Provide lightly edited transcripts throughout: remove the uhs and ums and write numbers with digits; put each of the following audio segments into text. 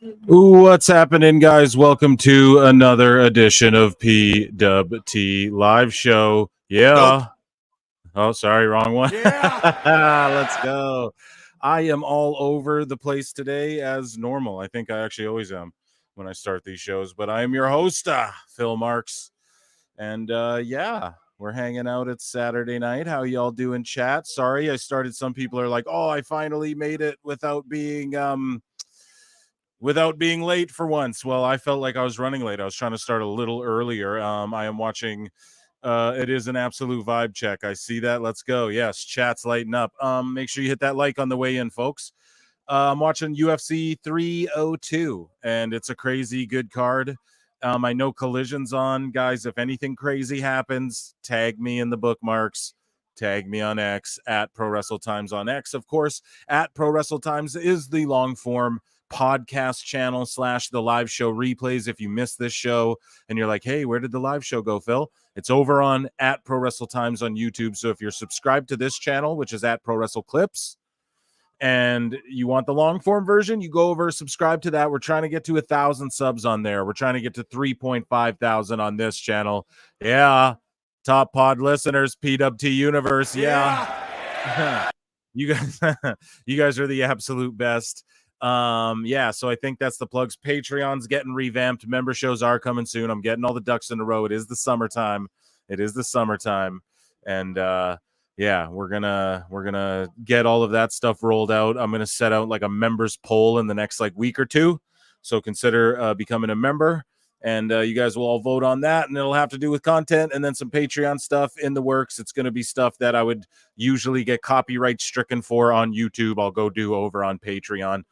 Ooh, what's happening, guys? Welcome to another edition of PWT Live Show. Yeah. Nope. Oh, sorry, wrong one. Yeah. Let's go. I am all over the place today as normal. I think I actually always am when I start these shows, but I am your host, Phil Marks. And yeah, we're hanging out. It's Saturday night. How y'all doing, chat? Sorry, I started. Some people are like, oh, I finally made it without being late for once. Well, I felt like I was running late. I was trying to start a little earlier. I am watching it is an absolute vibe check. I see that. Let's go. Yes, chat's lighting up. Make sure you hit that like on the way in, folks. I'm watching UFC 302, and it's a crazy good card. I know Collision's on, guys. If anything crazy happens, tag me in the bookmarks. Tag me on X at Pro Wrestle Times on X. Of course, at Pro Wrestle Times is the long form podcast channel / the live show replays. If you missed this show and you're like, hey, where did the live show go, Phil? It's over on at Pro Wrestle Times on YouTube. So if you're subscribed to this channel, which is at Pro Wrestle Clips, and you want the long form version, you go over, subscribe to that. We're trying to get to 1,000 subs on there. We're trying to get to 3.5 thousand on this channel. Yeah. Top pod listeners, PWT Universe. Yeah. You guys are the absolute best. Yeah, so I think that's the plugs. Patreon's getting revamped. Member shows are coming soon. I'm getting all the ducks in a row. It is the summertime. And yeah, we're gonna get all of that stuff rolled out. I'm gonna set out like a members poll in the next like week or two. So consider becoming a member. And you guys will all vote on that, and it'll have to do with content and then some Patreon stuff in the works. It's going to be stuff that I would usually get copyright stricken for on YouTube. I'll go do over on Patreon.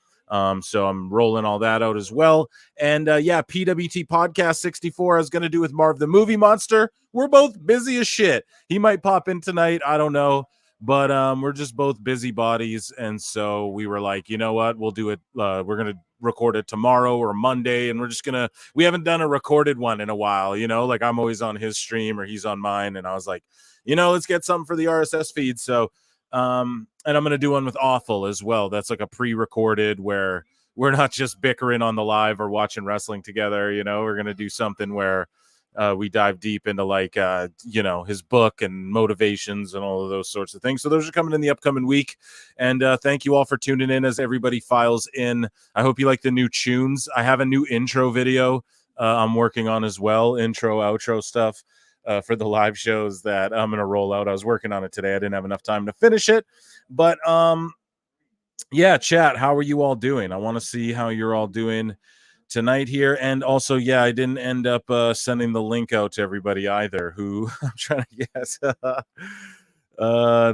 So I'm rolling all that out as well. And yeah, PWT Podcast 64 I was going to do with Marv the Movie Monster. We're both busy as shit. He might pop in tonight. I don't know. But we're just both busybodies. And so we were like, you know what? We'll do it. We're going to record it tomorrow or Monday. And we haven't done a recorded one in a while, like I'm always on his stream or he's on mine. And I was like, let's get something for the RSS feed. So, and I'm going to do one with Awful as well. That's like a pre-recorded where we're not just bickering on the live or watching wrestling together. We're going to do something where we dive deep into like, his book and motivations and all of those sorts of things. So those are coming in the upcoming week. And thank you all for tuning in as everybody files in. I hope you like the new tunes. I have a new intro video I'm working on as well. Intro, outro stuff for the live shows that I'm going to roll out. I was working on it today. I didn't have enough time to finish it. But yeah, chat, how are you all doing? I want to see how you're all doing tonight here. And also, yeah, I didn't end up sending the link out to everybody either who I'm trying to guess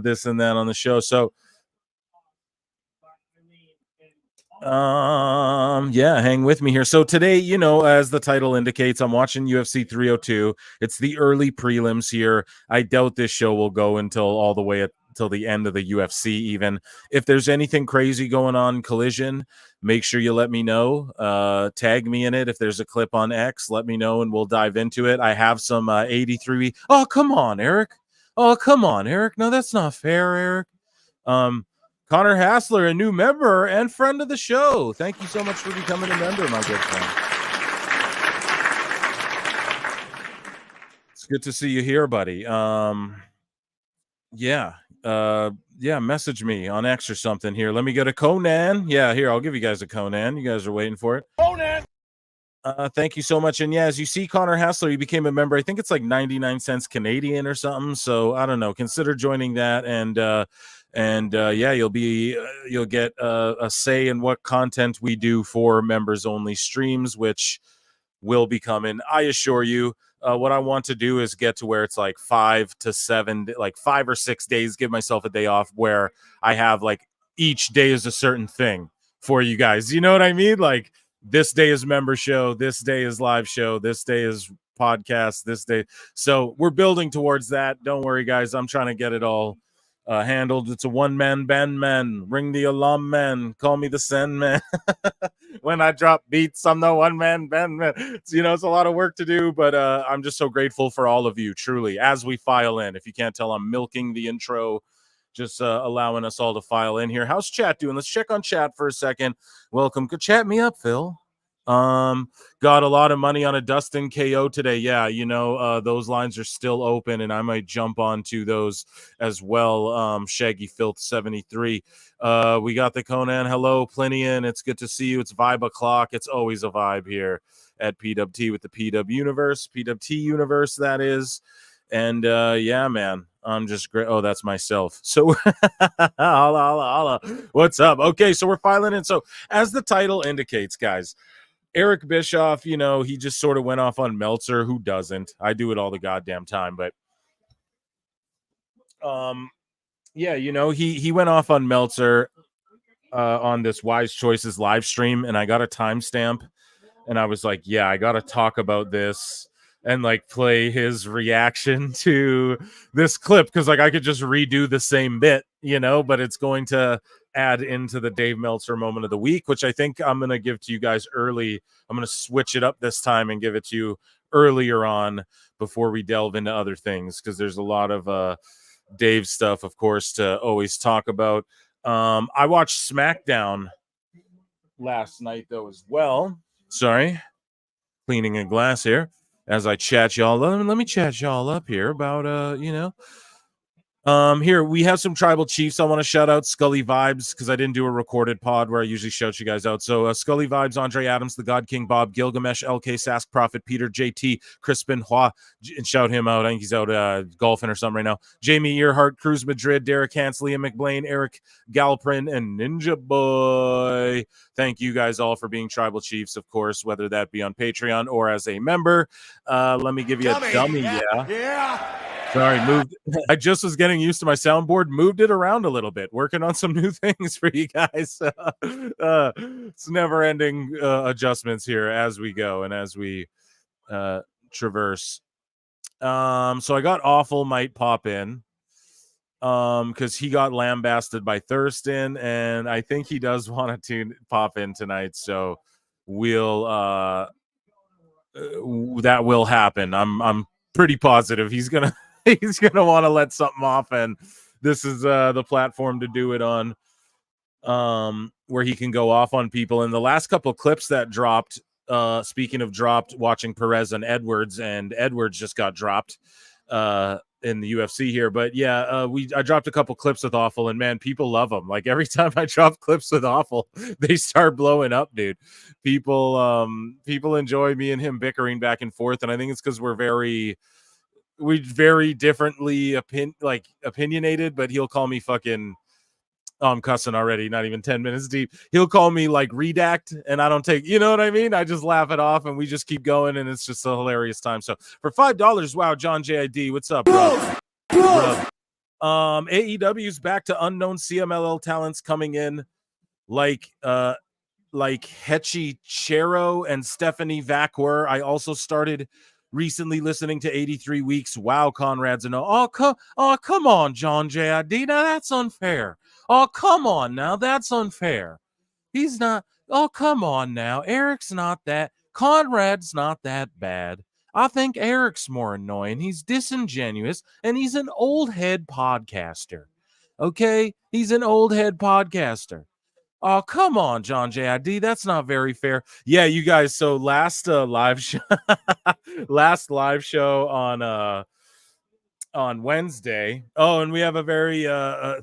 this and that on the show. So yeah, hang with me here. So today, as the title indicates, I'm watching UFC 302. It's the early prelims here. I doubt this show will go until all the way till the end of the UFC. Even if there's anything crazy going on Collision, make sure you let me know. Tag me in it. If there's a clip on X, let me know and we'll dive into it. I have some 83. Oh, come on, Eric. No, that's not fair, Eric. Connor Hassler, a new member and friend of the show. Thank you so much for becoming a member, my good friend. It's good to see you here, buddy. Yeah, message me on X or something here. Let me go to Conan. Yeah, here, I'll give you guys a Conan. You guys are waiting for it. Conan! Thank you so much. And yeah, as you see, Connor Hassler, he became a member. I think it's like 99 cents Canadian or something. So I don't know. Consider joining that. And yeah, you'll get a say in what content we do for members only streams, which will be coming. I assure you, what I want to do is get to where it's like 5 to 7, like 5 or 6 days, give myself a day off where I have like each day is a certain thing for you guys. You know what I mean? Like this day is member show, this day is live show, this day is podcast, this day. So we're building towards that. Don't worry, guys. I'm trying to get it all handled. It's a one-man band, man. Ring the alarm, man. Call me the Send man. When I drop beats, I'm the one-man band, man. It's a lot of work to do, but I'm just so grateful for all of you, truly, as we file in. If you can't tell, I'm milking the intro, just allowing us all to file in here. How's chat doing? Let's check on chat for a second. Welcome. Go chat me up, Phil. Got a lot of money on a Dustin KO today. Yeah, those lines are still open, and I might jump onto those as well. Shaggy Filth 73. We got the Conan. Hello, Plinian. It's good to see you. It's Vibe O'Clock. It's always a vibe here at PWT with the PWT universe, that is. And yeah, man, I'm just great. Oh, that's myself. So holla, holla, holla. What's up? Okay, so we're filing in. So as the title indicates, guys, Eric Bischoff, he just sort of went off on Meltzer. Who doesn't? I do it all the goddamn time, but yeah, he went off on Meltzer on this Wise Choices live stream, and I got a timestamp, and I was like, yeah, I got to talk about this and like play his reaction to this clip, because like I could just redo the same bit, but it's going to add into the Dave Meltzer moment of the week, which I think I'm going to give to you guys early. I'm going to switch it up this time and give it to you earlier on before we delve into other things, because there's a lot of Dave stuff, of course, to always talk about. I watched SmackDown last night, though, as well. Sorry, cleaning a glass here as I chat y'all. Let me chat y'all up here about here we have some tribal chiefs. I want to shout out Scully Vibes, because I didn't do a recorded pod where I usually shout you guys out. So Scully Vibes, Andre Adams, the God King, Bob Gilgamesh, LK, Sask Prophet, Peter, JT, Crispin Hua, and shout him out. I think he's out golfing or something right now. Jamie Earhart, Cruz Madrid, Derek Hans, Liam McBlain, Eric Galprin, and Ninja Boy. Thank you guys all for being tribal chiefs, of course, whether that be on Patreon or as a member. Let me give you a dummy. Yeah. Sorry, moved. I just was getting used to my soundboard, moved it around a little bit, working on some new things for you guys. It's never-ending adjustments here as we go and as we traverse. So I got Awful might pop in because he got lambasted by Thurston, and I think he does want to pop in tonight. So we'll that will happen. I'm pretty positive he's gonna want to let something off, and this is the platform to do it on, where he can go off on people. And the last couple clips that dropped, speaking of dropped, watching Perez and Edwards just got dropped in the UFC here. But yeah, I dropped a couple clips with Awful, and man, people love them. Like every time I drop clips with Awful, they start blowing up, dude. People enjoy me and him bickering back and forth, and I think it's because we're very differently opinionated. But he'll call me fucking, I'm cussing already, not even 10 minutes deep. He'll call me like redact, and I don't take, you know what I mean? I just laugh it off, and we just keep going, and it's just a hilarious time. So for $5, wow, John JID, what's up, bro? AEW's back to unknown CMLL talents coming in, like Hechi Chero and Stephanie Vacquer. I also started recently listening to 83 Weeks. Wow, Conrad's and oh come on, John JID. Now that's unfair. Oh, come on now. That's unfair. He's not. Oh, come on now. Eric's not that. Conrad's not that bad. I think Eric's more annoying. He's disingenuous, and he's an old head podcaster. Okay? He's an old head podcaster. Oh, come on, John JID. That's not very fair. Yeah, you guys. So last live show on Wednesday. Oh, and we have a very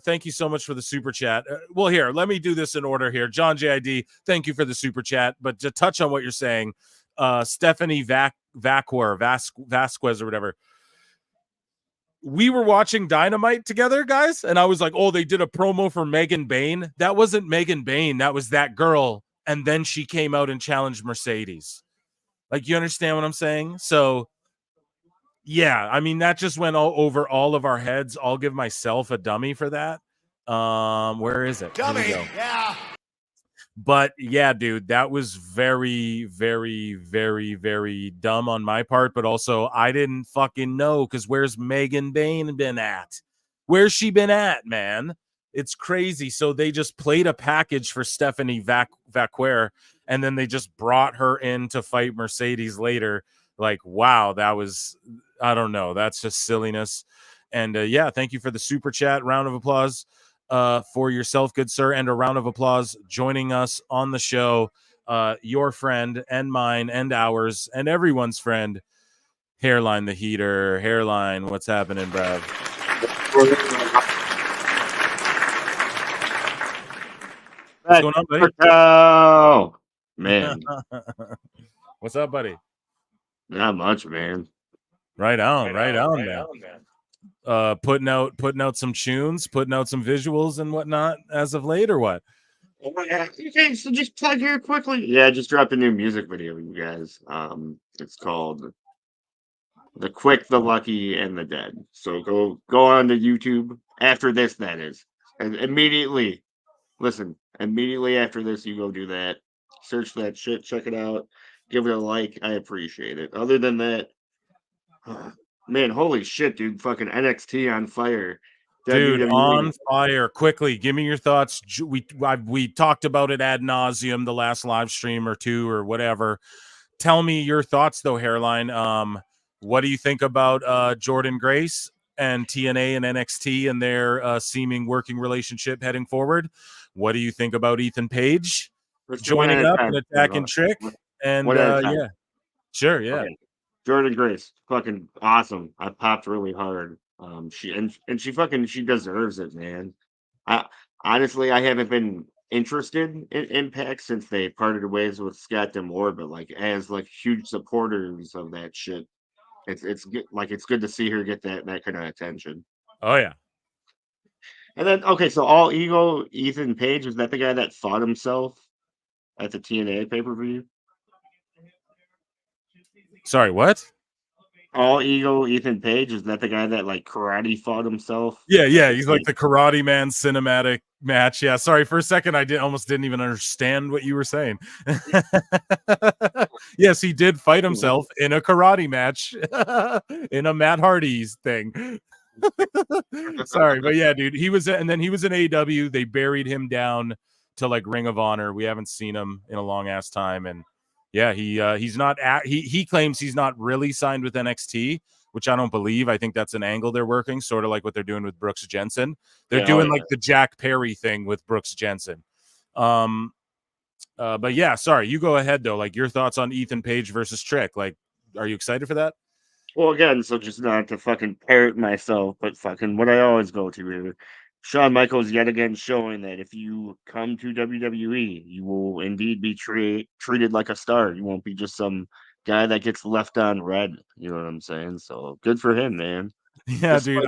thank you so much for the super chat. Well, here, let me do this in order here. John JID, thank you for the super chat. But to touch on what you're saying, Stephanie Vasquez or whatever. We were watching Dynamite together, guys, and I was like, oh, they did a promo for Megan Bain. That wasn't Megan Bain. That was that girl. And then she came out and challenged Mercedes. Like, you understand what I'm saying? So, yeah, I mean, that just went over all of our heads. I'll give myself a dummy for that. Where is it? Dummy, yeah. But yeah, dude, that was very, very, very, very dumb on my part. But also, I didn't fucking know, because where's Megan Bain been at? Where's she been at, man? It's crazy. So they just played a package for Stephanie Vacquer, and then they just brought her in to fight Mercedes later. Like, wow, that was, I don't know. That's just silliness. And yeah, thank you for the super chat. Round of applause for yourself, good sir, and a round of applause joining us on the show. your friend and mine and ours and everyone's friend, Hairline the Heater. Hairline, what's happening, bruv? What's going on, buddy? Oh, man. What's up, buddy? Not much, man. Right on, man. Putting out some tunes, putting out some visuals and whatnot as of late, or what? Okay, so just plug here quickly. Yeah, I just dropped a new music video, you guys. It's called "The Quick, the Lucky, and the Dead." So go on to YouTube after this. That is, and immediately listen. Immediately after this, you go do that. Search that shit. Check it out. Give it a like. I appreciate it. Other than that, man, holy shit, dude! Fucking NXT on fire. Dude, WWE. on fire. Quickly, give me your thoughts. We talked about it ad nauseum the last live stream or two or whatever. Tell me your thoughts, though, Hairline. What do you think about Jordan Grace and TNA and NXT and their seeming working relationship heading forward? What do you think about Ethan Page joining up and attacking Trick? And yeah, sure, yeah. Okay. Jordan Grace, fucking awesome. I popped really hard. She deserves it, man. I honestly I haven't been interested in Impact since they parted ways with Scott D'Amore, but like as like huge supporters of that shit, it's good. Like it's good to see her get that kind of attention. Oh yeah. And then okay, so All Ego Ethan Page, is that the guy that fought himself at the TNA pay-per-view? Sorry, what? All Ego Ethan Page, is that the guy that like karate fought himself? Yeah, he's like the Karate Man cinematic match. Yeah, sorry for a second, I almost didn't even understand what you were saying. Yes, he did fight himself in a karate match in a Matt Hardy's thing. Sorry, but yeah, dude, he was in AEW. They buried him down to like Ring of Honor. We haven't seen him in a long ass time, and yeah, he's not he claims he's not really signed with NXT, which I don't believe. I think that's an angle they're working, sort of like what they're doing with Brooks Jensen. They're doing like the Jack Perry thing with Brooks Jensen. But yeah, sorry, you go ahead though. Like your thoughts on Ethan Page versus Trick. Like, are you excited for that? Well, again, so just not to fucking parrot myself, but fucking what I always go to here. Shawn Michaels yet again showing that if you come to WWE, you will indeed be treated like a star. You won't be just some guy that gets left on red. You know what I'm saying? So good for him, man. Yeah, dude.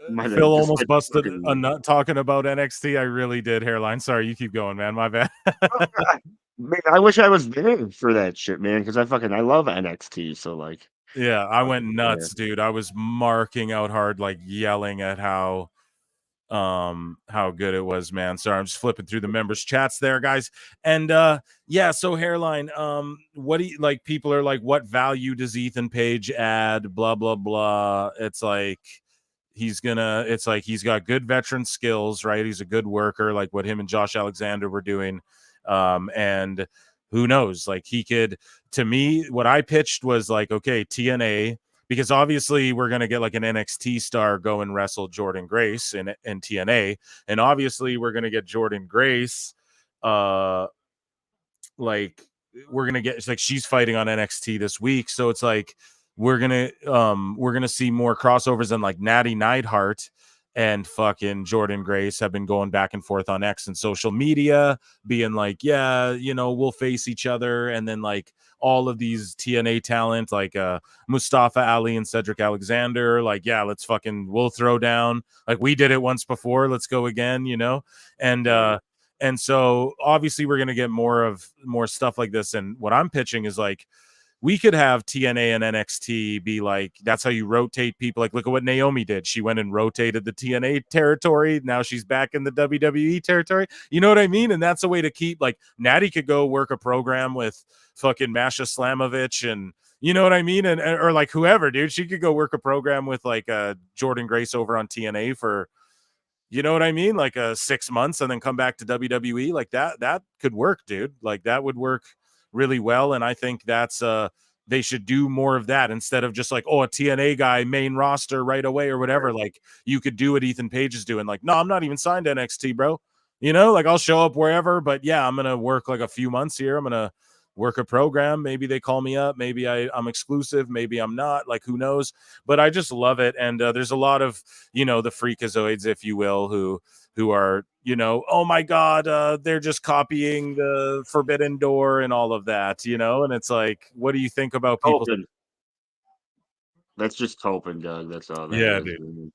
Phil almost busted a nut talking about NXT. I really did, Hairline. Sorry, you keep going, man. My bad. Man, I wish I was there for that shit, man, because I love NXT. So like, yeah, I went nuts, dude. I was marking out hard, like yelling at how good it was, man. Sorry, I'm just flipping through the members chats there, guys. And yeah, so Hairline, what do you like? People are like, what value does Ethan Page add? Blah blah blah. It's like he's got good veteran skills, right? He's a good worker, like what him and Josh Alexander were doing. And who knows, like he could, to me, what I pitched was like, okay, TNA, because obviously we're going to get like an NXT star go and wrestle Jordan Grace in TNA. And obviously we're going to get Jordan Grace, like we're going to get, it's like she's fighting on NXT this week. So it's like, we're going to see more crossovers than like Natty Neidhart and fucking Jordan Grace have been going back and forth on X and social media, being like, yeah, you know, we'll face each other. And then like all of these TNA talent, like Mustafa Ali and Cedric Alexander, like, yeah, we'll throw down. Like we did it once before. Let's go again, you know? And so obviously we're going to get more stuff like this. And what I'm pitching is like, we could have TNA and NXT be like, that's how you rotate people. Like, look at what Naomi did. She went and rotated the TNA territory. Now she's back in the WWE territory. You know what I mean? And that's a way to keep, like, Natty could go work a program with fucking Masha Slamovich and, you know what I mean? And or like whoever, dude. She could go work a program with like Jordan Grace over on TNA for, you know what I mean? Like 6 months and then come back to WWE. Like that could work, dude. Like that would work really well. And I think that's they should do more of that instead of just like, oh, a TNA guy main roster right away or whatever. Like you could do what Ethan Page is doing. Like, no, I'm not even signed to NXT, bro. You know, like I'll show up wherever, but yeah, I'm gonna work like a few months here. I'm gonna work a program. Maybe they call me up. Maybe I'm exclusive. Maybe I'm not. Like who knows? But I just love it. And there's a lot of the freakazoids, if you will, who are oh my god, they're just copying the Forbidden Door and all of that, and it's like, what do you think about people? Open. That's just hoping, Doug. That's all that Yeah, is. dude.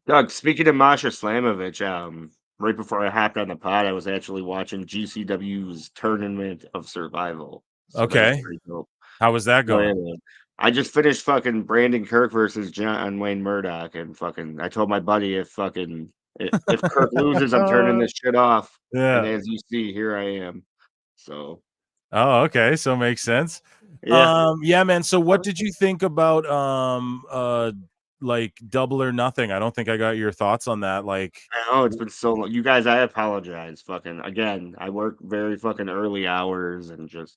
Doug, speaking of Masha Slamovich, right before I hopped on the pod, I was actually watching GCW's Tournament of Survival. So that was Okay, pretty dope. how was that Oh yeah, going? man. I just finished fucking Brandon Kirk versus John Wayne Murdoch, and fucking I told my buddy if Kirk loses, I'm turning this shit off. And Yeah. as you see, here I am. So Oh, okay. So makes sense. yeah. Yeah, man. So what did you think about like Double or Nothing? I don't think I got your thoughts on that. Like, I know it's been so long. You guys, I apologize. Fucking again, I work very fucking early hours and just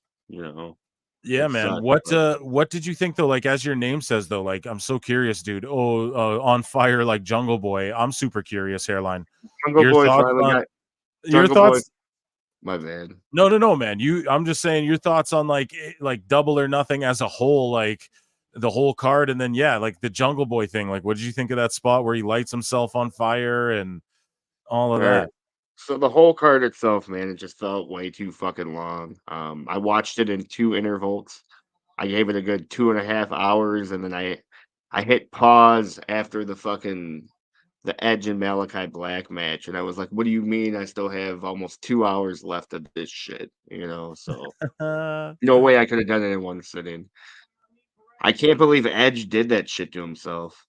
yeah, it man. sucks. But What did you think though? Like, as your name says though, like I'm so curious, dude. Oh, on fire like Jungle Boy. I'm super curious, hairline. Jungle Your Boy thoughts finally on got your Jungle Boy. thoughts? My bad. No, man. I'm just saying your thoughts on like Double or Nothing as a whole, like the whole card, and then yeah, like the Jungle Boy thing. Like, what did you think of that spot where he lights himself on fire and all of All right. that? So the whole card itself, man, it just felt way too fucking long. I watched it in two intervals. I gave it a good 2.5 hours, and then I hit pause after the Edge and Malachi Black match, and I was like, "What do you mean? I still have almost 2 hours left of this shit?" So no way I could have done it in one sitting. I can't believe Edge did that shit to himself.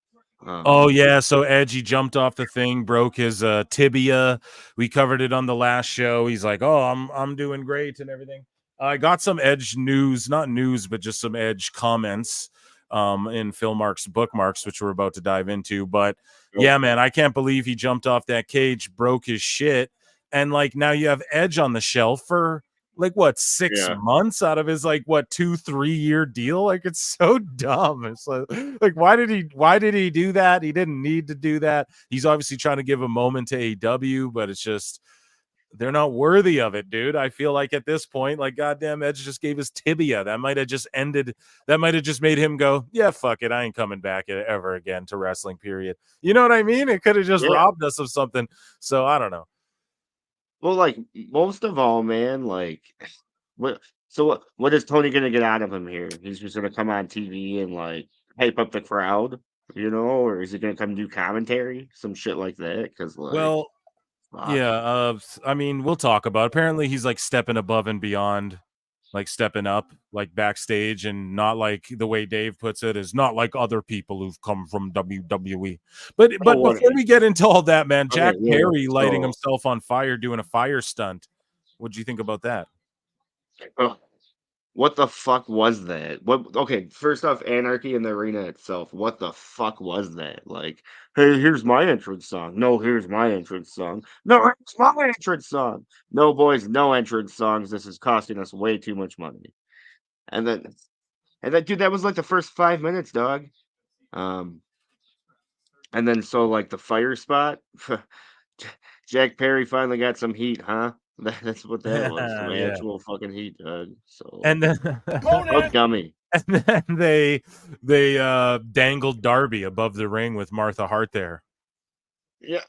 Oh Um, yeah, so Edge, he jumped off the thing, broke his tibia. We covered it on the last show. He's like, "Oh, I'm doing great and everything." I got some Edge news, not news, but just some Edge comments in Phil Mark's bookmarks, which we're about to dive into. But Nope. yeah, man, I can't believe he jumped off that cage, broke his shit, and like now you have Edge on the shelf for like what, 6 Yeah. months out of his like what 2-3 year deal. Like it's so dumb. It's like why did he do that? He didn't need to do that. He's obviously trying to give a moment to AEW, but it's just they're not worthy of it, dude. I feel like at this point, like goddamn Edge just gave his tibia. That might have just ended, that might have just made him go, yeah, fuck it, I ain't coming back ever again to wrestling, period. You know what I mean? It could have just Yeah. robbed us of something. So I don't know. Well, like most of all, man, like what what is Tony gonna get out of him here? He's just gonna come on TV and like hype up the crowd, or is he gonna come do commentary? Some shit like that. Cause like Well, fuck. yeah, I mean, we'll talk about it. Apparently he's like stepping above and beyond, like stepping up, like backstage, and not like the way Dave puts it, is not like other people who've come from WWE. Oh But what before we get into all that, man, okay, Jack yeah. Perry lighting So himself on fire doing a fire stunt. What'd you think about that? uh, what the fuck was that? What okay, first off, Anarchy in the Arena itself. What the fuck was that? Like, hey, here's my entrance song. No, here's my entrance song. No, here's my entrance song. No, boys, no entrance songs. This is costing us way too much money. And then dude, that was like the first 5 minutes, dog. Um, and then so like the fire spot, Jack Perry finally got some heat, huh? That's what that was. Some Yeah. actual fucking heat, dog. So And then how dummy. and then they dangled Darby above the ring with Martha Hart there. Yeah,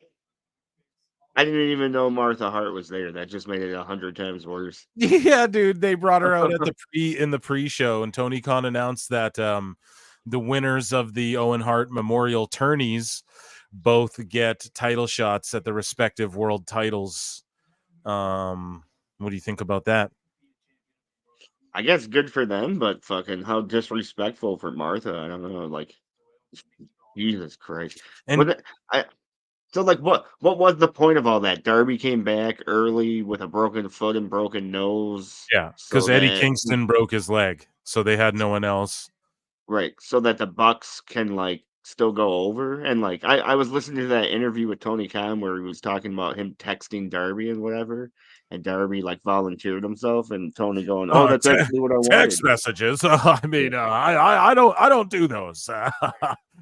I didn't even know Martha Hart was there. That just made it 100 times worse. Yeah, dude, they brought her out at the pre-show, and Tony Khan announced that the winners of the Owen Hart Memorial tourneys both get title shots at the respective world titles. What do you think about that? I guess good for them, but fucking how disrespectful for Martha. I don't know. Like Jesus Christ. And Was it, I so like what was the point of all that? Darby came back early with a broken foot and broken nose, yeah, because so Eddie that Kingston broke his leg, so they had no one else. right, so that the Bucks can like still go over. And like I was listening to that interview with Tony Khan where he was talking about him texting Darby and whatever, and Darby like volunteered himself, and Tony going, "Oh, that's actually what I wanted." Text messages. I Yeah. mean, I don't do those.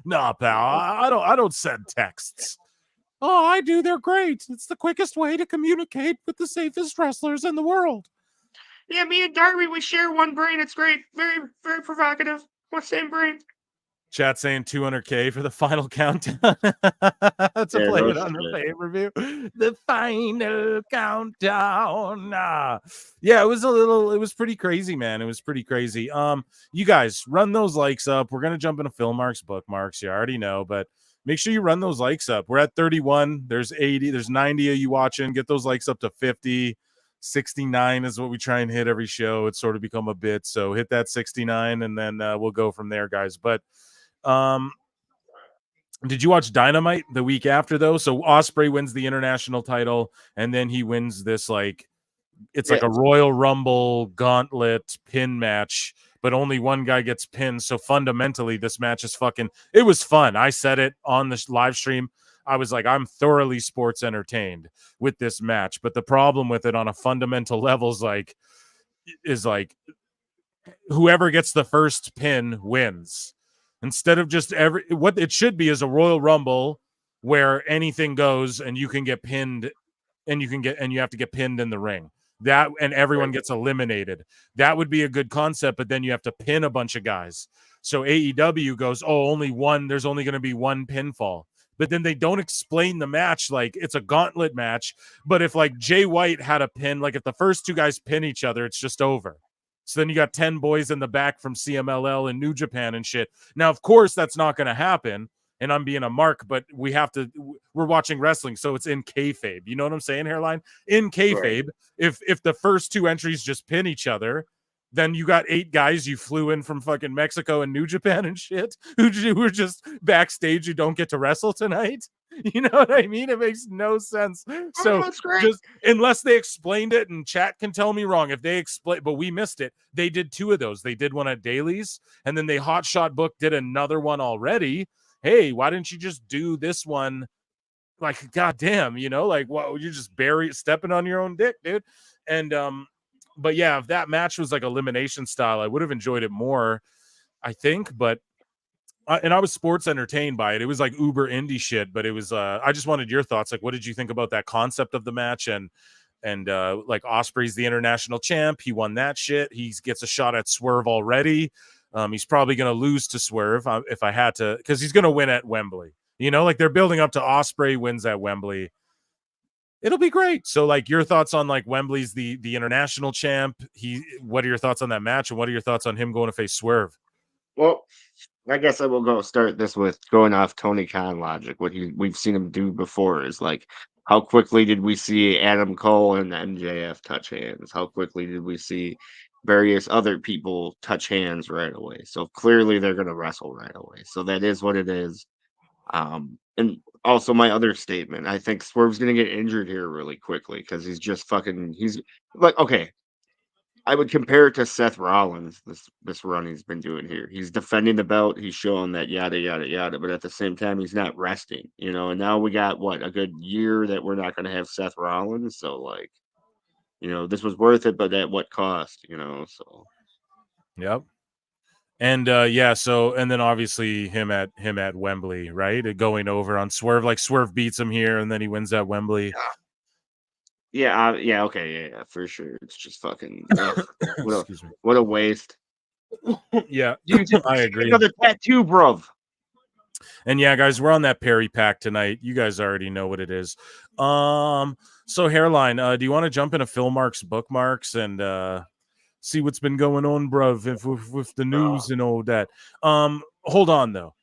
No, pal, I don't send texts. Oh, I do. They're great. It's the quickest way to communicate with the safest wrestlers in the world. Yeah, me and Darby, we share one brain. It's great. Very, very provocative. What same brain? Chat saying 200K for the final countdown to play no it on the pay-per-view. The final countdown. Yeah, it was pretty crazy, man. It was pretty crazy. You guys run those likes up. We're gonna jump into Philmark's bookmarks. You already know, but make sure you run those likes up. We're at 31. There's 80. There's 90 of you watching. Get those likes up to 50. 69 is what we try and hit every show. It's sort of become a bit. So hit that 69, and then we'll go from there, guys. But did you watch Dynamite the week after though? So Ospreay wins the international title, and then he wins this like a Royal Rumble gauntlet pin match, but only one guy gets pinned. So fundamentally, this match is it was fun. I said it on the live stream. I was like, I'm thoroughly sports entertained with this match. But the problem with it on a fundamental level is whoever gets the first pin wins. Instead of just what it should be is a Royal Rumble where anything goes and you can get pinned and you have to get pinned in the ring. That and everyone gets eliminated. That would be a good concept, but then you have to pin a bunch of guys. So AEW goes, there's only going to be one pinfall. But then they don't explain the match like it's a gauntlet match. But if like Jay White had a pin, like if the first two guys pin each other, it's just over. So then you got 10 boys in the back from CMLL and New Japan and shit. Now, of course, that's not going to happen. And I'm being a mark, but we're watching wrestling, so it's in kayfabe. You know what I'm saying, Hairline? In kayfabe, right. If the first two entries just pin each other, then you got 8 guys you flew in from fucking Mexico and New Japan and shit who were just backstage who don't get to wrestle tonight. You know what I mean? It makes no sense. So just unless they explained it, and chat can tell me wrong if they explain, but we missed it. They did 2 of those. They did one at Daly's, and then they Hotshot Book did another one already. Hey, why didn't you just do this one? Like, goddamn, like, what, you're just stepping on your own dick, dude. And but yeah, if that match was like elimination style, I would have enjoyed it more, I think. But and I was sports entertained by it. It was like uber indie shit, but it was I just wanted your thoughts. Like, what did you think about that concept of the match? And like Ospreay's the international champ. He won that shit. He gets a shot at Swerve already. He's probably going to lose to Swerve if I had to, because he's going to win at Wembley. Like they're building up to Ospreay wins at Wembley. It'll be great. So like your thoughts on like Wembley's the international champ. What are your thoughts on that match? And what are your thoughts on him going to face Swerve? Well, I guess I will start this with going off Tony Khan logic. What we've seen him do before is like, how quickly did we see Adam Cole and MJF touch hands? How quickly did we see various other people touch hands right away? So clearly they're going to wrestle right away. So that is what it is. And also my other statement, I think Swerve's going to get injured here really quickly because he's like, okay, I would compare it to Seth Rollins, this run he's been doing here. He's defending the belt. He's showing that yada, yada, yada. But at the same time, he's not resting, And now we got, a good year that we're not going to have Seth Rollins. So, like, this was worth it, but at what cost, So. Yep. And so and then obviously him at Wembley, right? Going over on Swerve, like Swerve beats him here, and then he wins at Wembley. Yeah, okay, yeah, for sure. It's just fucking what a waste. Yeah, I agree. Another tattoo, bro. And yeah, guys, we're on that Perry pack tonight. You guys already know what it is. So Hairline, do you want to jump into Philmark's bookmarks and see what's been going on, bruv, with the news and all that? Hold on though.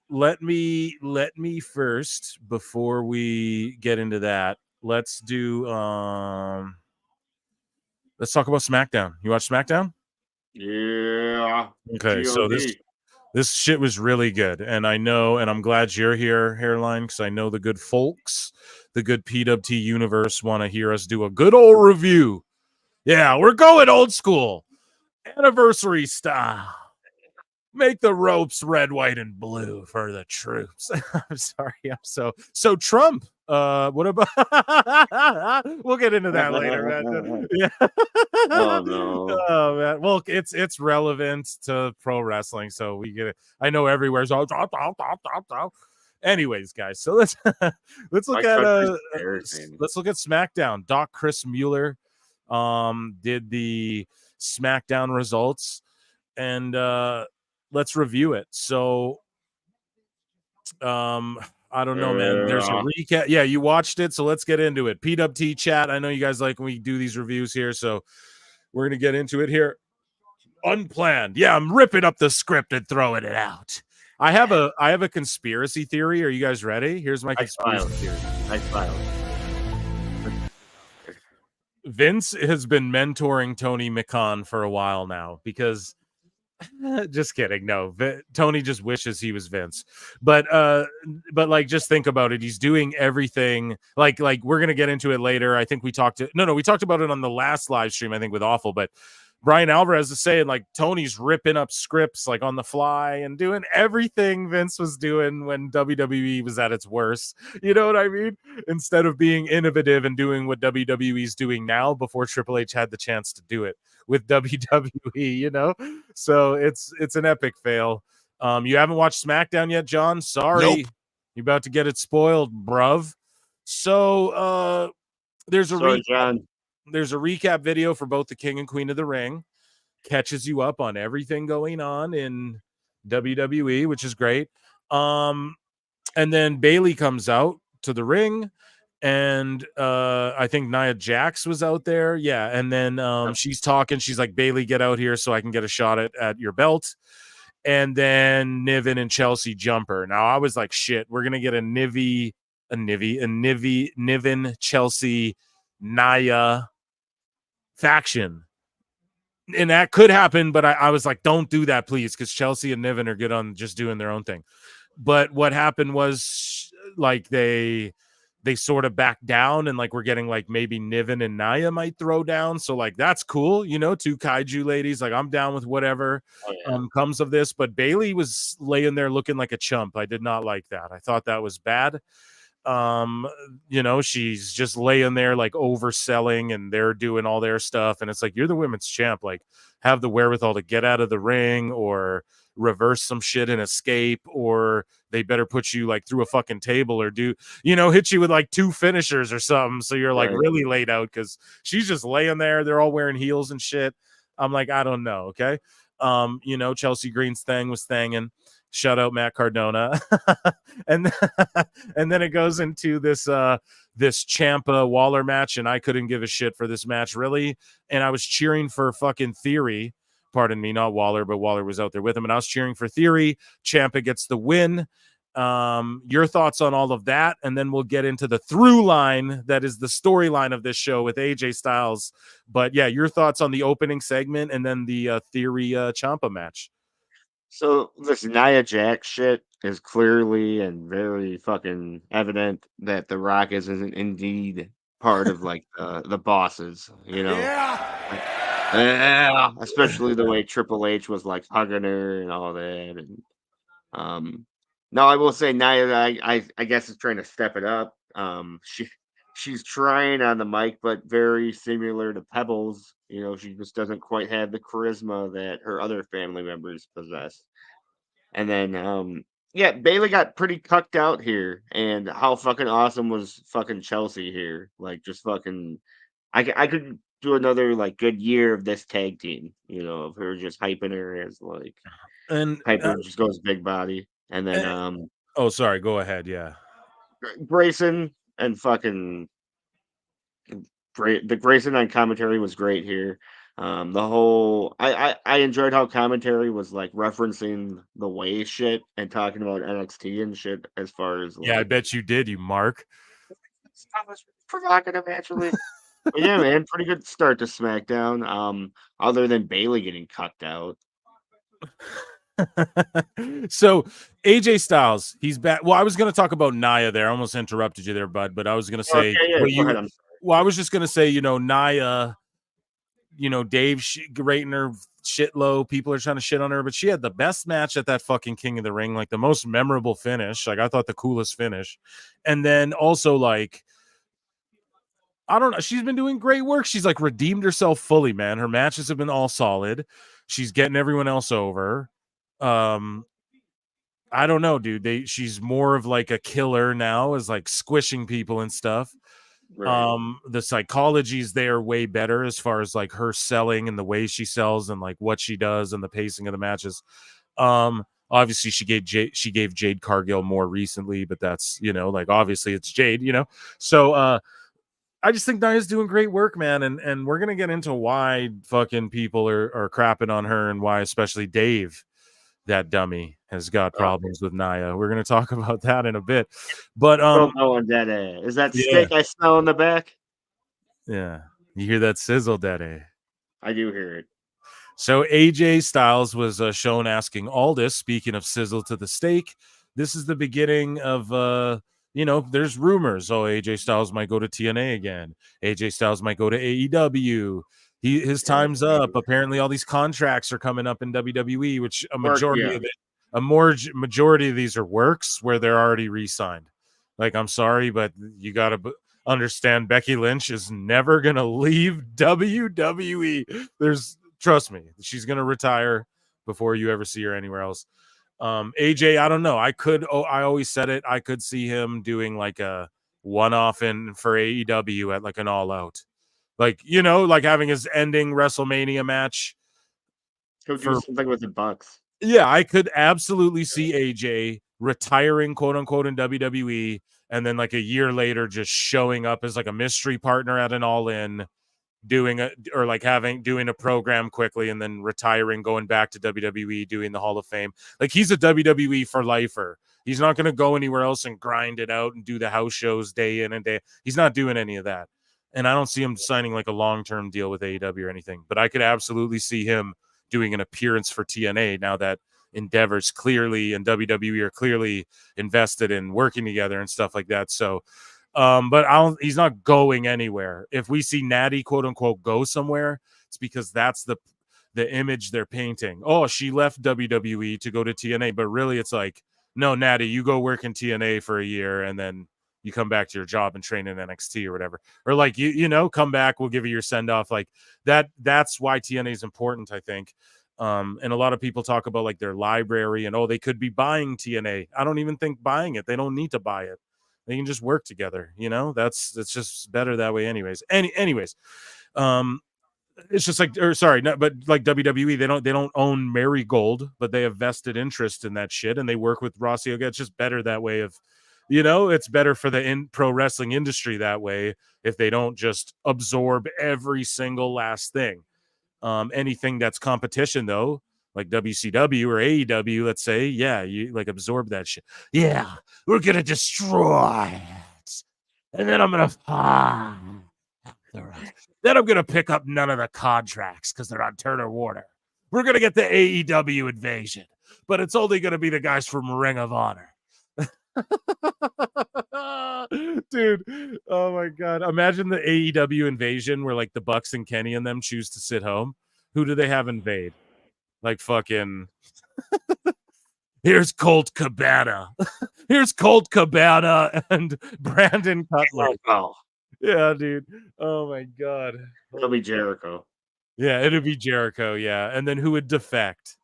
Let me first, before we get into that, let's talk about SmackDown. You watch SmackDown? Yeah. Okay, so this shit was really good, and I know, and I'm glad you're here, Hairline, because I know the good folks, the good PWT universe, want to hear us do a good old review. Yeah, we're going old school, anniversary style. Make the ropes red, white, and blue for the troops. I'm sorry. I'm so Trump. What about? We'll get into that later, man. Yeah. Oh no. Oh man. Well, it's relevant to pro wrestling, so we get it. I know everywhere's all. Anyways, guys, so let's look My at country's embarrassing. let's look at SmackDown. Doc Chris Mueller did the SmackDown results, and let's review it. So I don't know, man. There's a recap. Yeah, you watched it, so let's get into it. PWT chat. I know you guys like when we do these reviews here, so we're gonna get into it here. Unplanned. Yeah, I'm ripping up the script and throwing it out. I have a conspiracy theory. Are you guys ready? Here's my conspiracy theory. I filed. Vince has been mentoring Tony McCon for a while now because just kidding. No, Tony just wishes he was Vince. But like just think about it. He's doing everything like we're going to get into it later. I think we talked about it on the last live stream, I think with Awful, but Brian Alvarez is saying like Tony's ripping up scripts like on the fly and doing everything Vince was doing when WWE was at its worst. You know what I mean? Instead of being innovative and doing what WWE's doing now before Triple H had the chance to do it with WWE, you know? So it's an epic fail. You haven't watched SmackDown yet, John? Sorry. Nope. You're about to get it spoiled, bruv. So there's a recap video for both the King and Queen of the Ring. Catches you up on everything going on in WWE, which is great. And then Bayley comes out to the ring, and I think Nia Jax was out there. Yeah, and then she's talking. She's like, Bayley, get out here so I can get a shot at your belt. And then Niven and Chelsea jumper. Now I was like, shit, we're gonna get a Niven, Chelsea, Nia faction. And that could happen, but I was like, don't do that, please, because Chelsea and Niven are good on just doing their own thing. But what happened was like they sort of backed down, and like we're getting like maybe Niven and Nia might throw down. So like that's cool, you know, two kaiju ladies. Like I'm down with whatever comes of this. But Bayley was laying there looking like a chump. I did not like that. I thought that was bad. You know, she's just laying there like overselling, and they're doing all their stuff, and it's like, you're the women's champ, like have the wherewithal to get out of the ring or reverse some shit and escape, or they better put you like through a fucking table or do, you know, hit you with like two finishers or something, so you're like really laid out, because she's just laying there. They're all wearing heels and shit. I'm like, I don't know. Okay. You know, Chelsea Green's thing was thanging. Shout out Matt Cardona. and then it goes into this Ciampa Waller match, and I couldn't give a shit for this match, really. And I was cheering for fucking Theory. Pardon me, not Waller, but Waller was out there with him, and I was cheering for Theory. Ciampa gets the win. Your thoughts on all of that, and then we'll get into the through line that is the storyline of this show with AJ Styles. But yeah, your thoughts on the opening segment and then the Theory Ciampa match. So this Nia Jax shit is clearly and very fucking evident that The Rock isn't indeed part of like the bosses, you know. Yeah, especially the way Triple H was like hugging her and all that. And no, I will say Nia, I guess is trying to step it up. She's trying on the mic, but very similar to Pebbles. You know, she just doesn't quite have the charisma that her other family members possess. And then, yeah, Bayley got pretty cucked out here. And how fucking awesome was fucking Chelsea here? Like, just fucking, I could do another like good year of this tag team. You know, of her just hyping her as like, and Piper just goes big body, and then oh, sorry, go ahead. Yeah, Grayson and fucking the Grayson on commentary was great here. The whole I enjoyed how commentary was like referencing the way shit and talking about NXT and shit as far as like, yeah, I bet you did, you Mark. That was provocative actually. But yeah, man, pretty good start to SmackDown. Other than Bayley getting cucked out. So AJ Styles, he's back. Well, I was going to talk about Nia there. I almost interrupted you there, bud. But I was going to say, I was just going to say, you know, Nia, you know, Dave rating her shit low. People are trying to shit on her, but she had the best match at that fucking King of the Ring, like the most memorable finish. Like I thought the coolest finish, and then also like, I don't know. She's been doing great work. She's like redeemed herself fully, man. Her matches have been all solid. She's getting everyone else over. I don't know, dude. She's more of like a killer now, is like squishing people and stuff. Right. The psychology's there way better as far as like her selling and the way she sells and like what she does and the pacing of the matches. Obviously she gave Jade Cargill more recently, but that's, like obviously it's Jade, So I just think Nia's doing great work, man, and we're gonna get into why fucking people are crapping on her and why especially Dave, that dummy, has got problems with Nia. We're gonna talk about that in a bit. But Don't know what that is. Is that yeah, steak I smell in the back? yeah. You hear that sizzle, Daddy? I do hear it. So AJ Styles was shown asking Aldis, speaking of sizzle to the steak, this is the beginning of, there's rumors. Oh, AJ Styles might go to TNA again. AJ Styles might go to AEW. His Yeah. time's up. Apparently, all these contracts are coming up in WWE, which a majority Yeah. of it, majority of these are works where they're already re-signed. Like, I'm sorry, but you got to understand Becky Lynch is never going to leave WWE. Trust me, she's going to retire before you ever see her anywhere else. AJ, I don't know. I always said it. I could see him doing like a one-off for AEW at like an All Out. Like, like having his ending WrestleMania match. He'll do something with the Bucks. Yeah, I could absolutely see AJ retiring, quote unquote, in WWE, and then like a year later just showing up as like a mystery partner at an All In, doing a program quickly and then retiring, going back to WWE, doing the Hall of Fame. Like, he's a WWE for lifer. He's not going to go anywhere else and grind it out and do the house shows day in and day. He's not doing any of that. And I don't see him signing like a long-term deal with AEW or anything, but I could absolutely see him doing an appearance for TNA now that Endeavor's clearly and WWE are clearly invested in working together and stuff like that. So, but he's not going anywhere. If we see Natty, quote unquote, go somewhere, it's because that's the image they're painting. Oh, she left WWE to go to TNA, but really it's like, no, Natty, you go work in TNA for a year and then you come back to your job and train in NXT or whatever. Or like, come back, we'll give you your send off. Like that's why TNA is important, I think. And a lot of people talk about like their library and, they could be buying TNA. I don't even think buying it. They don't need to buy it. They can just work together, that's just better that way anyways. Anyways, it's just like, but like WWE, they don't own Marigold, but they have vested interest in that shit and they work with Rossi. It's just better that way of, it's better for the pro wrestling industry that way if they don't just absorb every single last thing. Anything that's competition though, like WCW or AEW, let's say, yeah, you like absorb that shit. Yeah, we're gonna destroy it, and then I'm gonna then I'm gonna pick up none of the contracts because they're on Turner Warner. We're gonna get the AEW invasion, but it's only gonna be the guys from Ring of Honor. Dude, oh my god, imagine the AEW invasion where like the Bucks and Kenny and them choose to sit home. Who do they have invade? Like fucking here's Colt Cabana. Here's Colt Cabana and Brandon Cutler. Oh, yeah, dude. Oh my god. it'll be Jericho. Yeah, it'd be Jericho, yeah. And then who would defect?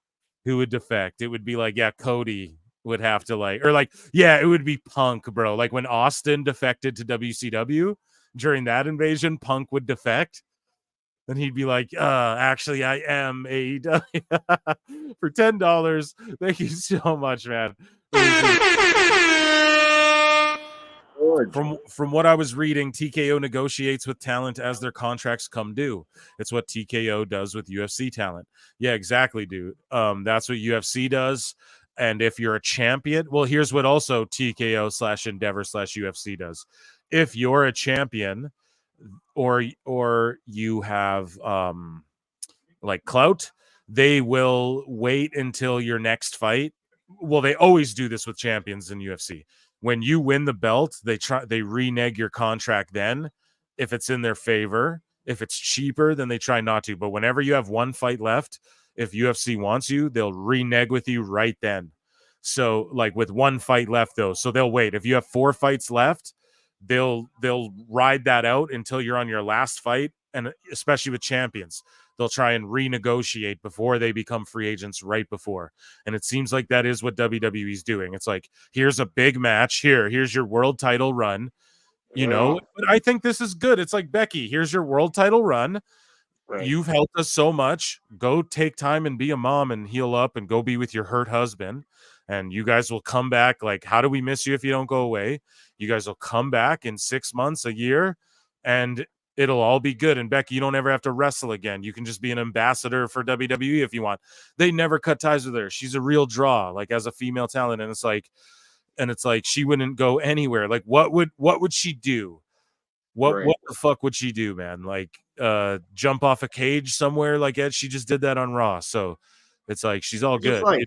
It would be like, yeah, Cody would have to it would be Punk, bro. Like when Austin defected to WCW during that invasion, Punk would defect. And he'd be like, actually, I am AEW for $10. Thank you so much, man. From what I was reading, TKO negotiates with talent as their contracts come due. It's what TKO does with UFC talent. Yeah, exactly, dude. That's what UFC does. And if you're a champion, well, here's what also TKO / Endeavor / UFC does. If you're a champion or you have like clout, they will wait until your next fight. Well, they always do this with champions in UFC. When you win the belt, they renege your contract then if it's in their favor. If it's cheaper, then they try not to. But whenever you have one fight left, if UFC wants you, they'll renege with you right then. So like with one fight left though, so they'll wait. If you have 4 fights left, they'll ride that out until you're on your last fight and especially with champions, they'll try and renegotiate before they become free agents right before. And it seems like that is what WWE's doing. It's like, here's a big match. Here's your world title run. Yeah. But I think this is good. It's like, Becky, here's your world title run. Right. You've helped us so much. Go take time and be a mom and heal up and go be with your hurt husband. And you guys will come back. Like, how do we miss you if you don't go away? You guys will come back in 6 months, a year, and it'll all be good. And Becky, you don't ever have to wrestle again. You can just be an ambassador for WWE if you want. They never cut ties with her. She's a real draw, like as a female talent. And it's like she wouldn't go anywhere. Like, what would she do? What Right. the fuck would she do, man? Like jump off a cage somewhere like Ed? She just did that on Raw. So it's like she's all Just good. like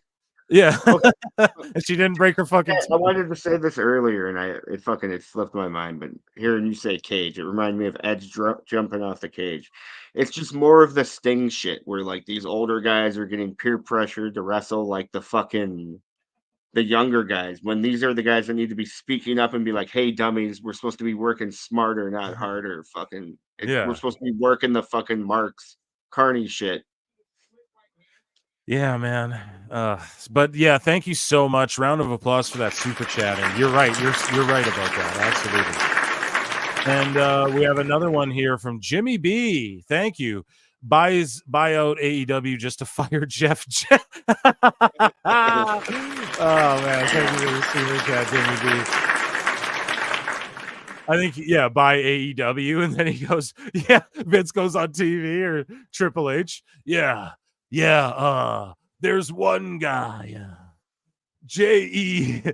Yeah. okay. And she didn't break her fucking I wanted to say this earlier, and it slipped my mind. But hearing you say cage, it reminded me of Edge jumping off the cage. It's just more of the Sting shit, where like these older guys are getting peer pressured to wrestle like the younger guys, when these are the guys that need to be speaking up and be like, "Hey, dummies, we're supposed to be working smarter, not harder. We're Yeah. supposed to be working the fucking Marks Carney shit." Yeah, man. But yeah, thank you so much. Round of applause for that super chat. And you're right. You're right about that. Absolutely. And we have another one here from Jimmy B. Thank you. Buy out AEW just to fire Jeff. Oh man, thank you for the super chat, Jimmy B. I think, yeah, buy AEW, and then he goes, yeah, Vince goes on TV or Triple H. Yeah, there's one guy, JEFF,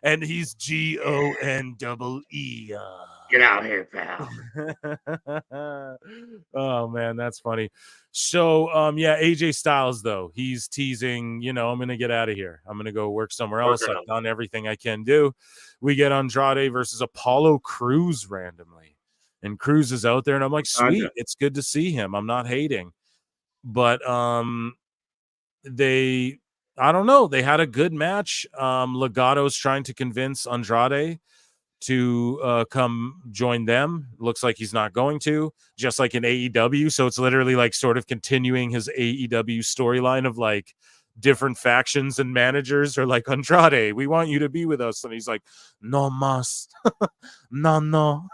and he's GONEE. Get out here, pal. Oh man, that's funny. So yeah, AJ Styles though, he's teasing, I'm gonna get out of here. I'm gonna go work somewhere else. I've done everything I can do. We get Andrade versus Apollo Crews randomly. And Crews is out there, and I'm like, sweet, it's good to see him. I'm not hating. But I don't know, they had a good match. Legato's trying to convince Andrade to come join them. Looks like he's not going to, just like in AEW. So it's literally like sort of continuing his AEW storyline of like different factions and managers are like, Andrade, we want you to be with us. And he's like, no mas. No.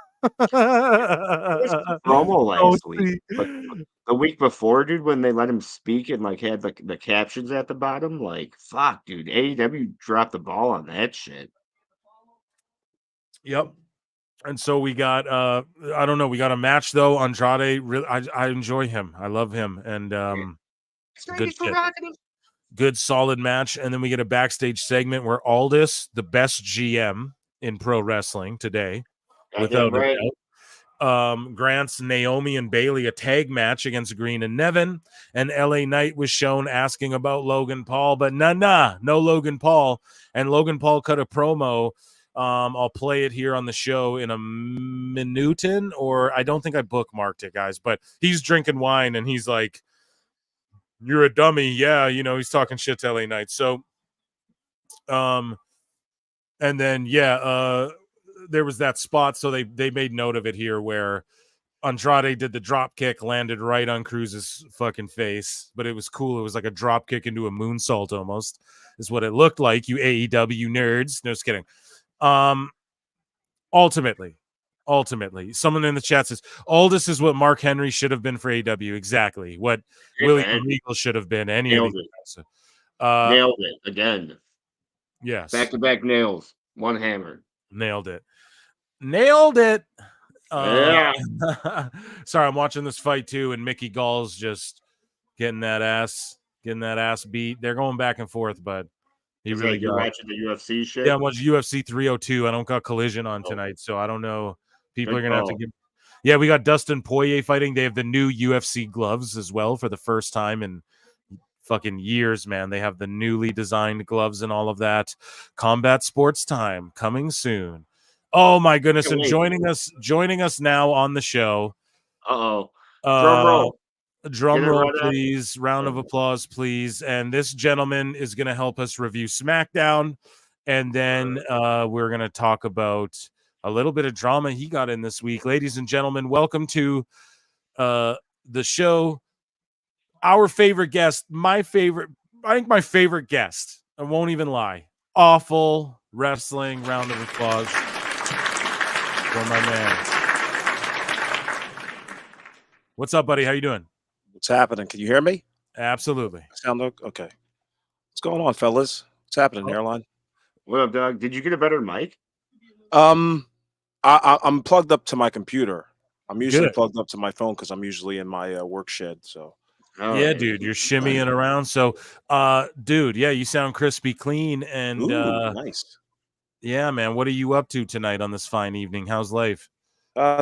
Promo last week. But the week before, dude, when they let him speak and like had the captions at the bottom, like, fuck, dude, AEW dropped the ball on that shit. Yep. And so we got I don't know, we got a match though. Andrade, really, I enjoy him. I love him. And good shit. Good solid match. And then we get a backstage segment where Aldis, the best GM in pro wrestling today, without a doubt, grants Naomi and Bailey a tag match against Green and Nevin. And LA Knight was shown asking about Logan Paul, but no Logan Paul. And Logan Paul cut a promo. I'll play it here on the show in a minute, or I don't think I bookmarked it, guys, but he's drinking wine and he's like, you're a dummy. Yeah, he's talking shit to LA Knight. So and then there was that spot, so they made note of it here where Andrade did the drop kick, landed right on Cruz's fucking face, but it was cool. It was like a drop kick into a moonsault almost, is what it looked like, you AEW nerds. No, just kidding. Ultimately, someone in the chat says Aldis is what Mark Henry should have been for AEW. Exactly what William Regal should have been. Nailed it again. Yes, back-to-back nails, one hammer. Nailed it. Yeah. Sorry, I'm watching this fight too, and Mickey Gall's just getting that ass beat. They're going back and forth, but he Is really you're watching the UFC shit? Yeah, I'm watching UFC 302. I don't got Collision on tonight, so I don't know. People are gonna have to give. Yeah, we got Dustin Poirier fighting. They have the new UFC gloves as well for the first time in fucking years, man. They have the newly designed gloves and all of that. Combat Sports Time coming soon. Oh my goodness! And joining us now on the show. Drum roll. Drum roll, please. Round of applause, please. And this gentleman is going to help us review SmackDown. And then we're going to talk about a little bit of drama he got in this week. Ladies and gentlemen, welcome to the show. Our favorite guest, I think my favorite guest. I won't even lie. Awful wrestling. Round of applause for my man. What's up, buddy? How you doing? What's happening? Can you hear me? Absolutely. Sound okay? What's going on, fellas? What's happening, Airline? What up, Doug? Did you get a better mic? I'm plugged up to my computer. I'm usually plugged up to my phone because I'm usually in my work shed. So, yeah, dude, you're shimmying around. So, dude, yeah, you sound crispy clean and nice. Yeah, man. What are you up to tonight on this fine evening? How's life?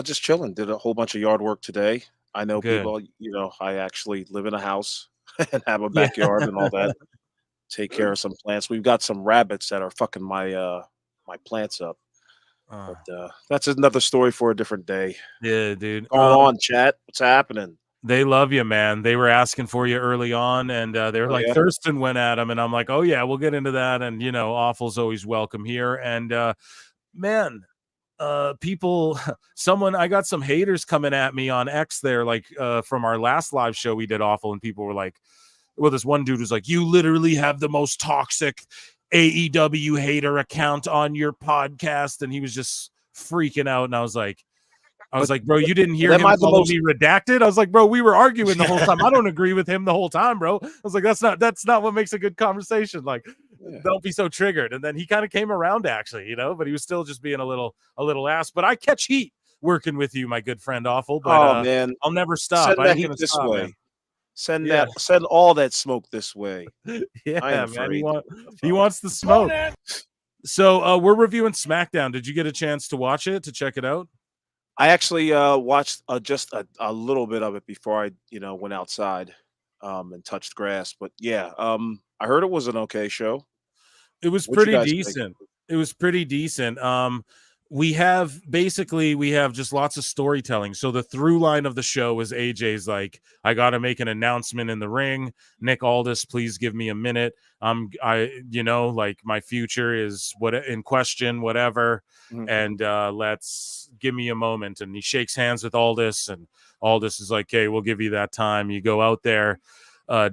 Just chilling. Did a whole bunch of yard work today. I know Good. people. I actually live in a house and have a backyard and all that. Take care of some plants. We've got some rabbits that are fucking my plants up. But that's another story for a different day. Yeah, dude. Going on, chat? What's happening? They love you, man. They were asking for you early on, and they were like, Thurston went at him, and I'm like, oh yeah, we'll get into that. And Awful's always welcome here. And man, people, I got some haters coming at me on X there, like from our last live show we did, Awful, and people were like, well, this one dude was like, you literally have the most toxic AEW hater account on your podcast, and he was just freaking out. And I was like, bro, you didn't hear him calling me redacted? I was like, bro, we were arguing the whole time. I don't agree with him the whole time, bro. I was like, that's not what makes a good conversation. Like, don't be so triggered. And then he kind of came around, actually, but he was still just being a little ass. But I catch heat working with you, my good friend, Awful. But man, I'll never stop. Send that heat this way. Man. Send all that smoke this way. Yeah, man. He wants the smoke. So we're reviewing SmackDown. Did you get a chance to watch it, to check it out? I actually watched just a little bit of it before I, went outside and touched grass. But yeah, I heard it was an okay show. It was pretty decent. It was pretty decent. We have just lots of storytelling. So the through line of the show is AJ's like, I got to make an announcement in the ring. Nick Aldis, please give me a minute. Like my future is in question, whatever. Mm-hmm. And let's give me a moment. And he shakes hands with Aldis, and Aldis is like, hey, we'll give you that time. You go out there,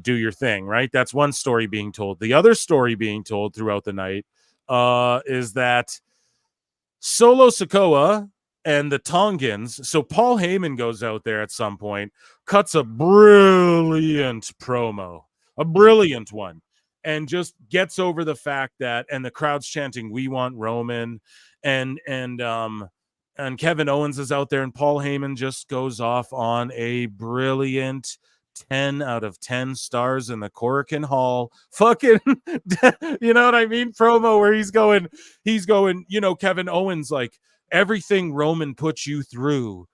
do your thing, right? That's one story being told. The other story being told throughout the night is that Solo Sikoa and the Tongans. So Paul Heyman goes out there at some point, cuts a brilliant promo, a brilliant one, and just gets over the fact that, and the crowd's chanting, "We want Roman," and Kevin Owens is out there, and Paul Heyman just goes off on a brilliant 10 out of 10 stars in the Korakuen Hall fucking you know what I mean, promo where he's going, Kevin Owens, like, everything Roman put you through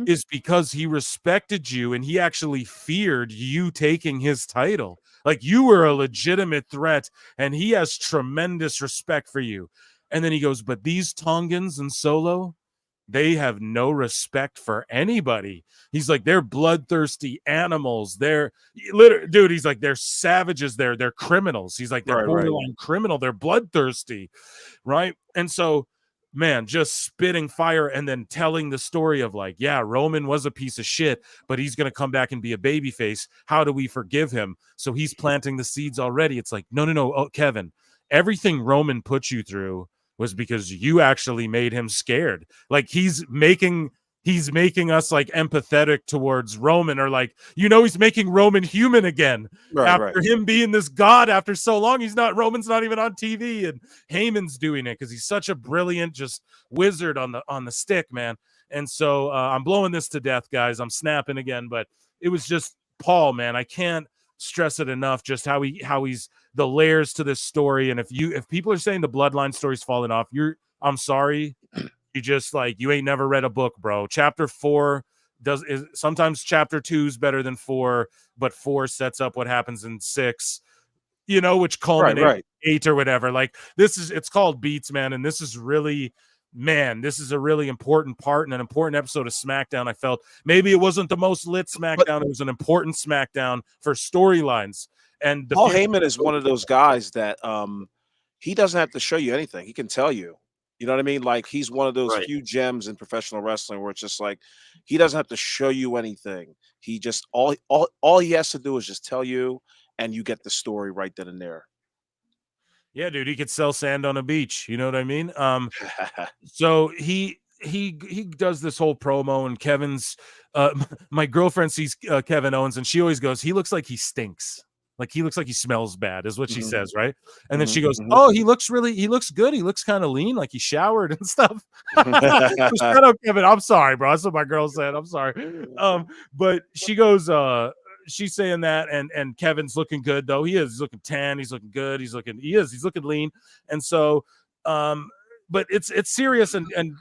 is because he respected you and he actually feared you taking his title. Like, you were a legitimate threat and he has tremendous respect for you. And then he goes, but these Tongans and Solo, they have no respect for anybody. He's like, they're bloodthirsty animals. They're dude. He's like, they're savages. They're criminals. He's like, they're borderline criminal. They're bloodthirsty, right? And so, man, just spitting fire and then telling the story of like, yeah, Roman was a piece of shit, but he's going to come back and be a babyface. How do we forgive him? So he's planting the seeds already. It's like, no. Oh, Kevin, everything Roman put you through was because you actually made him scared. Like, he's making us like empathetic towards Roman, or like, he's making Roman human again after him being this god after so long. Roman's not even on TV, and Heyman's doing it because he's such a brilliant just wizard on the stick, man. And so I'm blowing this to death, guys. I'm snapping again, but it was just Paul, man. I can't stress it enough, just how he's the layers to this story. And if people are saying the bloodline story's falling off, I'm sorry. You just, like, you ain't never read a book, bro. Chapter 4 sometimes chapter 2 is better than 4, but 4 sets up what happens in 6, which culminates 8 or whatever. Like, it's called Beats, man. And this is really, man, this is a really important part and an important episode of SmackDown. I felt maybe it wasn't the most lit SmackDown. It was an important SmackDown for storylines. And Paul Heyman is one of those guys that he doesn't have to show you anything. He can tell you. You know what I mean? Like he's one of those Right. few gems in professional wrestling where it's just like he doesn't have to show you anything. He just all he has to do is just tell you, and you get the story right then and there. Yeah, dude, he could sell sand on a beach. You know what I mean? So he does this whole promo, and Kevin's my girlfriend sees Kevin Owens, and she always goes, he looks like he stinks. Like he looks like he smells bad, is what she says, right? And then she goes, "Oh, he looks good. He looks kind of lean, like he showered and stuff." Shut up, Kevin. I'm sorry, bro. That's what my girl said. I'm sorry. But she goes, she's saying that, and Kevin's looking good though. He is. He's looking tan. He's looking good. He's looking lean. And so, but it's serious, and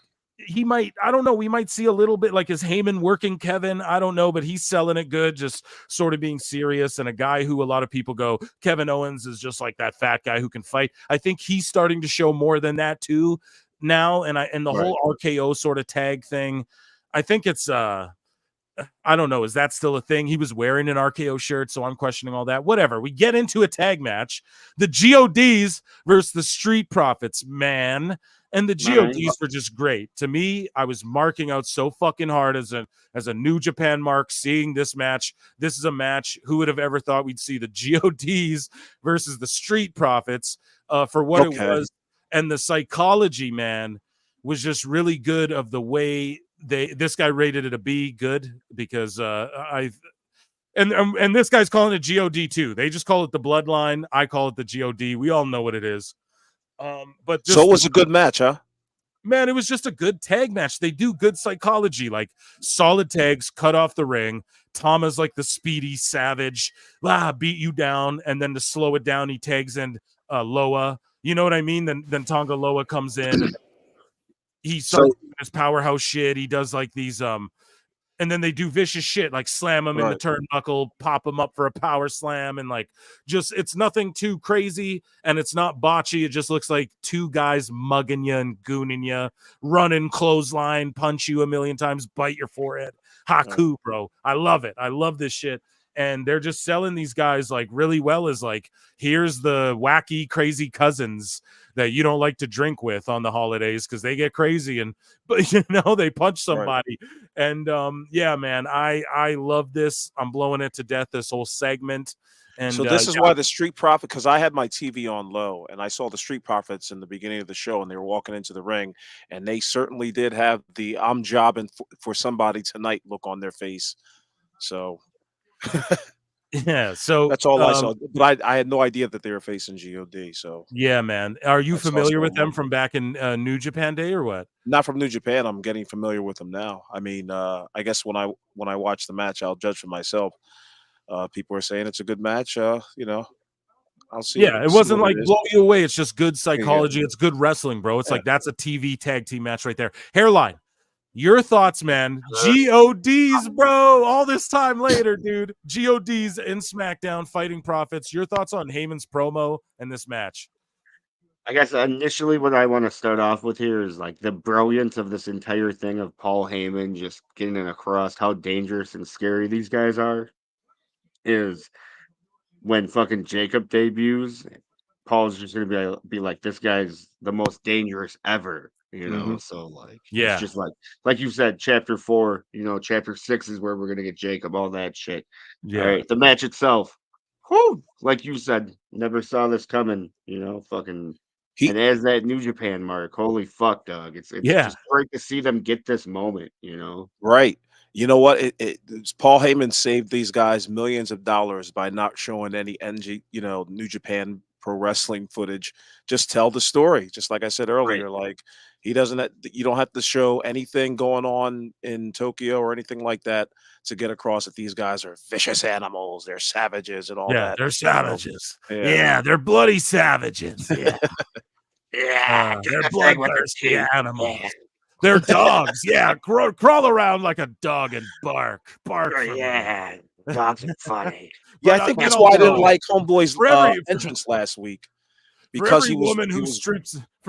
he might, I don't know, we might see a little bit like, is Heyman working Kevin? I don't know, but he's selling it good, just sort of being serious, and a guy who a lot of people go, Kevin Owens is just like that fat guy who can fight. I think he's starting to show more than that too now, and the whole RKO sort of tag thing, I think it's I don't know. Is that still a thing? He was wearing an RKO shirt, so I'm questioning all that. Whatever. We get into a tag match. The GODs versus the Street Profits, man. And the GODs were just great. To me, I was marking out so fucking hard as a New Japan mark seeing this match. This is a match. Who would have ever thought we'd see the GODs versus the Street Profits for what it was. And the psychology, man, was just really good of the way this guy rated it a B, good, because and this guy's calling it GOD too. They just call it the Bloodline. I call it the GOD. We all know what it is. But so it was a good match, huh? Man, it was just a good tag match. They do good psychology, like solid tags, cut off the ring. Tama's like the speedy savage, beat you down, and then to slow it down, he tags in Loa. You know what I mean? Then Tonga Loa comes in. And he starts his powerhouse shit. He does like these and then they do vicious shit, like slam him in the turnbuckle, pop him up for a power slam, and like just, it's nothing too crazy, and it's not botchy. It just looks like two guys mugging you and gooning you, running clothesline, punch you a million times, bite your forehead. Haku, bro. I love it. I love this shit. And they're just selling these guys like really well as like, here's the wacky, crazy cousins that you don't like to drink with on the holidays because they get crazy, and but you know, they punch somebody. And yeah, man, I love this. I'm blowing it to death, this whole segment. And so this is why the Street Profit, because I had my TV on low and I saw the Street Profits in the beginning of the show, and they were walking into the ring, and they certainly did have the "I'm jobbing for somebody tonight" look on their face. So yeah, so that's all I saw. But I had no idea that they were facing GOD. So yeah, man. Are you familiar with them from back in New Japan day or what? Not from New Japan. I'm getting familiar with them now. I mean, I guess when I watch the match, I'll judge for myself. People are saying it's a good match. You know, I'll see. Yeah, it wasn't like blow you away. It's just good psychology. Yeah. It's good wrestling, bro. It's like, that's a TV tag team match right there. Hairline. Your thoughts, man. GODs, bro. All this time later, dude. GODs in SmackDown fighting Profits. Your thoughts on Heyman's promo and this match? I guess initially what I want to start off with here is like the brilliance of this entire thing of Paul Heyman just getting across how dangerous and scary these guys are. Is when fucking Jacob debuts, Paul's just gonna be like, this guy's the most dangerous ever, you know. So like, it's just like you said, chapter 4, you know, chapter 6 is where we're gonna get Jacob, all that shit. Yeah. All right, the match itself, whoo, like you said, never saw this coming, you know, fucking. And as that New Japan mark, holy fuck, dog! It's just great to see them get this moment, you know. Right. You know what? Paul Heyman saved these guys millions of dollars by not showing any New Japan Pro Wrestling footage. Just tell the story. Just like I said earlier, like you don't have to show anything going on in Tokyo or anything like that to get across that these guys are vicious animals, they're savages and all that. They're savages. Yeah, they're bloody savages. Yeah. They're bloodthirsty animals. Yeah. They're dogs. Yeah, crawl around like a dog and bark. Yeah, dogs are funny. Yeah, I think that's why I didn't like Homeboy's entrance last week. Because for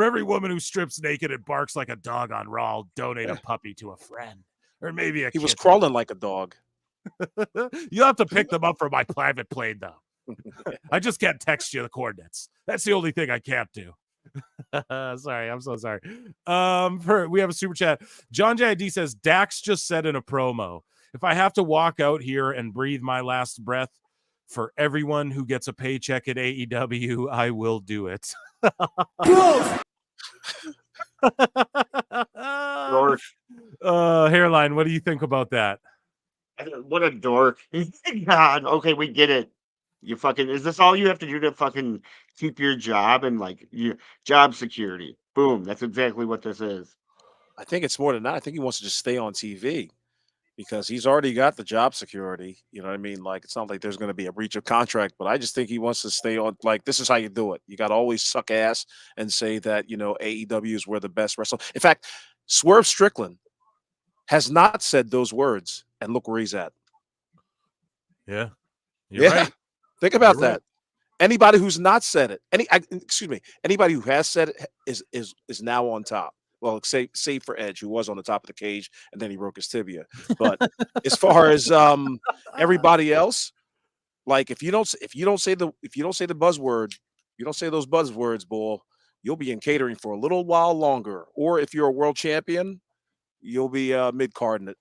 every woman who strips naked and barks like a dog on Raw, I'll donate a puppy to a friend, or maybe he was crawling like a dog. You'll have to pick them up from my private plane, though. I just can't text you the coordinates. That's the only thing I can't do. Sorry, I'm so sorry. We have a super chat. John JID says Dax just said in a promo, if I have to walk out here and breathe my last breath for everyone who gets a paycheck at AEW, I will do it. Dork. Hairline, what do you think about that? What a dork. God, okay, we get it. You fucking, is this all you have to do to fucking keep your job and like your job security? Boom. That's exactly what this is. I think it's more than that. I think he wants to just stay on TV because he's already got the job security. You know what I mean? Like, it's not like there's going to be a breach of contract, but I just think he wants to stay on. Like, this is how you do it. You got to always suck ass and say that, AEW is where the best wrestler. In fact, Swerve Strickland has not said those words, and look where he's at. Yeah. You're right. Think about You're that. right. Anybody who's not said it, anybody who has said it is now on top. Well, save for Edge, who was on the top of the cage and then he broke his tibia. But as far as everybody else, like if you don't say the buzzword, you don't say those buzzwords, bull, you'll be in catering for a little while longer. Or if you're a world champion, you'll be mid-carding it.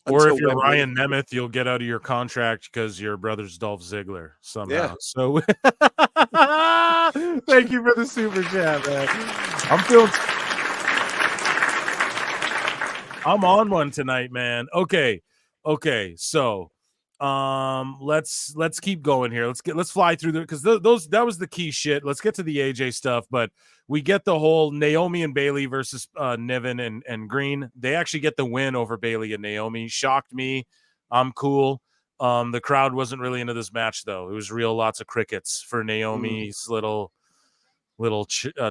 Or if you're Ryan Nemeth, you'll get out of your contract because your brother's Dolph Ziggler somehow. Yeah. So thank you for the super chat, man. I'm on one tonight, man. Okay. So let's keep going here. Let's fly through there because that was the key shit. Let's get to the AJ stuff, but we get the whole Naomi and Bayley versus Niven and Green. They actually get the win over Bayley and Naomi. Shocked me. I'm cool. The crowd wasn't really into this match though. It was lots of crickets for Naomi's little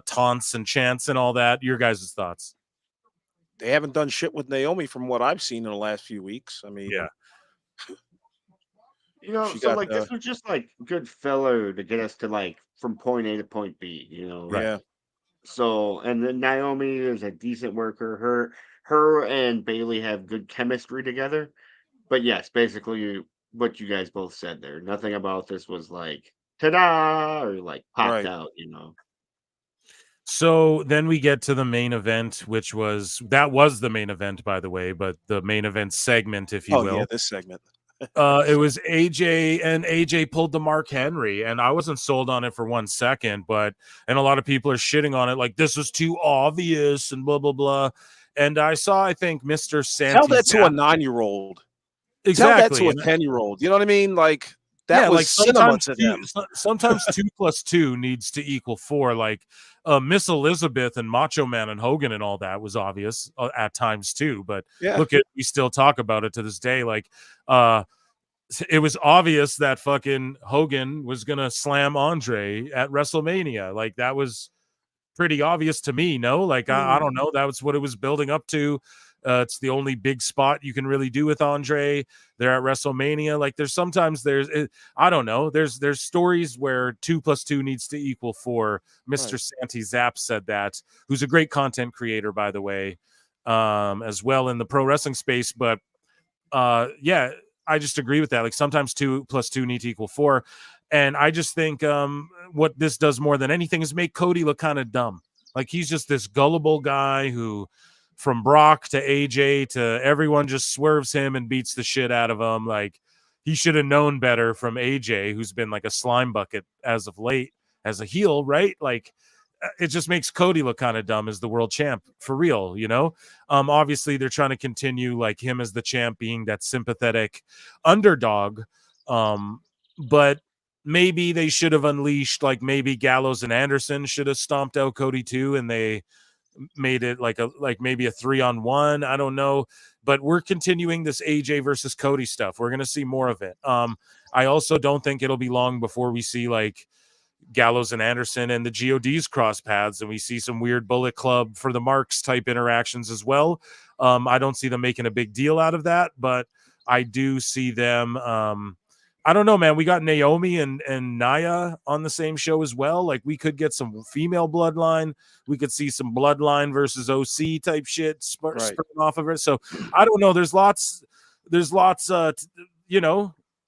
taunts and chants and all that. Your guys' thoughts? They haven't done shit with Naomi from what I've seen in the last few weeks. I mean, yeah. This was just like good filler to get us to like from point A to point B, Right. Yeah. So, and then Naomi is a decent worker. Her and Bayley have good chemistry together. But yes, basically what you guys both said there. Nothing about this was like ta-da or like popped out, So then we get to the main event, which was the main event, by the way, but the main event segment, if you will. Yeah, this segment. It was AJ, and AJ pulled the Mark Henry, and I wasn't sold on it for 1 second, and a lot of people are shitting on it like this was too obvious and blah blah blah. And I think Mr. Santi tell that to a 9-year-old. Exactly. Tell that to a 10-year-old. You know what I mean? Like that was like cinema to them. Sometimes 2 + 2 needs to equal 4. Like Miss Elizabeth and Macho Man and Hogan and all that was obvious at times too. But we still talk about it to this day. Like it was obvious that fucking Hogan was gonna slam Andre at WrestleMania. Like that was pretty obvious to me. No, like I don't know. That was what it was building up to. It's the only big spot you can really do with Andre. They're at WrestleMania. Like I don't know. There's stories where 2 + 2 needs to equal 4. Mr. Santi Zap said that, who's a great content creator, by the way, as well in the pro wrestling space. But yeah, I just agree with that. Like sometimes 2 + 2 need to equal 4. And I just think what this does more than anything is make Cody look kind of dumb. Like he's just this gullible guy who, from Brock to AJ to everyone, just swerves him and beats the shit out of him. Like he should have known better from AJ, who's been like a slime bucket as of late as a heel, right? Like it just makes Cody look kind of dumb as the world champ for real, Obviously they're trying to continue like him as the champ being that sympathetic underdog. But maybe they should have unleashed, like maybe Gallows and Anderson should have stomped out Cody too, and they made it like maybe a 3-on-1. I don't know, but we're continuing this AJ versus Cody stuff. We're gonna see more of it. I also don't think it'll be long before we see like Gallows and Anderson and the GODs cross paths, and we see some weird Bullet Club for the Marks type interactions as well. I don't see them making a big deal out of that, but I do see them. I don't know, man. We got Naomi and Nia on the same show as well. Like we could get some female bloodline. We could see some bloodline versus OC type shit spurring off of it. So I don't know. There's lots,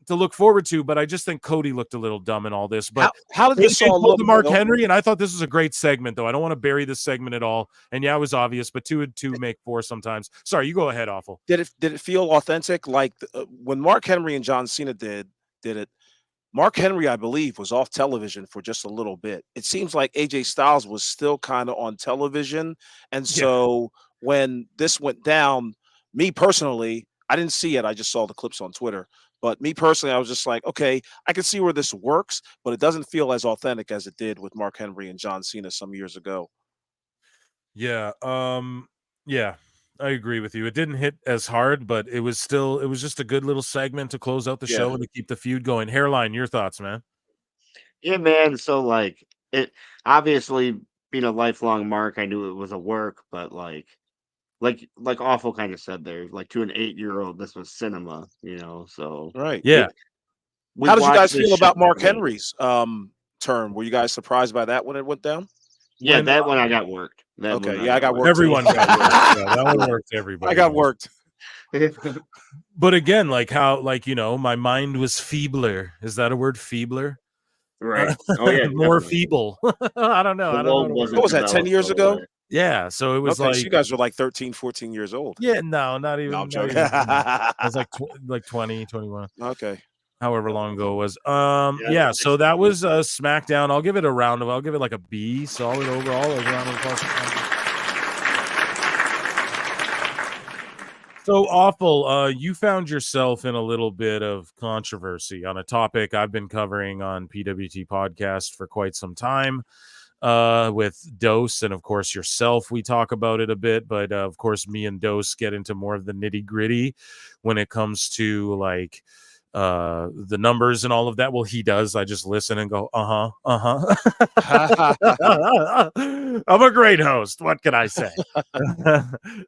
to look forward to, but I just think Cody looked a little dumb in all this. But how did this all look? Mark Henry, and I thought this was a great segment, though. I don't want to bury this segment at all. And yeah, it was obvious, but 2 and 2 make 4 sometimes. Sorry, you go ahead, Awful. Did it feel authentic? Like when Mark Henry and John Cena did it? Mark Henry, I believe, was off television for just a little bit. It seems like AJ Styles was still kind of on television. And so when this went down, me personally, I didn't see it. I just saw the clips on Twitter. But me personally, I was just like, okay, I can see where this works, but it doesn't feel as authentic as it did with Mark Henry and John Cena some years ago. Yeah. Yeah. I agree with you. It didn't hit as hard, but it was just a good little segment to close out the show and to keep the feud going. Hairline, your thoughts, man? Yeah, man. So like it obviously being a lifelong Mark, I knew it was a work, but like Awful kind of said there, like to an 8-year-old, this was cinema, so right. Yeah. How did you guys feel about Mark Henry's term? Were you guys surprised by that when it went down? Yeah, that one I got worked. Okay, I got worked. Everyone got worked. Yeah, that one worked. Everybody. I got worked. But again, like how, like, my mind was feebler. Is that a word, feebler? Right. Oh yeah, more definitely. feeble. I don't know. What was that? 10 years ago? Yeah. So it was so you guys were like 13, 14 years old. Yeah, no, not even. No, I'm not joking. even I was like 20, 21. Okay. However long ago it was. Yeah, so that was SmackDown. I'll give it like a B, solid overall. A round of applause. So Awful, you found yourself in a little bit of controversy on a topic I've been covering on PWT podcast for quite some time, with Dose and of course yourself. We talk about it a bit, but of course me and Dose get into more of the nitty gritty when it comes to like the numbers and all of that. Well, he does. I just listen and go, I'm a great host. What can I say?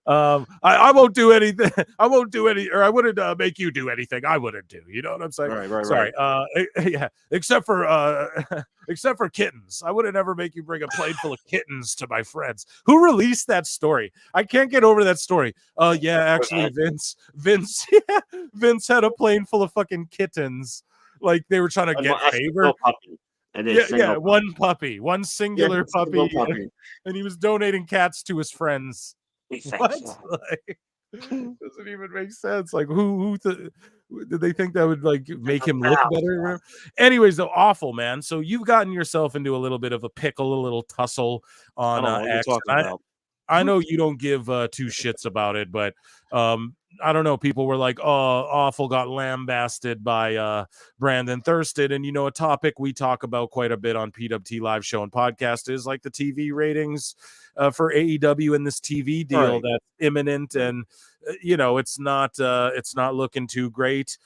I won't do anything. I won't do any, or I wouldn't make you do anything I wouldn't do. You know what I'm saying? Right. Sorry. Yeah. Except for kittens. I wouldn't ever make you bring a plane full of kittens to my friends. Who released that story? I can't get over that story. Yeah, actually, Vince had a plane full of fucking kittens. Like they were trying to get favor. One puppy, one singular puppy, and he was donating cats to his friends. What? Like, doesn't even make sense. Like who did they think that would like make him look better? Anyways, though, Awful, man. So you've gotten yourself into a little bit of a pickle, a little tussle on X. I know you don't give 2 shits about it, but I don't know. People were like, "Oh, Awful got lambasted by Brandon Thurston," and a topic we talk about quite a bit on PWT Live Show and Podcast is like the TV ratings for AEW and this TV deal that's imminent, and it's not looking too great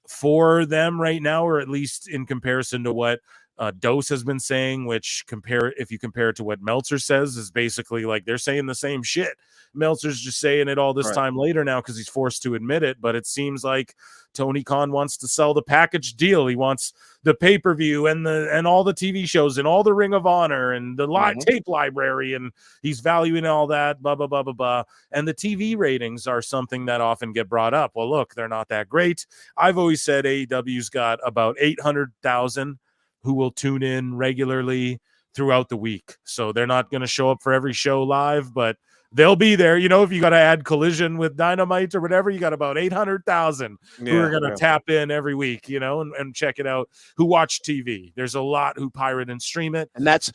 for them right now, or at least in comparison to what Dose has been saying, which if you compare it to what Meltzer says, is basically like they're saying the same shit. Meltzer's just saying it all this time later now because he's forced to admit it, but it seems like Tony Khan wants to sell the package deal. He wants the pay-per-view and all the TV shows and all the Ring of Honor and the tape library, and he's valuing all that, blah, blah, blah, blah, blah. And the TV ratings are something that often get brought up. Well, look, they're not that great. I've always said AEW's got about 800,000 who will tune in regularly throughout the week. So they're not going to show up for every show live, but they'll be there. If you got to add Collision with Dynamite or whatever, you got about 800,000 who are going to tap in every week, and check it out, who watch TV. There's a lot who pirate and stream it. And that's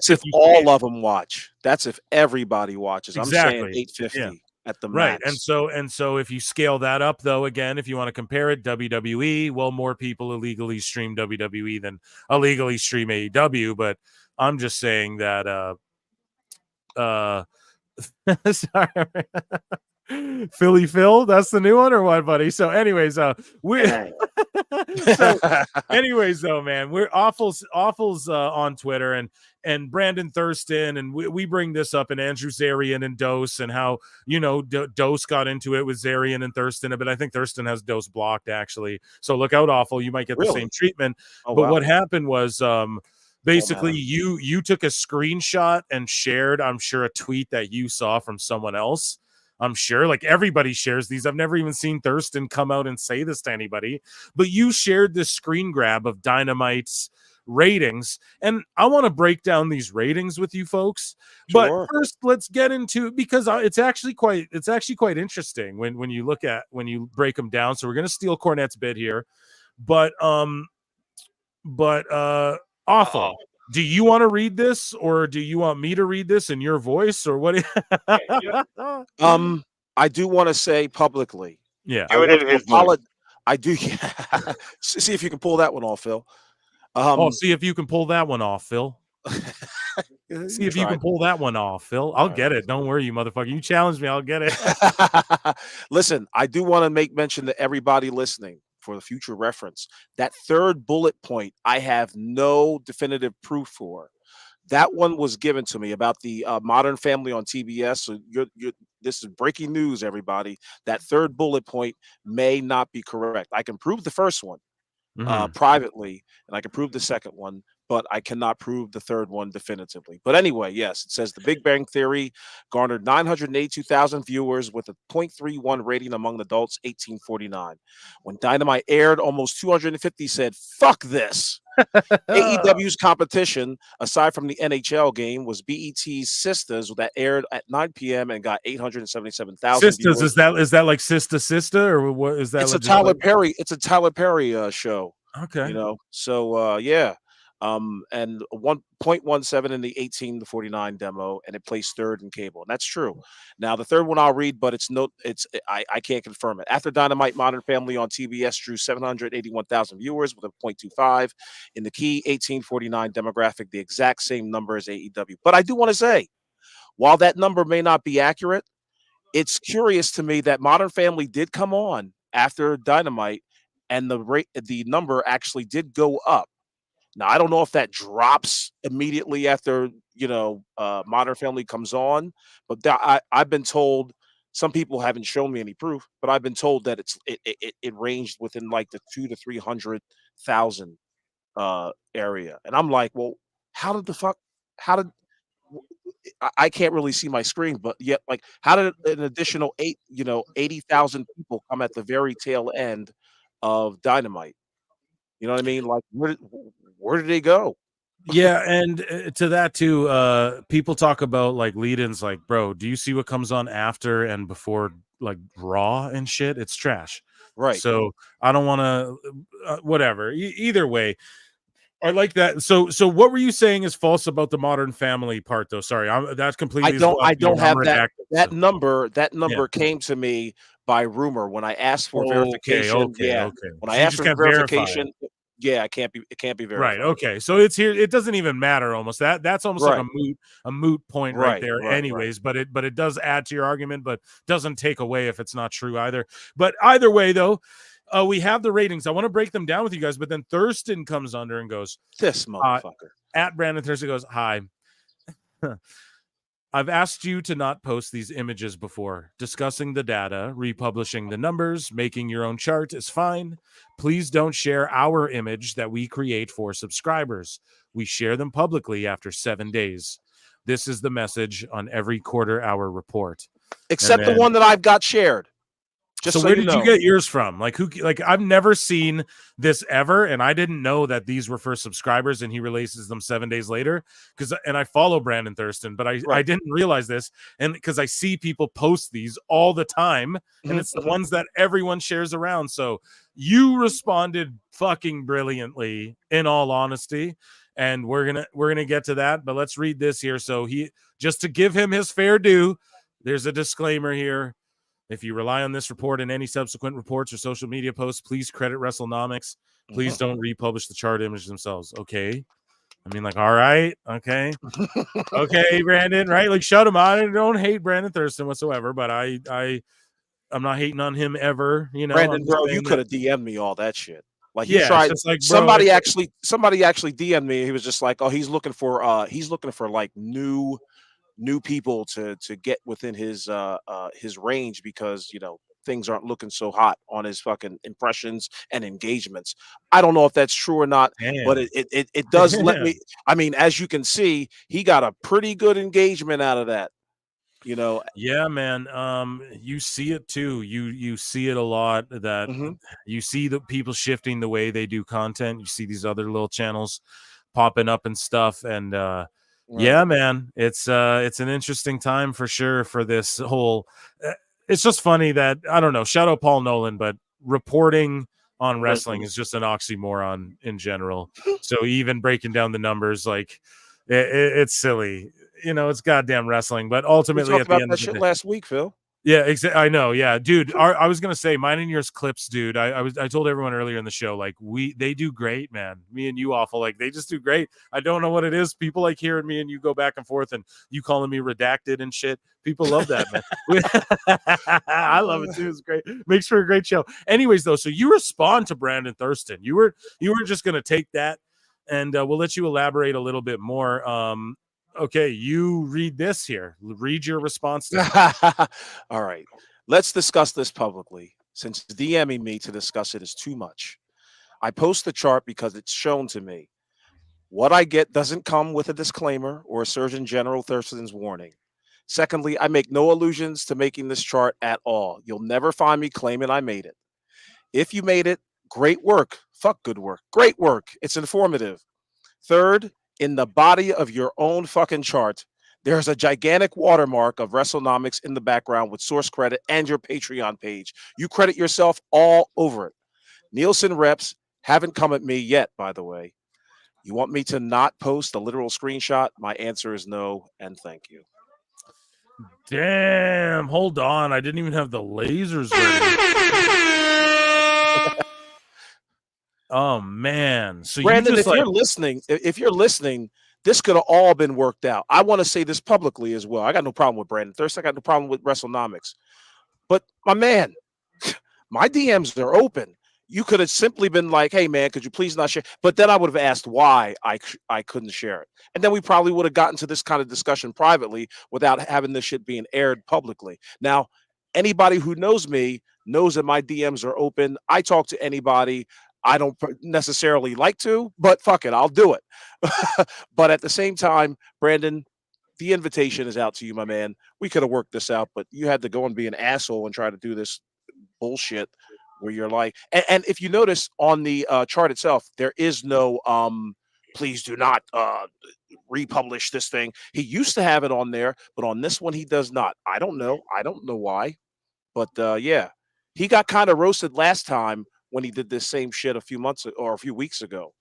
if all of them watch. That's if everybody watches. Exactly. I'm saying 850. At the right, max. and so if you scale that up, though, again, if you want to compare it, WWE, well, more people illegally stream WWE than illegally stream AEW, but I'm just saying that sorry. Philly Phil, that's the new one or what, buddy? So anyways, anyways though, man, we're Awful's on Twitter and Brandon Thurston, and we bring this up, and Andrew Zarian and Dose, and how Dose got into it with Zarian and Thurston, but I think Thurston has Dose blocked actually, so look out, Awful, you might get the same treatment. But what happened was basically you took a screenshot and shared, I'm sure, a tweet that you saw from someone else I'm sure. Like everybody shares these. I've never even seen Thurston come out and say this to anybody. But you shared this screen grab of Dynamite's ratings, and I want to break down these ratings with you folks. But Sure. first, let's get into, because it's actually quite interesting when you break them down. So we're gonna steal Cornette's bit here, but awful. Do you want to read this, or do you want me to read this in your voice, or what? I do want to say publicly. Yeah. Do it in his voice. I do. Yeah. See if you can pull that one off, Phil. See if you can pull that one off, Phil. See if you can pull that one off, Phil. I'll get it. Don't worry, you motherfucker. You challenge me, I'll get it. Listen, I do want to make mention to everybody listening for the future reference. That third bullet point, I have no definitive proof for. That one was given to me about the Modern Family on TBS. So this is breaking news, everybody. That third bullet point may not be correct. I can prove the first one privately, and I can prove the second one, but I cannot prove the third one definitively. But anyway, yes, it says The Big Bang Theory garnered 982,000 viewers with a 0.31 rating among adults 1849. When Dynamite aired, almost 250 said, "Fuck this." AEW's competition, aside from the NHL game, was BET's Sisters that aired at 9 p.m. and got 877,000 Sisters, viewers. is that like Sister, or what is that? It's a Tyler Perry. It's a Tyler Perry show. Okay. You know, so yeah. And 1.17 in the 18 to 49 demo, and it placed third in cable. And that's true. Now the third one I'll read, but I can't confirm it. After Dynamite, Modern Family on TBS drew 781,000 viewers with a 0.25 in the key 1849 demographic, the exact same number as AEW. But I do want to say, while that number may not be accurate, it's curious to me that Modern Family did come on after Dynamite, and the number actually did go up. Now, I don't know if that drops immediately after, Modern Family comes on, but I've been told, some people haven't shown me any proof, but I've been told that it ranged within like the 200,000 to 300,000 area. And I'm like, well, how did I can't really see my screen, but yet, like, how did an additional 80,000 people come at the very tail end of Dynamite? You know what I mean? Like, where did they go? Yeah, and to that too, people talk about like lead-ins, like, bro, do you see what comes on after and before, like Raw and shit? It's trash. Right. So I don't want to, whatever. Either way, I like that. So what were you saying is false about the Modern Family part, though? Sorry, that's completely. I don't have that. That so. number came to me by rumor when I asked for verification. Okay. When I asked for verification. Yeah, it can't be verified. Right. Okay. So it's here. It doesn't even matter almost. That's almost like a moot point right there anyways, but it does add to your argument, but doesn't take away if it's not true either. But either way though, we have the ratings. I want to break them down with you guys, but then Thurston comes under and goes, "This motherfucker." At Brandon Thurston goes, "Hi. I've asked you to not post these images before. Discussing the data, republishing the numbers, making your own chart is fine. Please don't share our image that we create for subscribers. We share them publicly after 7 days. This is the message on every quarter-hour report." Except the one that I've got shared. So where did you get yours from? Like I've never seen this ever, and I didn't know that these were for subscribers, and he releases them 7 days later. And I follow Brandon Thurston, but I didn't realize this, and because I see people post these all the time, and it's the ones that everyone shares around. So you responded fucking brilliantly, in all honesty, and we're gonna get to that. But let's read this here. So just to give him his fair due, there's a disclaimer here. If you rely on this report and any subsequent reports or social media posts, please credit WrestleNomics. Please don't republish the chart images themselves. Okay. I mean, like, all right. Okay. Okay, Brandon, right? Like, shut him out. I don't hate Brandon Thurston whatsoever, but I'm not hating on him ever. Brandon, bro, you could have DM'd me all that shit. Like, he yeah, tried. Like, bro, somebody actually DM'd me. He was just like, oh, he's looking for like new people to get within his range, because things aren't looking so hot on his fucking impressions and engagements. I don't know if that's true or not. Damn. But it does let me. I mean, as you can see, he got a pretty good engagement out of that. You know. Yeah, man. You see it too. You see it a lot that you see the people shifting the way they do content. You see these other little channels popping up and stuff. And yeah, man, it's an interesting time for sure for this whole it's just funny that I don't know, shout out Paul Nolan, but reporting on wrestling is just an oxymoron in general. So even breaking down the numbers, like it's silly. You know, it's goddamn wrestling, but ultimately we at talked the about end that of the shit day, last week, Phil. yeah, I know. Yeah, dude. I was gonna say mine and yours clips, dude. I told everyone earlier in the show, like they do great, man. Me and you, awful. Like they just do great. I don't know what it is. People like hearing me and you go back and forth, and you calling me redacted and shit. People love that, man. I love it too. It's great. Makes for a great show. Anyways, though, so you respond to Brandon Thurston. You were just gonna take that, and we'll let you elaborate a little bit more. Okay, you read this here. Read your response to that. All right. Let's discuss this publicly, since DMing me to discuss it is too much. I post the chart because it's shown to me. What I get doesn't come with a disclaimer or a Surgeon General Thurston's warning. Secondly, I make no allusions to making this chart at all. You'll never find me claiming I made it. If you made it, great work. Fuck good work. Great work. It's informative. Third, in the body of your own fucking chart, there's a gigantic watermark of WrestleNomics in the background with source credit and your Patreon page. You credit yourself all over it. Nielsen reps haven't come at me yet, by the way. You want me to not post a literal screenshot? My answer is no, and thank you. Damn, hold on. I didn't even have the lasers ready. Oh man. So Brandon, you just if you're listening, this could have all been worked out. I want to say this publicly as well. I got no problem with Brandon Thurston. I got no problem with WrestleNomics. But my man, my DMs are open. You could have simply been like, hey, man, could you please not share? But then I would have asked why I couldn't share it. And then we probably would have gotten to this kind of discussion privately without having this shit being aired publicly. Now, anybody who knows me knows that my DMs are open. I talk to anybody. I don't necessarily like to, but fuck it, I'll do it. But at the same time, Brandon, the invitation is out to you, my man. We could have worked this out, but you had to go and be an asshole and try to do this bullshit where you're like, and if you notice on the chart itself, there is no please do not republish this thing. He used to have it on there, but on this one he does not. I don't know why, but yeah, he got kind of roasted last time when he did this same shit a few weeks ago.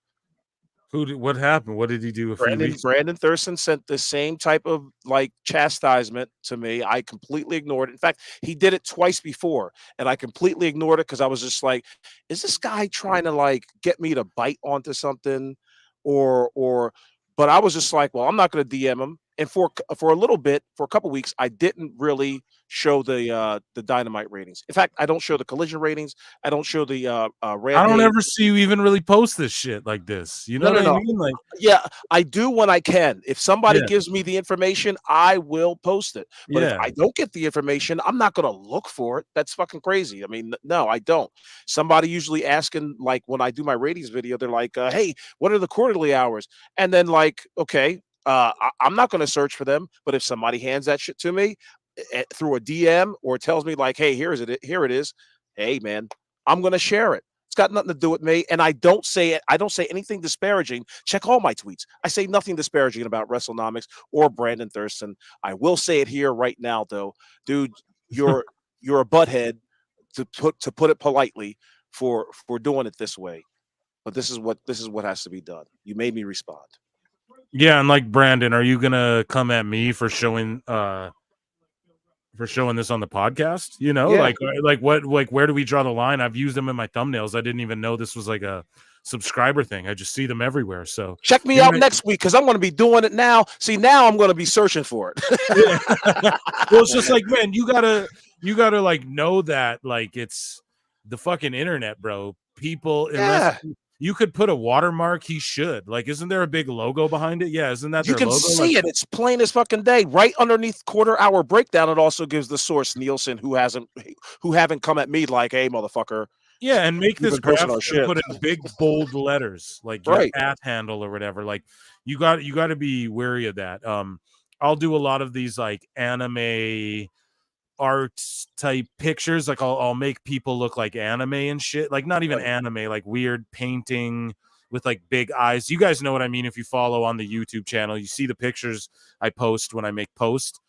What happened? What did he do a few weeks ago? Brandon Thurston sent the same type of like chastisement to me. I completely ignored it. In fact, he did it twice before, and I completely ignored it because I was just like, is this guy trying to like get me to bite onto something? But I was just like, well, I'm not going to DM him. And for a little bit, for a couple weeks, I didn't really show the Dynamite ratings. In fact, I don't show the Collision ratings. I don't show the Rampage. I don't ever see you even really post this shit like this. You know what I mean? Like, yeah, I do when I can. If somebody gives me the information, I will post it. But if I don't get the information, I'm not going to look for it. That's fucking crazy. I mean, no, I don't. Somebody usually asking, like when I do my ratings video, they're like, hey, what are the quarterly hours? And then like, okay, I'm not going to search for them. But if somebody hands that shit to me through a DM or tells me like, hey, here it is. Hey, man, I'm going to share it. It's got nothing to do with me. And I don't say anything disparaging. Check all my tweets. I say nothing disparaging about WrestleNomics or Brandon Thurston. I will say it here right now, though. Dude, you're a butthead, to put it politely, for doing it this way. But this is what has to be done. You made me respond. yeah, and like Brandon, are you gonna come at me for showing this on the podcast? You know, like where do we draw the line? I've used them in my thumbnails. I didn't even know this was like a subscriber thing. I just see them everywhere. So check me out next week because I'm going to be doing it now. See, now I'm going to be searching for it. Well, it's just like, man, you gotta like know that like it's the fucking internet, bro. People, unless you could put a watermark, he should. Like, isn't there a big logo behind it? Yeah, isn't that you their can logo? see it? It's plain as fucking day. Right underneath quarter-hour breakdown, it also gives the source Nielsen, who haven't come at me like, hey, motherfucker. Yeah, and make this graph and put in big bold letters, like your at handle or whatever. Like, you got to be wary of that. I'll do a lot of these like anime art type pictures. Like I'll make people look like anime and shit. Like not even anime, like weird painting with like big eyes. You guys know what I mean if you follow on the YouTube channel. You see the pictures I post when I make post.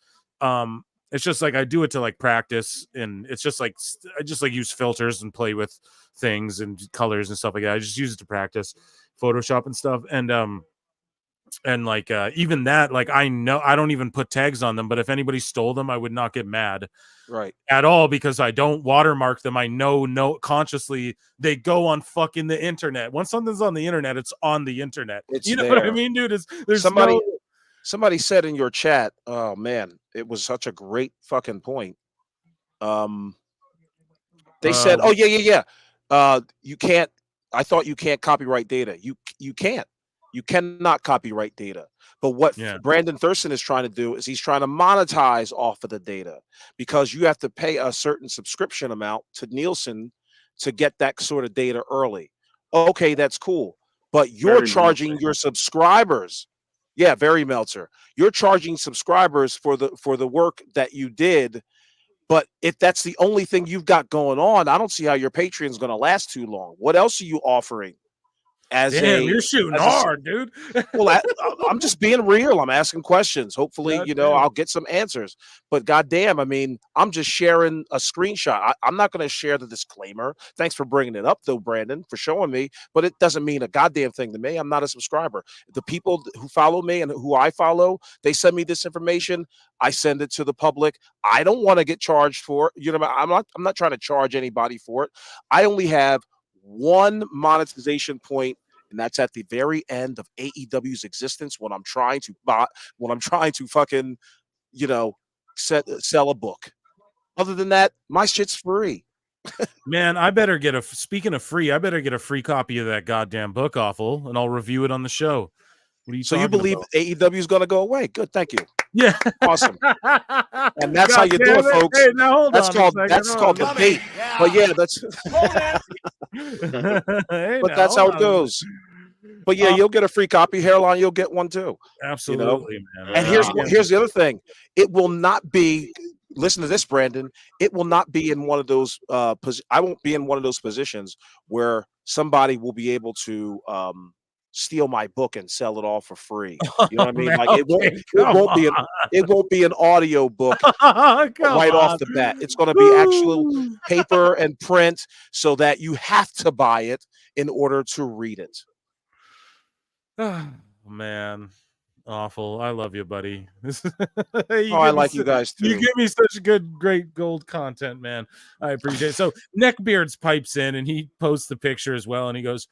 It's just like I do it to like practice, and it's just like I just like use filters and play with things and colors and stuff like that. I just use it to practice Photoshop and stuff. And like even that, like I know I don't even put tags on them, but if anybody stole them, I would not get mad at all because I don't watermark them. I know consciously they go on fucking the internet. Once something's on the internet, it's on the internet. It's you know there. what I mean, dude? There's somebody said in your chat, oh man, it was such a great fucking point. They said, oh yeah. You can't. I thought you can't copyright data. You can't. You cannot copyright data. But what Brandon Thurston is trying to do is he's trying to monetize off of the data because you have to pay a certain subscription amount to Nielsen to get that sort of data early. Okay, that's cool. But you're charging your subscribers. Yeah, very Meltzer. You're charging subscribers for the work that you did. But if that's the only thing you've got going on, I don't see how your Patreon is going to last too long. What else are you offering? You're shooting hard, dude. Well, I'm just being real. I'm asking questions. Hopefully, I'll get some answers. But goddamn, I mean, I'm just sharing a screenshot. I'm not going to share the disclaimer. Thanks for bringing it up, though, Brandon, for showing me. But it doesn't mean a goddamn thing to me. I'm not a subscriber. The people who follow me and who I follow, they send me this information. I send it to the public. I don't want to get charged for it. I'm not trying to charge anybody for it. I only have one monetization point, and that's at the very end of AEW's existence when I'm trying to fucking, sell a book. Other than that, my shit's free. Man, I better get speaking of free, I better get a free copy of that goddamn book, Awful, and I'll review it on the show. What are you so you believe AEW is going to go away? Good, thank you. Yeah, awesome. And that's how you do it, folks. Hey, now hold that's on called debate. Yeah. But yeah, that's. But that's how it goes. But yeah, you'll get a free copy. Hairline, you'll get one too. Absolutely, man. And here's the other thing. It will not be. Listen to this, Brandon. It will not be in one of those. I won't be in one of those positions where somebody will be able to steal my book and sell it all for free. You know what I mean? Like it won't be an audio book right off the bat. It's going to be actual paper and print so that you have to buy it in order to read it. Oh, man. Awful. I love you, buddy. I like you guys too. You give me such great gold content, man. I appreciate it. So Neckbeards pipes in and he posts the picture as well, and he goes,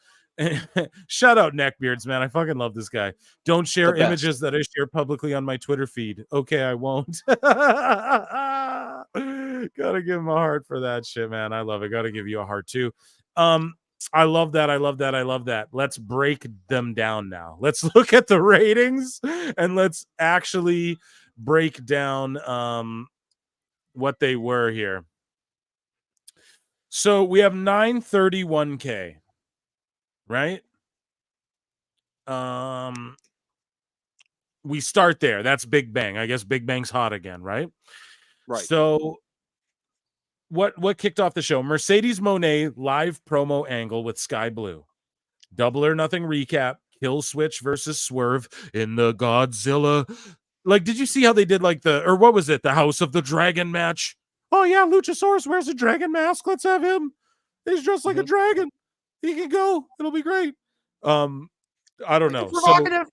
shout out Neckbeards, man. I fucking love this guy. Don't share images that I share publicly on my Twitter feed. Okay, I won't. Gotta give him a heart for that shit, man. I love it. Gotta give you a heart too. I love that. Let's break them down now. Let's look at the ratings and let's actually break down what they were here. So we have 931K. Right? We start there. That's Big Bang. I guess Big Bang's hot again, right? Right. So what kicked off the show? Mercedes Moné live promo angle with Sky Blue. Double or Nothing recap. Kill Switch versus Swerve in the Godzilla. Like, did you see how they did like what was it? The House of the Dragon match? Oh yeah, Luchasaurus wears a dragon mask. Let's have him. He's dressed like a dragon. He can go. It'll be great. I don't know. So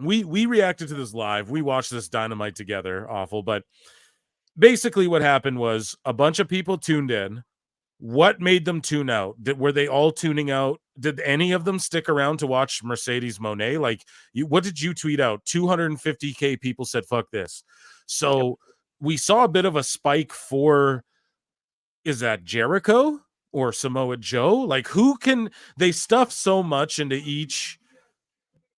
we reacted to this live. We watched this Dynamite together. Awful. But basically what happened was a bunch of people tuned in. What made them tune out? Were they all tuning out? Did any of them stick around to watch Mercedes Moné? Like, what did you tweet out? 250K people said, fuck this. So we saw a bit of a spike for, is that Jericho? Or Samoa Joe? Like, they stuff so much into each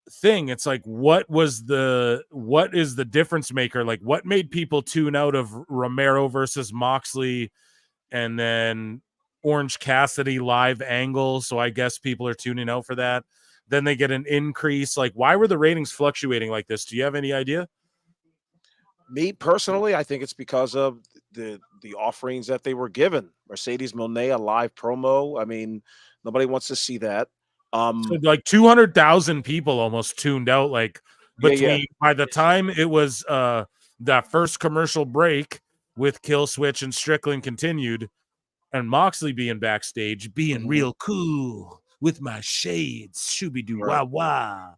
thing. It's like, what is the difference maker? Like, what made people tune out of Romero versus Moxley and then Orange Cassidy live angle? So I guess people are tuning out for that. then they get an increase. Like, why were the ratings fluctuating like this? Do you have any idea? Me personally, I think it's because of the offerings that they were given. Mercedes Moné, a live promo. I mean, nobody wants to see that. So like 200,000 people almost tuned out. Like between by the time it was that first commercial break with Kill Switch and Strickland continued, and Moxley being backstage, being real cool with my shades, shooby doo wah wah.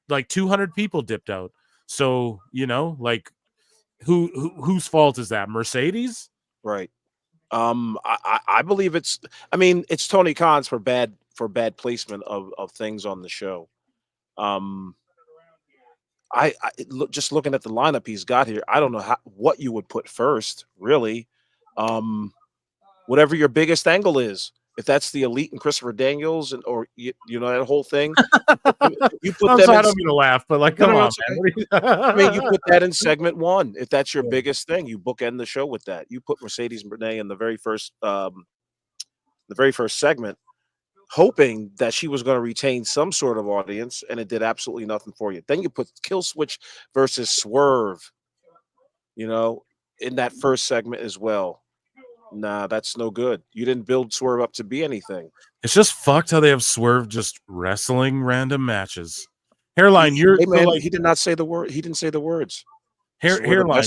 Like 200 people dipped out. So like whose fault is that? Mercedes? Right. I believe it's. I mean, it's Tony Khan's for bad placement of things on the show. Just looking at the lineup he's got here, I don't know what you would put first, really. Whatever your biggest angle is, if that's the Elite and Christopher Daniels, or that whole thing, you put I'm them. sorry, I don't mean to laugh, but like, come on, man. I mean, you put that in segment 1. If that's your biggest thing, you bookend the show with that. You put Mercedes Moné in the very first segment, hoping that she was going to retain some sort of audience, and it did absolutely nothing for you. Then you put Kill Switch versus Swerve, in that first segment as well. Nah, that's no good. You didn't build Swerve up to be anything. It's just fucked how they have Swerve just wrestling random matches. Hairline, he did not say the word. He didn't say the words. Hairline,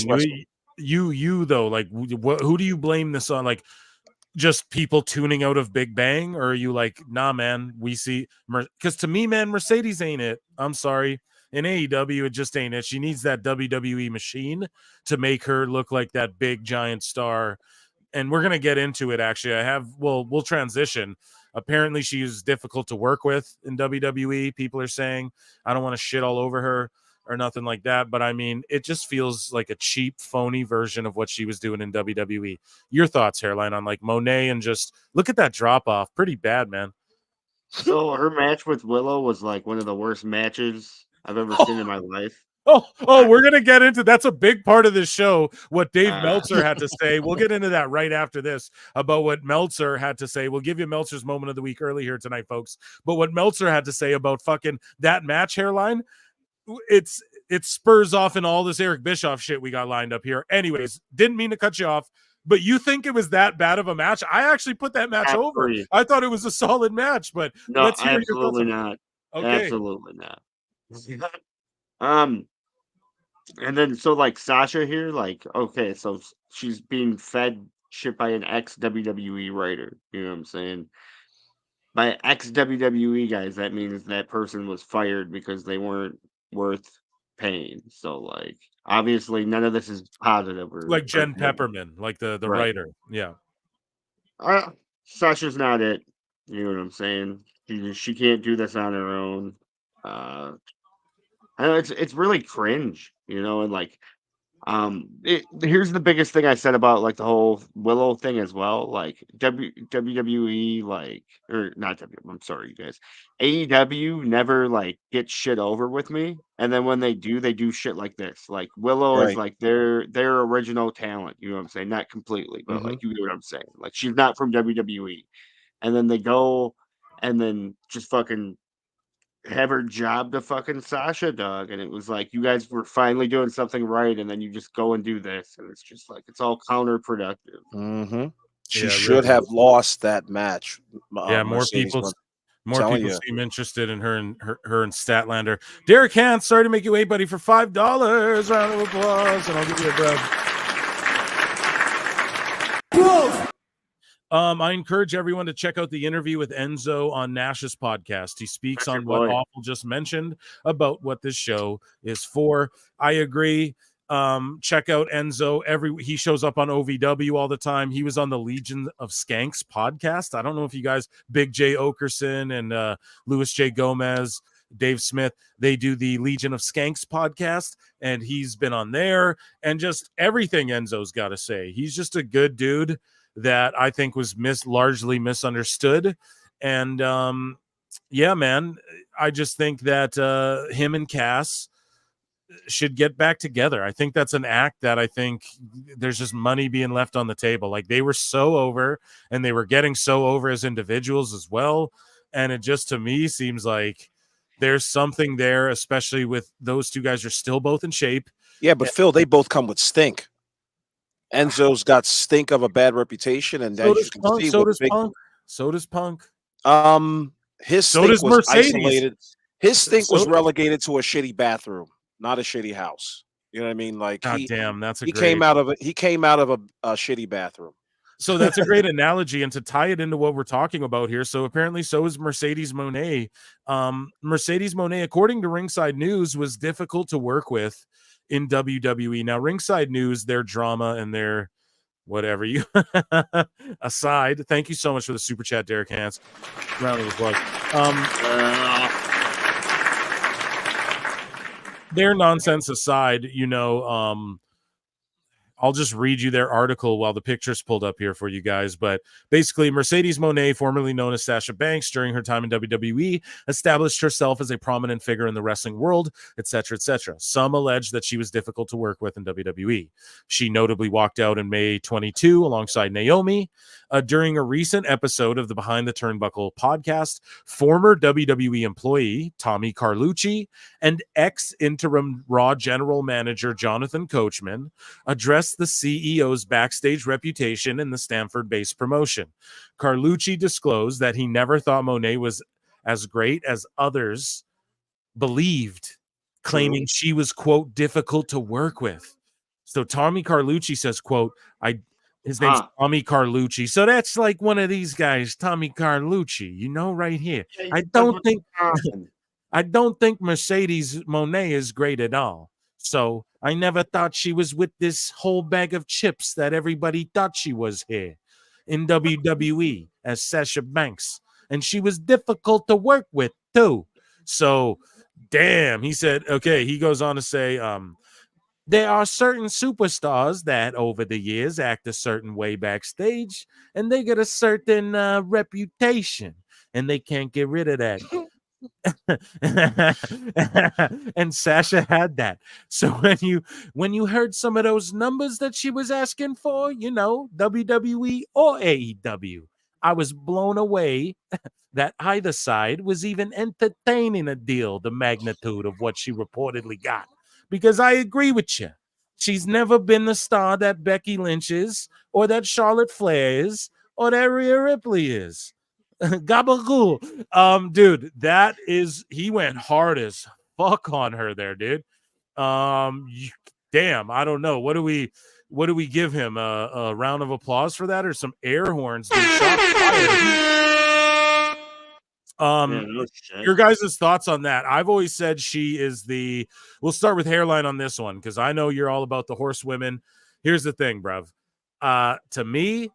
you though, like, who do you blame this on? Like, just people tuning out of Big Bang, or are you like, nah, man, we see? Because to me, man, Mercedes ain't it. I'm sorry. In AEW, it just ain't it. She needs that WWE machine to make her look like that big giant star. And we're going to get into it, actually. We'll transition. Apparently, she's difficult to work with in WWE. People are saying, I don't want to shit all over her or nothing like that. But I mean, it just feels like a cheap, phony version of what she was doing in WWE. Your thoughts, Hairline, on like Monet, and just look at that drop off. Pretty bad, man. So her match with Willow was like one of the worst matches I've ever seen in my life. We're going to get into that's a big part of this show, what Dave Meltzer had to say. We'll get into that right after this about what Meltzer had to say. We'll give you Meltzer's moment of the week early here tonight, folks. But what Meltzer had to say about fucking that match, Hairline, it spurs off in all this Eric Bischoff shit we got lined up here. Anyways, didn't mean to cut you off, but you think it was that bad of a match? I actually put that match over. I thought it was a solid match, but no, let's hear absolutely not. Okay. Absolutely not. And then so like Sasha here, like, okay, so she's being fed shit by an ex WWE writer. You know what I'm saying? By ex WWE guys, that means that person was fired because they weren't worth paying. So like, obviously, none of this is positive. Like Jen Pepperman, like the writer. Yeah. Sasha's not it. You know what I'm saying? She can't do this on her own. I know it's really cringe, and like, here's the biggest thing I said about like the whole Willow thing as well. Like WWE, like, or not I'm sorry, you guys. AEW never like gets shit over with me, and then when they do shit like this. Like Willow is like their original talent. You know what I'm saying? Not completely, but like you know what I'm saying. Like she's not from WWE, and then they go and then just fucking have her job to fucking Sasha, dog. And it was like, you guys were finally doing something right, and then you just go and do this, and it's just like, it's all counterproductive. She should have lost that match. More people seem interested in her and Statlander. Derek Hans, sorry to make you wait, buddy, for $5. Round of applause, and I'll give you a bread. I encourage everyone to check out the interview with Enzo on Nash's podcast. He speaks on what Awful just mentioned about what this show is for. I agree. Check out Enzo. He shows up on OVW all the time. He was on the Legion of Skanks podcast. I don't know if you guys, Big J Okerson and Louis J Gomez, Dave Smith, they do the Legion of Skanks podcast, and he's been on there, and just everything Enzo's got to say. He's just a good dude that I think was largely misunderstood. And man, I just think that him and Cass should get back together. I think that's an act that I think there's just money being left on the table. Like, they were so over, and they were getting so over as individuals as well. And it just, to me, seems like there's something there, especially with those two guys are still both in shape. Yeah, but Phil, they both come with stink. Enzo's got stink of a bad reputation, and So as does you can Punk. see, So with does big, Punk. So does Punk. his So stink does was Mercedes. isolated. His stink was So- relegated to a shitty bathroom, not a shitty house. You know what I mean? Like God damn, that's a he great. came out of it. He came out of a shitty bathroom. So that's a great analogy, and to tie it into what we're talking about here. So apparently, so is Mercedes Mone. Mercedes Mone, according to Ringside News, was difficult to work with in WWE. Now, Ringside News, their drama and their whatever you aside. Thank you so much for the super chat, Derek Hans. Round of applause. Their nonsense aside, I'll just read you their article while the picture's pulled up here for you guys. But basically, Mercedes Mone, formerly known as Sasha Banks, during her time in WWE, established herself as a prominent figure in the wrestling world, etc., etc. Some allege that she was difficult to work with in WWE. She notably walked out in May 22 alongside Naomi. During a recent episode of the Behind the Turnbuckle podcast, former WWE employee Tommy Carlucci and ex-interim Raw general manager Jonathan Coachman addressed the CEO's backstage reputation in the Stanford-based promotion. Carlucci disclosed that he never thought Monet was as great as others believed, claiming she was, quote, difficult to work with. So Tommy Carlucci says, quote, his name's Tommy Carlucci. So that's like one of these guys, Tommy Carlucci, right here. I don't think Mercedes Monet is great at all. So I never thought she was with this whole bag of chips that everybody thought she was here in WWE as Sasha Banks. And she was difficult to work with, too. So, damn, he said, okay, he goes on to say, there are certain superstars that over the years act a certain way backstage, and they get a certain reputation, and they can't get rid of that. And Sasha had that. So when you heard some of those numbers that she was asking for, WWE or AEW, I was blown away that either side was even entertaining a deal the magnitude of what she reportedly got. Because I agree with you. She's never been the star that Becky Lynch is, or that Charlotte Flair is, or that Rhea Ripley is. Gabagool. Dude, he went hard as fuck on her there, dude. Damn, I don't know. What do we give him? A round of applause for that, or some air horns? Dude, your guys' thoughts on that? I've always said she is we'll start with hairline on this one, because I know you're all about the horsewomen. Here's the thing, bruv. To me,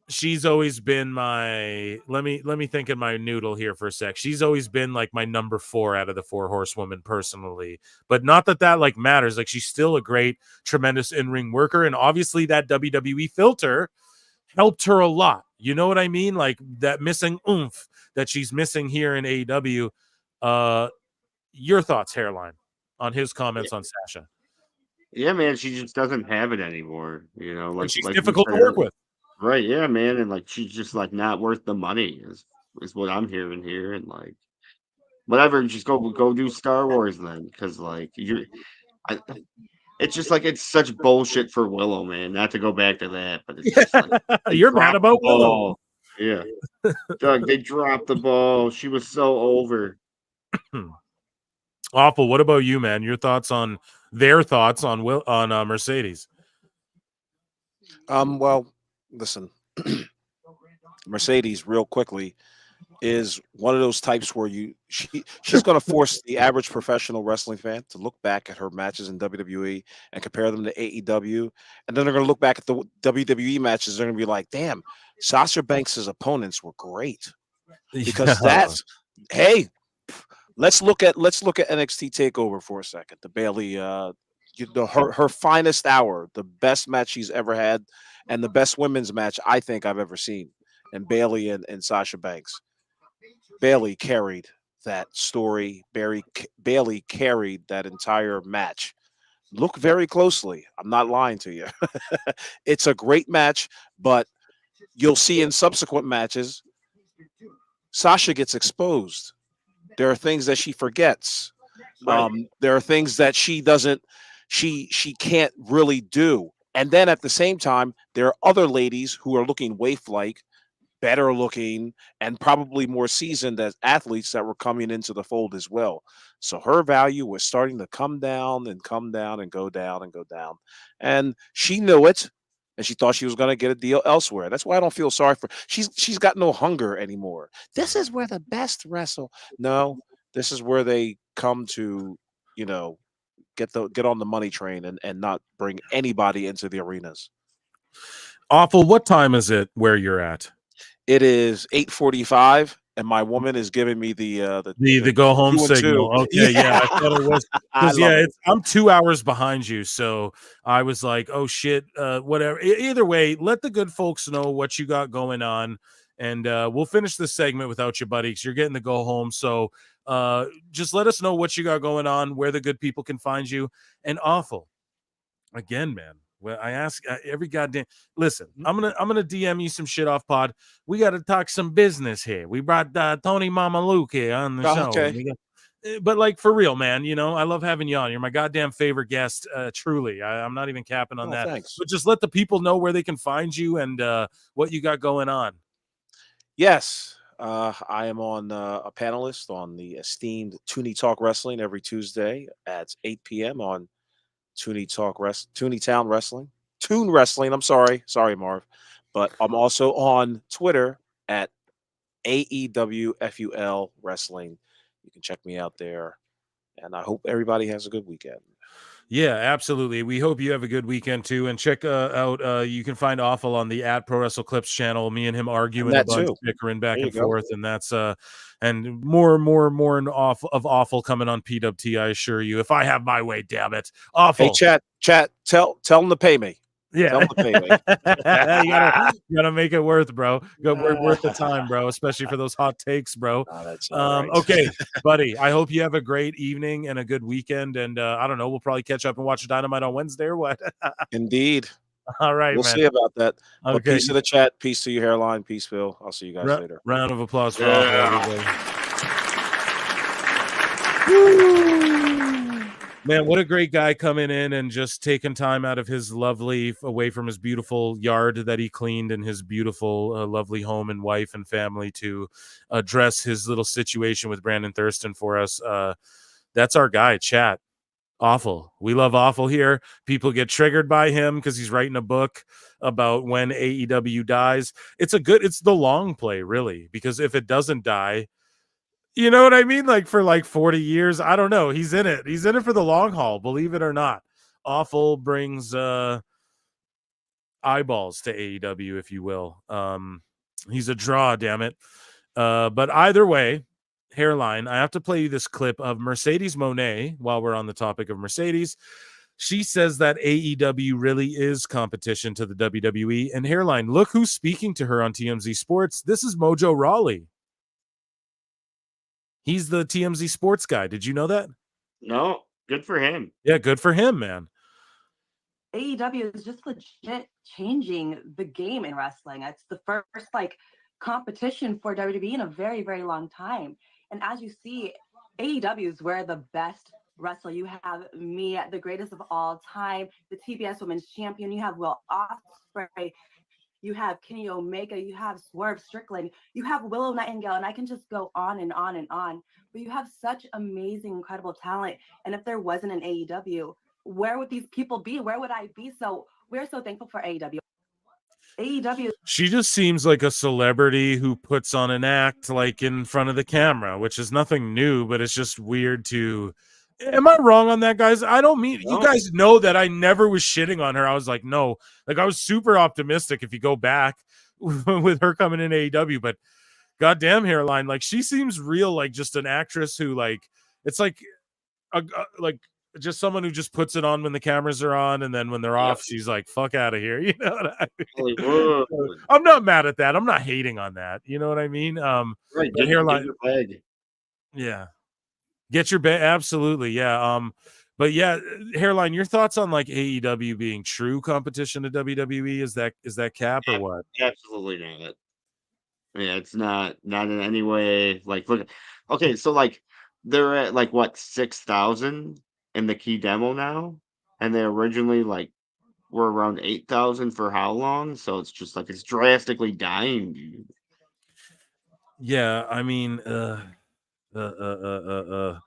she's always been my let me think in my noodle here for a sec. She's always been like my number 4 out of the 4 horsewomen personally, but not that like matters. Like, she's still a great, tremendous in-ring worker, and obviously that WWE filter helped her a lot. You know what I mean? Like, that missing oomph that she's missing here in AEW. Your thoughts, hairline, on his comments on Sasha? Yeah, man, she just doesn't have it anymore. And she's difficult to work with. Right, yeah, man, and like she's just like not worth the money is what I'm hearing here, and like whatever, just go do Star Wars then, because like it's just like it's such bullshit for Willow, man. Not to go back to that, but it's just like you're mad about Willow. Yeah, Doug, they dropped the ball. She was so over. Awful. What about you, man? Your thoughts on their thoughts on Mercedes? Well, listen, Mercedes, real quickly, is one of those types where she's going to force the average professional wrestling fan to look back at her matches in WWE and compare them to AEW, and then they're going to look back at the WWE matches. They're going to be like, "Damn, Sasha Banks' opponents were great," because hey, let's look at NXT Takeover for a second. The Bayley, her finest hour, the best match she's ever had, and the best women's match I think I've ever seen, and Bayley and Sasha Banks. Bayley carried that story. Bayley carried that entire match. Look very closely. I'm not lying to you. It's a great match, but you'll see in subsequent matches, Sasha gets exposed. There are things that she forgets. There are things that she doesn't, she can't really do. And then at the same time, there are other ladies who are looking waif-like, better looking, and probably more seasoned as athletes that were coming into the fold as well. So her value was starting to come down and come down and go down and go down. And she knew it. And she thought she was going to get a deal elsewhere. That's why I don't feel sorry for she's got no hunger anymore. This is where the best wrestle. No, this is where they come to, you know, get on the money train and not bring anybody into the arenas. Awful. What time is it where you're at? It is 8:45, and my woman is giving me the go home 2 and 2. signal. Okay, yeah, I thought it was because I'm 2 hours behind you, so I was like, oh shit, whatever. Either way, let the good folks know what you got going on, and we'll finish this segment without you, buddy, because you're getting to go home. So just let us know what you got going on, where the good people can find you, and Awful. Again, man. Well, I ask every goddamn. Listen, I'm gonna DM you some shit off pod. We got to talk some business here. We brought Tony Mama Luke here on the show. Okay. But like for real, man, you know I love having you on. You're my goddamn favorite guest. Truly, I'm not even capping on that. Thanks. But just let the people know where they can find you and what you got going on. Yes, I am on a panelist on the esteemed Toonie Talk Wrestling every Tuesday at 8 p.m. on Tooneytown Wrestling. Toon Wrestling. I'm sorry, Marv. But I'm also on Twitter at AEWFUL Wrestling. You can check me out there. And I hope everybody has a good weekend. Yeah, absolutely. We hope you have a good weekend too. And check out you can find Awful on the at Pro Wrestle Clips channel. Me and him arguing a bunch, bickering back and forth, and that's and more and Awful coming on PWT, I assure you. If I have my way, damn it. Awful. Hey, chat, tell them to pay me. Yeah, tell them to pay me. you gotta make it worth, bro. Worth the time, bro. Especially for those hot takes, bro. That's all right. Okay, buddy. I hope you have a great evening and a good weekend. And I don't know, we'll probably catch up and watch Dynamite on Wednesday or what? Indeed. All right, we'll man. see about that. Okay. But peace to the chat. Peace to your hairline. Peace, Phil. I'll see you guys later. Round of applause for everybody. Man, what a great guy coming in and just taking time out of his lovely, away from his beautiful yard that he cleaned and his beautiful, lovely home and wife and family to address his little situation with Brandon Thurston for us. That's our guy, chat. Awful. We love Awful here. People get triggered by him because he's writing a book about when AEW dies. It's the long play, really, because if it doesn't die, you know what I mean? Like for like 40 years, I don't know. He's in it. He's in it for the long haul, believe it or not. Awful brings eyeballs to AEW, if you will. He's a draw, damn it. But either way, hairline, I have to play you this clip of Mercedes Mone while we're on the topic of Mercedes. She says that AEW really is competition to the WWE. And hairline, look who's speaking to her on TMZ Sports. This is Mojo Rawley. He's the TMZ Sports guy. Did you know that? No, good for him. Yeah, good for him, man. AEW is just legit changing the game in wrestling. It's the first competition for WWE in a very, very long time. And as you see, AEW is where the best wrestler. You have me, the greatest of all time, the TBS Women's Champion. You have Will Ospreay. You have Kenny Omega, you have Swerve Strickland, you have Willow Nightingale, and I can just go on and on and on. But you have such amazing, incredible talent. And if there wasn't an AEW, where would these people be? Where would I be? So we're so thankful for AEW. AEW. She just seems like a celebrity who puts on an act like in front of the camera, which is nothing new, but it's just weird to. Am I wrong on that, guys? I don't mean you guys know that I never was shitting on her. I was like, no, like I was super optimistic if you go back with her coming in AEW, but goddamn hairline, like she seems real, like just an actress who like it's like just someone who just puts it on when the cameras are on, and then when they're off, she's like, fuck out of here. You know what I mean? I'm not mad at that. I'm not hating on that. You know what I mean? Right, hairline. Get your bag. Yeah. Get your bag. Absolutely. Yeah. But yeah, hairline, your thoughts on like AEW being true competition to WWE? Is that cap or what? Absolutely not. Yeah, it's not in any way like look. Okay, so like they're at like what 6,000 in the key demo now, and they originally like were around 8,000 for how long? So it's just like it's drastically dying, dude. Yeah, I mean, uh, uh, uh,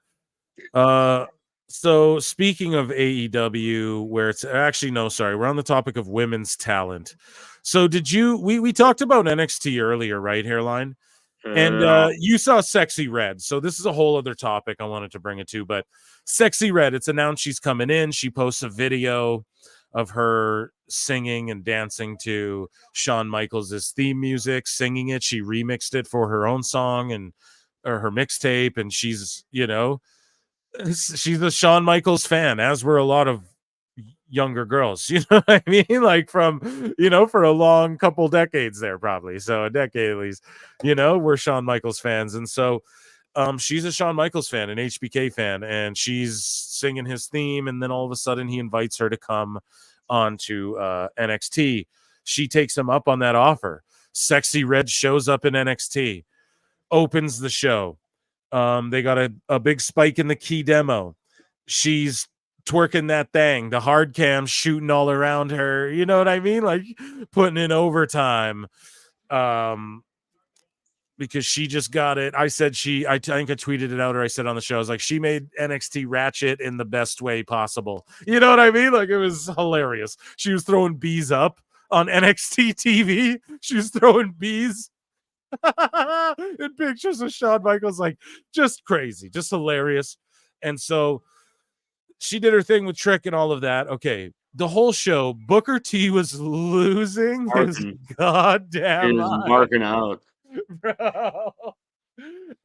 uh, uh. So speaking of AEW, where it's actually no, sorry, we're on the topic of women's talent. So did you? We talked about NXT earlier, right, Hairline? And Yeah. you saw Sexy Red. So this is a whole other topic I wanted to bring it to. But Sexy Red, it's announced she's coming in. She posts a video of her singing and dancing to Shawn Michaels' theme music, singing it. She remixed it for her own song and or her mixtape. And she's, she's a Shawn Michaels fan, as were a lot of younger girls, you know what I mean? Like from, for a long couple decades there, probably. So a decade at least, we're Shawn Michaels fans. And so she's a Shawn Michaels fan, an HBK fan, and she's singing his theme. And then all of a sudden he invites her to come onto NXT. She takes him up on that offer. Sexy Red shows up in NXT, opens the show. They got a big spike in the key demo. She's twerking that thing, the hard cam shooting all around her. You know what I mean? Like putting in overtime. Because she just got it. I said I think I tweeted it out or I said on the show, I was like, she made NXT ratchet in the best way possible. You know what I mean? Like it was hilarious. She was throwing bees up on NXT TV. She was throwing bees in pictures of Shawn Michaels, like just crazy, just hilarious. And so she did her thing with Trick and all of that. Okay, the whole show, Booker T was losing his Marking. goddamn He was mind, marking out. bro.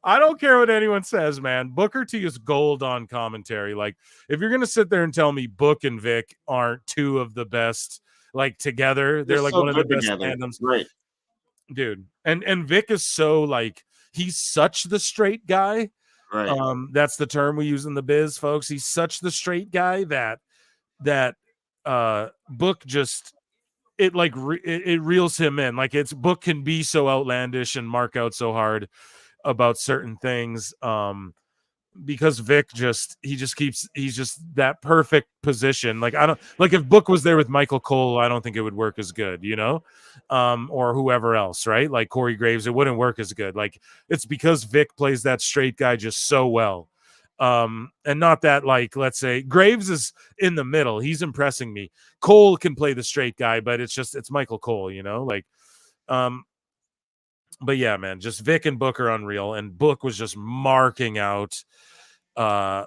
I don't care what anyone says, man. Booker T is gold on commentary. Like, if you're gonna sit there and tell me Book and Vic aren't two of the best, like together, They're they're like so one of the good best together. tandems, Right. dude. And Vic is so like he's such the straight guy. Right. That's the term we use in the biz, folks. He's such the straight guy that Book just it like it reels him in. Like it's Book can be so outlandish and mark out so hard about certain things. Because Vic he's just that perfect position. Like I don't like if Book was there with Michael Cole, I don't think it would work as good, or whoever else, right? Like Corey Graves, it wouldn't work as good. Like it's because Vic plays that straight guy just so well. And not that like let's say Graves is in the middle, he's impressing me. Cole can play the straight guy, but it's Michael Cole, like but yeah, man, just Vic and Book are unreal, and Book was just marking out uh,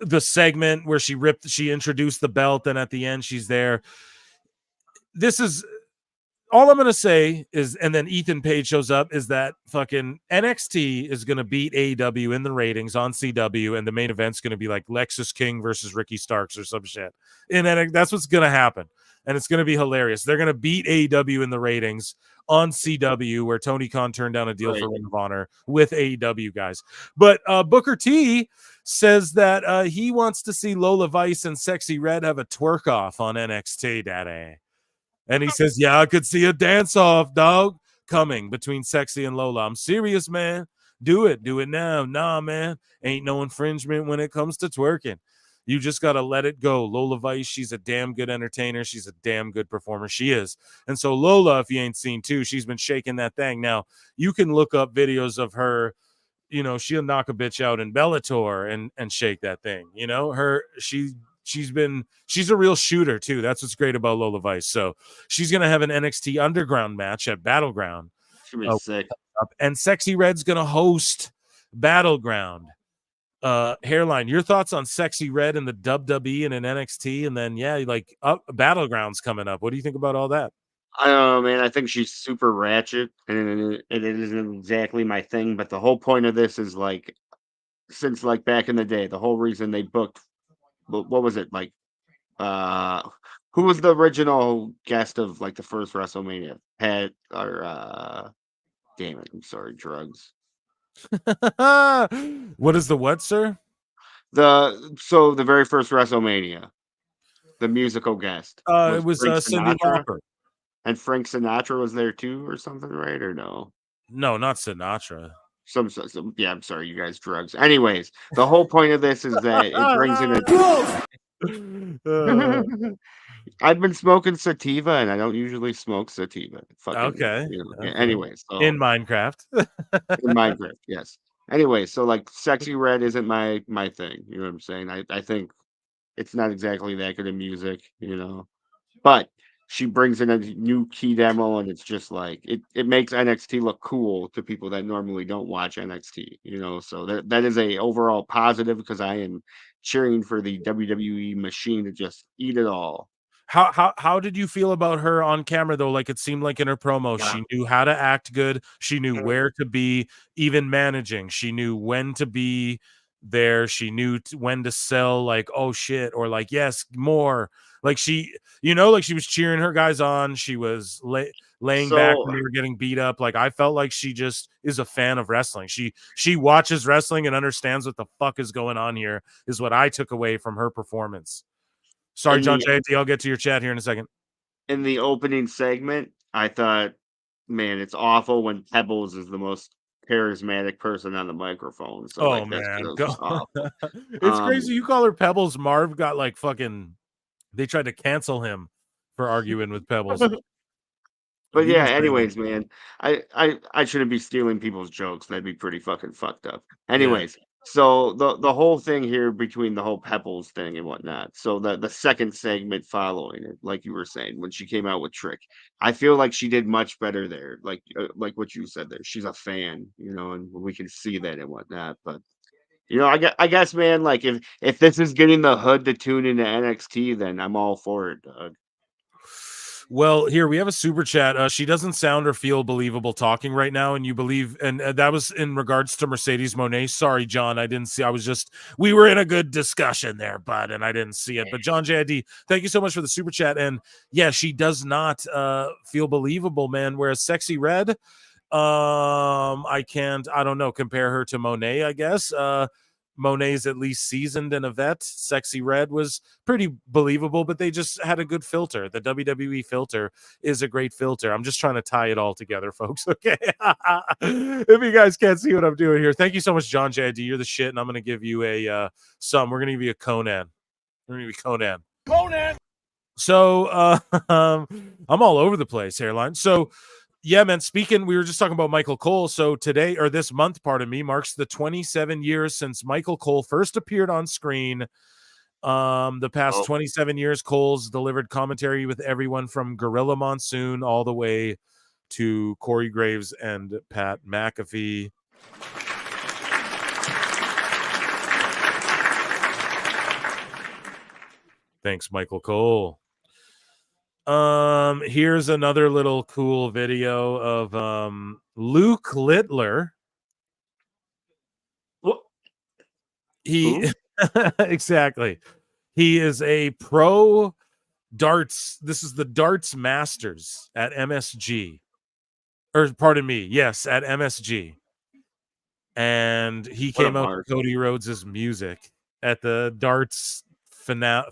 the segment where she introduced the belt, and at the end she's there. This is all I'm gonna say is, and then Ethan Page shows up, is that fucking NXT is gonna beat AEW in the ratings on CW, and the main event's gonna be like Lexus King versus Ricky Starks or some shit, and then that's what's gonna happen, and it's gonna be hilarious. They're gonna beat AEW in the ratings on CW, where Tony Khan turned down a deal for Ring of Honor with AEW guys. But Booker T says that he wants to see Lola Vice and Sexy Red have a twerk off on NXT, daddy. And he says, yeah, I could see a dance off, dog, coming between Sexy and Lola. I'm serious, man. Do it now. Nah, man. Ain't no infringement when it comes to twerking. You just got to let it go. Lola Vice, she's a damn good entertainer. She's a damn good performer. She is. And so Lola, if you ain't seen too, she's been shaking that thing. Now, you can look up videos of her, she'll knock a bitch out in Bellator and shake that thing. She's a real shooter too. That's what's great about Lola Vice. So she's gonna have an NXT Underground match at Battleground. Should be sick. And Sexy Red's gonna host Battleground. Hairline, your thoughts on Sexy Red and the WWE and an NXT, and then Battleground's coming up. What do you think about all that? I don't know, man. I think she's super ratchet, and it isn't exactly my thing. But the whole point of this is like, since like back in the day, the whole reason they booked, what was it like? Who was the original guest of like the first WrestleMania? Pat or damn it, I'm sorry, drugs. What is the what, sir? The very first WrestleMania, the musical guest It was Frank Cyndi Sinatra. Lauper. And Frank Sinatra was there too, or something, right? Or no? No, not Sinatra. Some yeah, I'm sorry, you guys drugs. Anyways, the whole point of this is that it brings in Uh, a I've been smoking sativa, and I don't usually smoke sativa. Fucking, okay. Okay. Anyways, so In Minecraft. in Minecraft, yes. Anyway, so like Sexy Red isn't my thing. You know what I'm saying? I think it's not exactly that good of music, But she brings in a new key demo, and it's just like it makes NXT look cool to people that normally don't watch NXT, So that is a overall positive because I am cheering for the WWE machine to just eat it all. How did you feel about her on camera though? Like it seemed like in her promo, Yeah. she knew how to act good. She knew where to be, even managing. She knew when to be there. She knew when to sell, like, oh shit, or like, yes, more. Like she, like she was cheering her guys on. She was laying back when So they were getting beat up. Like I felt like she just is a fan of wrestling. She watches wrestling and understands what the fuck is going on here, is what I took away from her performance. Sorry, in John the JT, I'll get to your chat here in a second. in the opening segment, I thought, man, it's awful when Pebbles is the most charismatic person on the microphone. So Oh like that's man, just awful. it's Um, crazy. You call her Pebbles. Marv got like fucking. They tried to cancel him for arguing with Pebbles. But You yeah, can say that. anyways, man, I shouldn't be stealing people's jokes. That'd be pretty fucking fucked up. Yeah. Anyways, so the whole thing here between the whole Pebbles thing and whatnot. So the second segment following it, like you were saying, when she came out with Trick, I feel like she did much better there. Like what you said there, she's a fan, and we can see that and whatnot. But I guess, man, like if this is getting the hood to tune into NXT, then I'm all for it, dog. Well, here we have a super chat. She doesn't sound or feel believable talking right now, and you believe, and that was in regards to Mercedes Monet. Sorry, John, I didn't see. We were in a good discussion there, bud, and I didn't see it. But John JID, thank you so much for the super chat. And yeah, she does not feel believable, man. Whereas Sexy Red, I don't know, compare her to Monet, I guess. Monet's at least seasoned and a vet. Sexy Red was pretty believable, but they just had a good filter. The WWE filter is a great filter. I'm just trying to tie it all together, folks. Okay. If you guys can't see what I'm doing here, thank you so much, John JID. You're the shit, and I'm going to give you a We're going to give you a Conan. We're going to give you Conan. Conan. So I'm all over the place, hairline. So yeah, man, we were just talking about Michael Cole. So today, or this month, pardon me, marks the 27 years since Michael Cole first appeared on screen. The past 27 years, Cole's delivered commentary with everyone from Gorilla Monsoon all the way to Corey Graves and Pat McAfee. Thanks, Michael Cole. Here's another little cool video of Luke Littler. What? He exactly. He is a pro darts. This is the darts masters at MSG. Or pardon me, yes, at MSG. And he came out to Cody Rhodes' music at the darts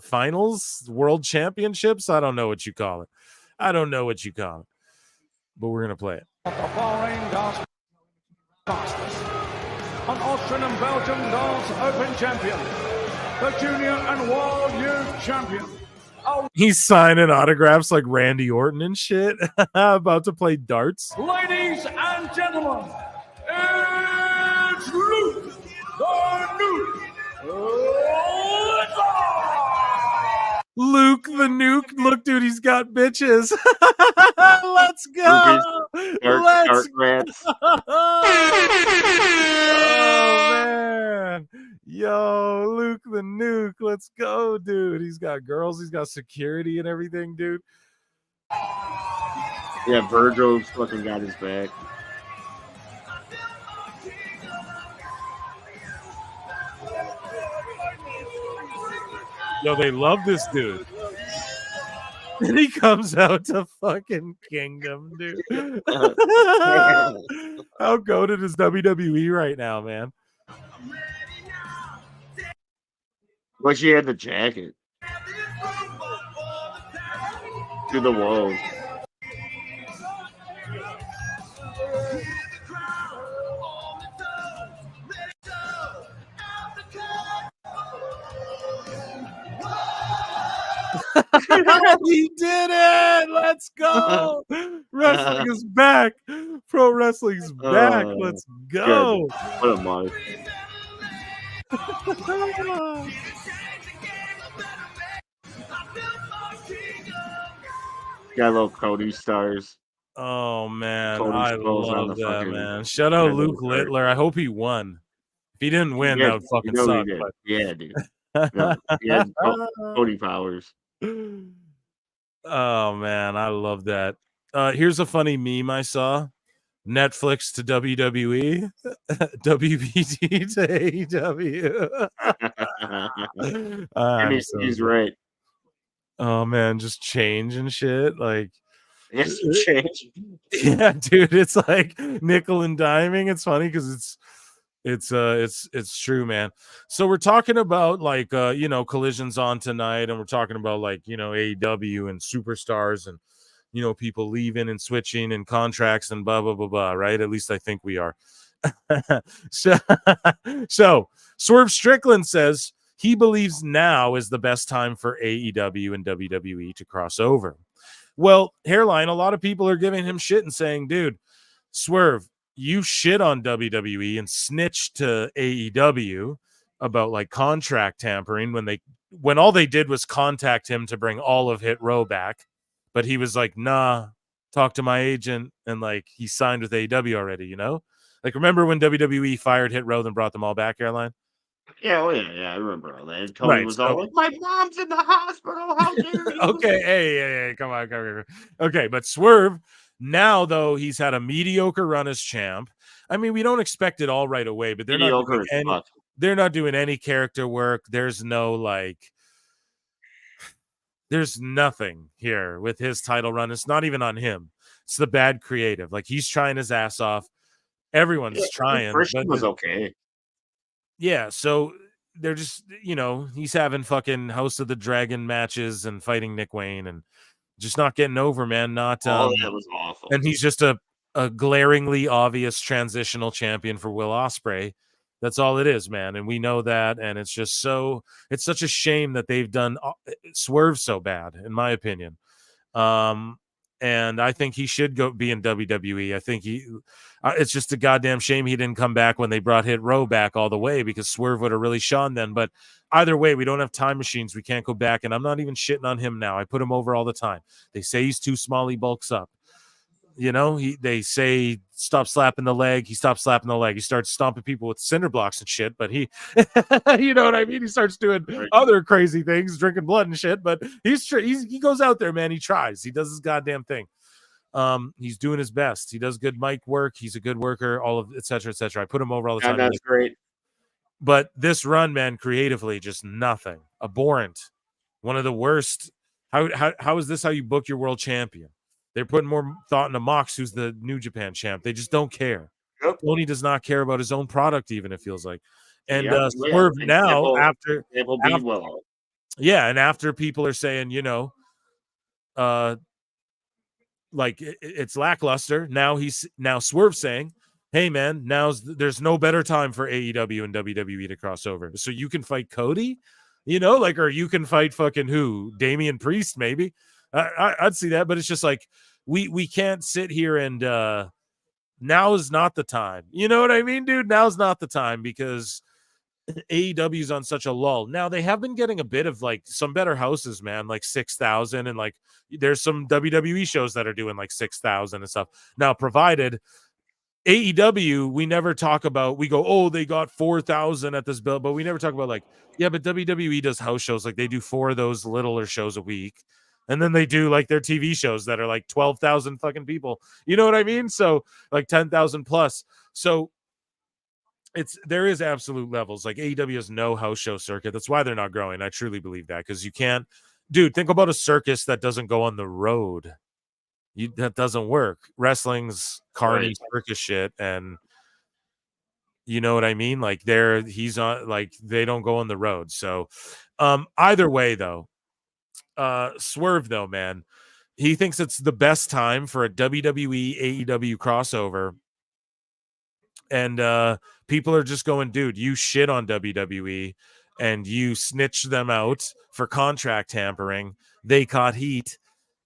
finals, world championships. I don't know what you call it. But we're gonna play it. An Austrian and Belgian Dance Open champion, the Junior and World Youth champion. He's signing autographs like Randy Orton and shit. About to play darts. Ladies and gentlemen, it's Luke the Nuke. Luke the Nuke. Look, dude, he's got bitches. Let's go. Let's go. Oh, man. Yo, Luke the Nuke. Let's go, dude. He's got girls. He's got security and everything, dude. Yeah, Virgil's fucking got his back. Yo, they love this dude. And he comes out to fucking Kingdom, dude. How goated is WWE right now, man? Well, she had the jacket. To the walls. He did it! Let's go! Wrestling is back. Pro wrestling's back. Let's go. Good. What a mark. Got a little Cody stars. Oh man, Cody I Skulls on love the that, fucking man. Shout out end of the Luke card. Littler. I hope he won. If he didn't win, that would fucking he suck. did. But Yeah, dude. No, he had Cody powers. Oh man, I love that. Here's a funny meme I saw. Netflix to WWE, WBT to AEW. I'm so He's sorry. right. Oh man, just change and shit. Like, It's change. yeah, dude, it's like nickel and diming. It's funny because it's true, man. So we're talking about like collisions on tonight, and we're talking about like AEW and superstars and people leaving and switching and contracts and blah blah blah blah, right? At least I think we are. so Swerve Strickland says he believes now is the best time for AEW and WWE to cross over. Well, Hairline, a lot of people are giving him shit and saying, dude, Swerve, you shit on WWE and snitched to AEW about like contract tampering when all they did was contact him to bring all of Hit Row back. But he was like, nah, talk to my agent. And like he signed with AEW already, Like remember when WWE fired Hit Row and brought them all back, Airline? Yeah, I remember all that. And Tony was all like, my mom's in the hospital. How dare you? Okay, hey, come on. Okay, but Swerve, now though he's had a mediocre run as champ. I mean, we don't expect it all right away, but they're not doing any character work. There's nothing here with his title run. It's not even on him. It's the bad creative. Like he's trying his ass off. Everyone's trying. First but was okay. Yeah, so they're just, he's having fucking House of the Dragon matches and fighting Nick Wayne and just not getting over, man. Not that was awful. And he's just a glaringly obvious transitional champion for Will Ospreay. That's all it is, man. And we know that. And it's just it's such a shame that they've done Swerve so bad, in my opinion. And I think he should be in WWE. I think it's just a goddamn shame he didn't come back when they brought Hit Row back all the way, because Swerve would have really shone then. But either way, we don't have time machines. We can't go back. And I'm not even shitting on him now. I put him over all the time. They say he's too small. He bulks up. They say stop slapping the leg. He stops slapping the leg. He starts stomping people with cinder blocks and shit. But he, you know what I mean? He starts doing other crazy things, drinking blood and shit. But he goes out there, man. He tries. He does his goddamn thing. He's doing his best. He does good mic work. He's a good worker. All of et cetera, et cetera. I put him over all the time. That's great. But this run, man, creatively, just nothing. Abhorrent. One of the worst. How is this how you book your world champion? They're putting more thought into Mox, who's the New Japan champ. They just don't care. Yep. Tony does not care about his own product, even, it feels like. And Swerve now, after Willow. Yeah, and after people are saying, like it's lackluster, now Swerve saying, hey man, there's no better time for AEW and WWE to cross over. So you can fight Cody, or you can fight fucking who? Damian Priest, maybe. I'd see that, but it's just like we can't sit here and now is not the time. You know what I mean, dude? Now's not the time because AEW is on such a lull. Now they have been getting a bit of like some better houses, man, like 6,000, and like there's some WWE shows that are doing like 6,000 and stuff. Now, provided AEW, we never talk about, we go, oh, they got 4,000 at this bill, but we never talk about like, yeah, but WWE does house shows. Like they do 4 of those littler shows a week. And then they do like their TV shows that are like 12,000 fucking people. You know what I mean? So like 10,000 plus. So there is absolute levels. Like AEW has no house show circuit. That's why they're not growing. I truly believe that, because you can't, dude, think about a circus that doesn't go on the road. That doesn't work. Wrestling's carny circus shit, and you know what I mean? Like he's on, like they don't go on the road. So either way though, Swerve though, man, he thinks it's the best time for a WWE AEW crossover. And people are just going, dude, you shit on WWE and you snitched them out for contract tampering. They caught heat,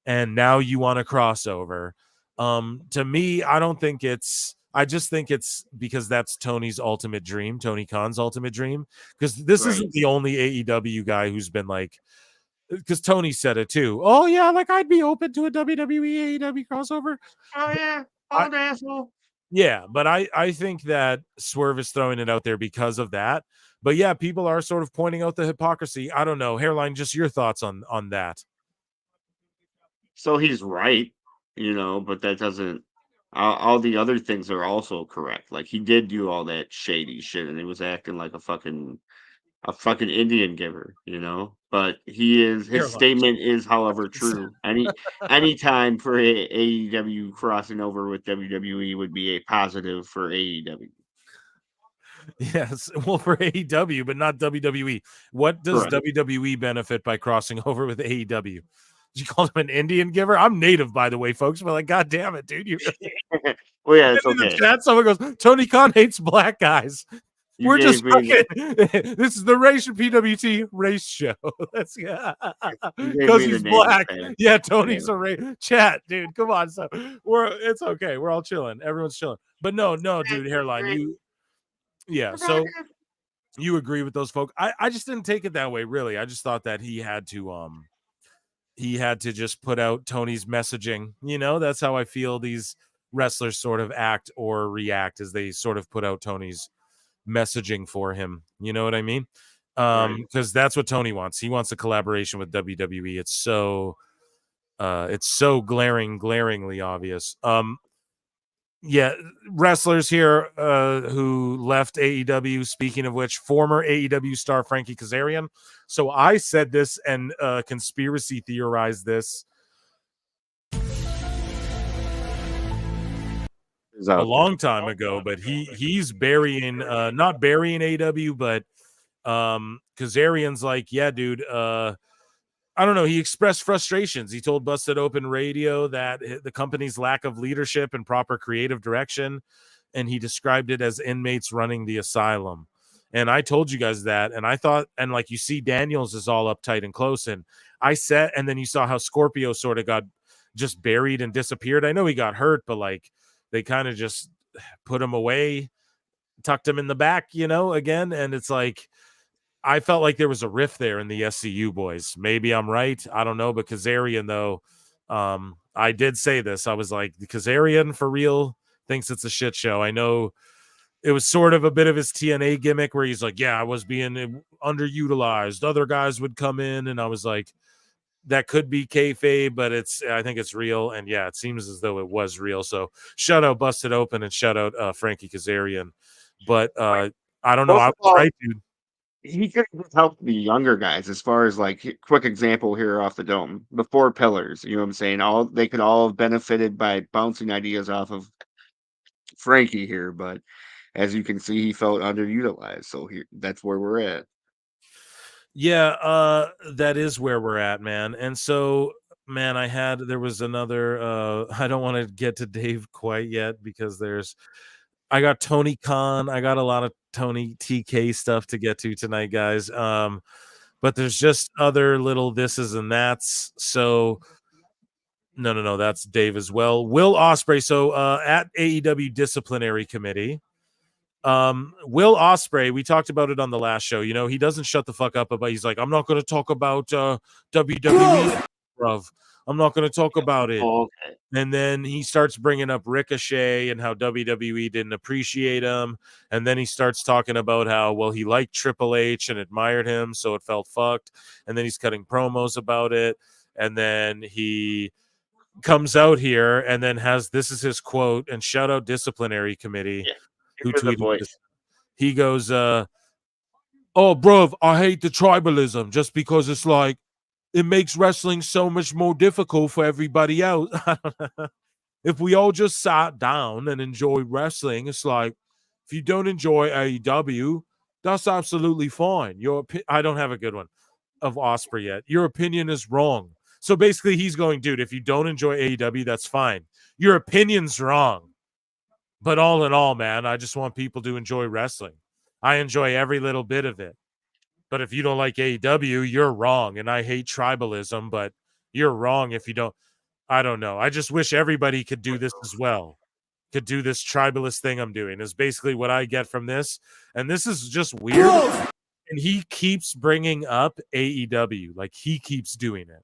and now you want a crossover. To me, I don't think it's. I just think it's because that's Tony's ultimate dream, Tony Khan's ultimate dream. Because this isn't the only AEW guy who's been like. Because Tony said it too. Oh yeah, like I'd be open to a WWE AEW crossover. Oh yeah, old asshole. Yeah, but I think that Swerve is throwing it out there because of that. But yeah, people are sort of pointing out the hypocrisy. I don't know, Hairline. Just your thoughts on that. So he's right, but that doesn't. All the other things are also correct. Like he did do all that shady shit, and he was acting like a fucking Indian giver, But his statement is, however, true. Any time for AEW crossing over with WWE would be a positive for AEW. Yes, well, for AEW, but not WWE. What does WWE benefit by crossing over with AEW? Did you call him an Indian giver? I'm native, by the way, folks. But like, God damn it, dude! Well, yeah, it's okay. In the chat, someone goes, "Tony Khan hates black guys." We're just fucking. This is the PWT race show. That's because he's black. Yeah, Tony's a race chat, dude. Come on, so it's okay. We're all chilling. Everyone's chilling. But no, dude, Hairline, so you agree with those folks? I just didn't take it that way, really. I just thought that he had to just put out Tony's messaging. That's how I feel these wrestlers sort of act or react, as they sort of put out Tony's messaging for him. You know what I mean? Because that's what Tony wants. He wants a collaboration with WWE. It's so glaringly obvious. Wrestlers here who left AEW, speaking of which, former AEW star Frankie Kazarian. So I said this and conspiracy theorized this a long time ago, but he's burying not burying AEW, but Kazarian's like, yeah, dude, I don't know. He expressed frustrations. He told Busted Open Radio that the company's lack of leadership and proper creative direction, and he described it as inmates running the asylum. And I told you guys that, and I thought, and like you see, Daniels is all uptight and close, and I said, and then you saw how Scorpio sort of got just buried and disappeared. I know he got hurt, but like they kind of just put him away, tucked him in the back, again, and it's like, I felt like there was a rift there in the SCU boys. Maybe I'm right. I don't know. But Kazarian, though, I did say this. I was like, Kazarian for real thinks it's a shit show. I know it was sort of a bit of his TNA gimmick where he's like, yeah, I was being underutilized. Other guys would come in. And I was like, that could be kayfabe, but I think it's real. And yeah, it seems as though it was real. So shout out Busted Open and shout out Frankie Kazarian. But I don't know. I was right, dude. He could help the younger guys as far as like quick example here off the dome. The four pillars, you know what I'm saying? They could all have benefited by bouncing ideas off of Frankie here, but as you can see, he felt underutilized. So that's where we're at. Yeah, that is where we're at, man. And so, man, there was another I don't want to get to Dave quite yet because I got Tony Khan. I got a lot of Tony TK stuff to get to tonight, guys. But there's just other little thises and that's. So no, that's Dave as well. Will Ospreay. So at AEW Disciplinary Committee, Will Ospreay, we talked about it on the last show. He doesn't shut the fuck up about. He's like, I'm not going to talk about WWE, bruv. I'm not going to talk about it. Oh, okay. And then he starts bringing up Ricochet and how WWE didn't appreciate him. And then he starts talking about how, well, he liked Triple H and admired him, so it felt fucked. And then he's cutting promos about it. And then he comes out here and then this is his quote, and shout out Disciplinary Committee, who tweeted this. He goes, oh, bruv, I hate the tribalism just because it's like, it makes wrestling so much more difficult for everybody else. If we all just sat down and enjoyed wrestling, it's like, if you don't enjoy AEW, that's absolutely fine. I don't have a good one of Ospreay yet. Your opinion is wrong. So basically he's going, dude, if you don't enjoy AEW, that's fine. Your opinion's wrong. But all in all, man, I just want people to enjoy wrestling. I enjoy every little bit of it. But if you don't like AEW, you're wrong. And I hate tribalism, but you're wrong if you don't. I don't know. I just wish everybody could do this as well. Could do this tribalist thing I'm doing is basically what I get from this. And this is just weird. And he keeps bringing up AEW. Like he keeps doing it.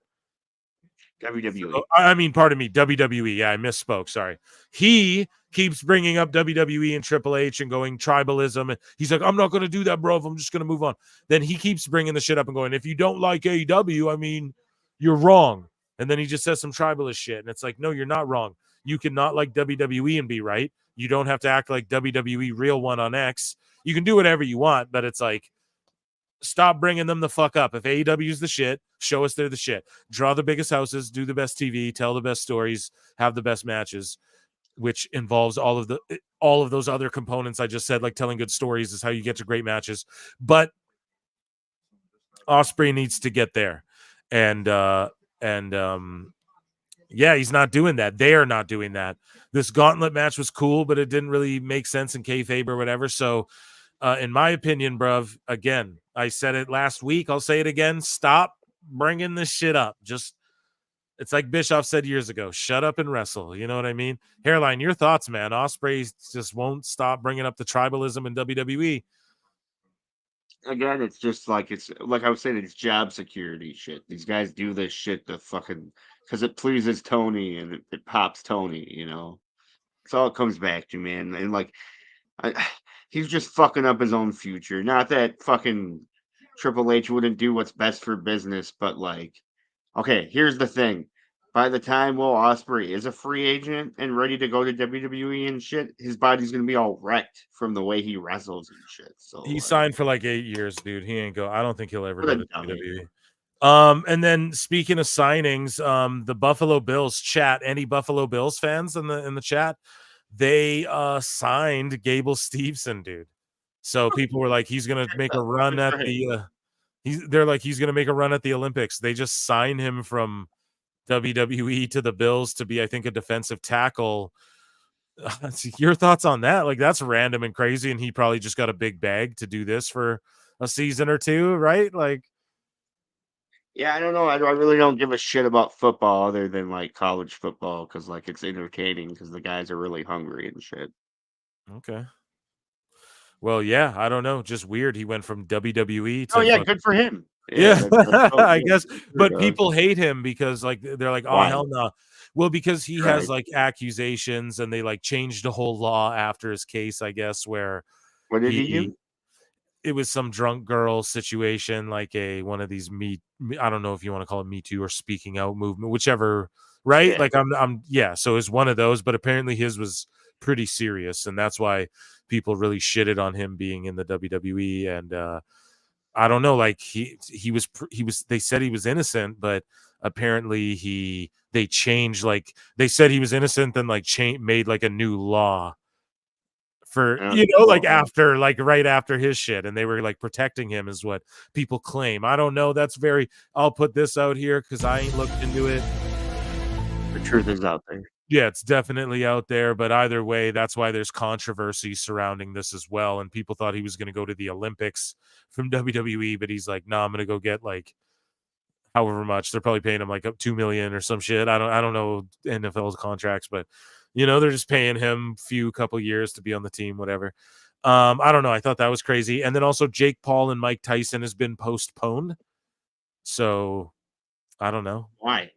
WWE. So, I mean, pardon me, WWE. Yeah, I misspoke. Sorry. He keeps bringing up WWE and Triple H and going tribalism. And he's like, I'm not going to do that, bro. I'm just going to move on. Then he keeps bringing the shit up and going, if you don't like AEW, I mean, you're wrong. And then he just says some tribalist shit. And it's like, no, you're not wrong. You cannot like WWE and be right. You don't have to act like WWE Real One on X. You can do whatever you want, but it's like, stop bringing them the fuck up. If AEW is the shit, show us they're the shit. Draw the biggest houses, do the best TV, tell the best stories, have the best matches, which involves all of those other components I just said, like telling good stories is how you get to great matches. But Ospreay needs to get there. And yeah, he's not doing that. They are not doing that. This gauntlet match was cool, but it didn't really make sense in kayfabe or whatever. So in my opinion, bruv, again, I said it last week. I'll say it again. Stop bringing this shit up. Just, it's like Bischoff said years ago, shut up and wrestle. You know what I mean? Hairline, your thoughts, man. Ospreay just won't stop bringing up the tribalism in WWE. Again, it's just like, it's like I was saying, it's job security shit. These guys do this shit to fucking, because it pleases Tony and it pops Tony, you know? That's all it comes back to, man. And like, he's just fucking up his own future. Not that fucking Triple H wouldn't do what's best for business, but like, okay, here's the thing. By the time Will Ospreay is a free agent and ready to go to WWE and shit, his body's gonna be all wrecked from the way he wrestles and shit. So He like, signed for like 8 years, dude. He ain't go. I don't think he'll ever what go a to dummy. WWE. And then speaking of signings, the Buffalo Bills chat. Any Buffalo Bills fans in the chat? They signed Gable Steveson, dude. So people were like, he's gonna make a run at the. They're like, he's gonna make a run at the Olympics. They just signed him from WWE to the Bills to be, I think, a defensive tackle. Your thoughts on that? Like, that's random and crazy, and he probably just got a big bag to do this for a season or two, right? Like, Yeah, I don't know. I really don't give a shit about football other than like college football because like it's entertaining because the guys are really hungry and shit. okay. Well, yeah, I don't know. Just weird. He went from WWE to Oh yeah, good for him. yeah, That's so I good. guess. Good for But him. people hate him because like they're like, oh Why? hell no. Well, because he Right. has like accusations, and they like changed the whole law after his case, I guess, where What did he do? it was some drunk girl situation, like one of these I don't know if you want to call it Me Too or speaking out movement, whichever, right? Yeah. Like I'm yeah, so it's one of those, but apparently his was pretty serious, and that's why people really shitted on him being in the WWE. And I don't know, like he was they said he was innocent, but apparently they changed, like they said he was innocent, then like made like a new law for, like after, like right after his shit, and they were like protecting him is what people claim. I don't know. That's very, I'll put this out here because I ain't looked into it. The truth is out there. Yeah, it's definitely out there, but either way, that's why there's controversy surrounding this as well. And people thought he was going to go to the Olympics from WWE, but he's like, no, I'm going to go get like however much. They're probably paying him like up $2 million or some shit. I don't know NFL's contracts, but they're just paying him couple years to be on the team, whatever. I don't know. I thought that was crazy. And then also Jake Paul and Mike Tyson has been postponed. So I don't know. Why?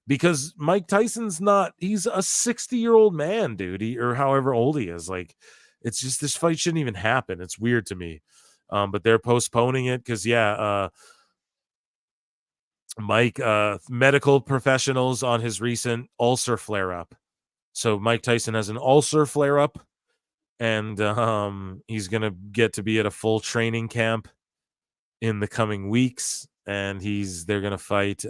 Because Mike Tyson's he's a 60-year-old man, dude, or however old he is. Like, it's just, this fight shouldn't even happen. It's weird to me. But they're postponing it because, Mike, medical professionals on his recent ulcer flare-up. So Mike Tyson has an ulcer flare-up, and he's going to get to be at a full training camp in the coming weeks, and they're going to fight.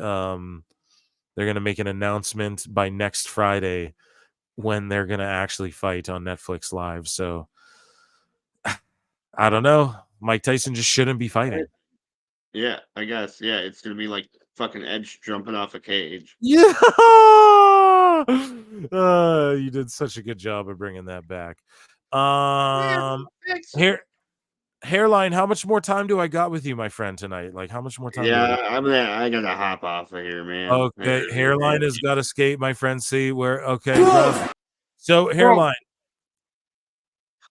They're going to make an announcement by next Friday when they're going to actually fight on Netflix Live. So I don't know. Mike Tyson just shouldn't be fighting. Yeah, I guess. Yeah, it's going to be like fucking Edge jumping off a cage. Yeah. You did such a good job of bringing that back. Hairline, how much more time do I got with you, my friend, tonight? Like, how much more time? Yeah, I gotta hop off of here, man. Okay, Hairline has got to skate, my friend. See where? Okay, bro. So Hairline.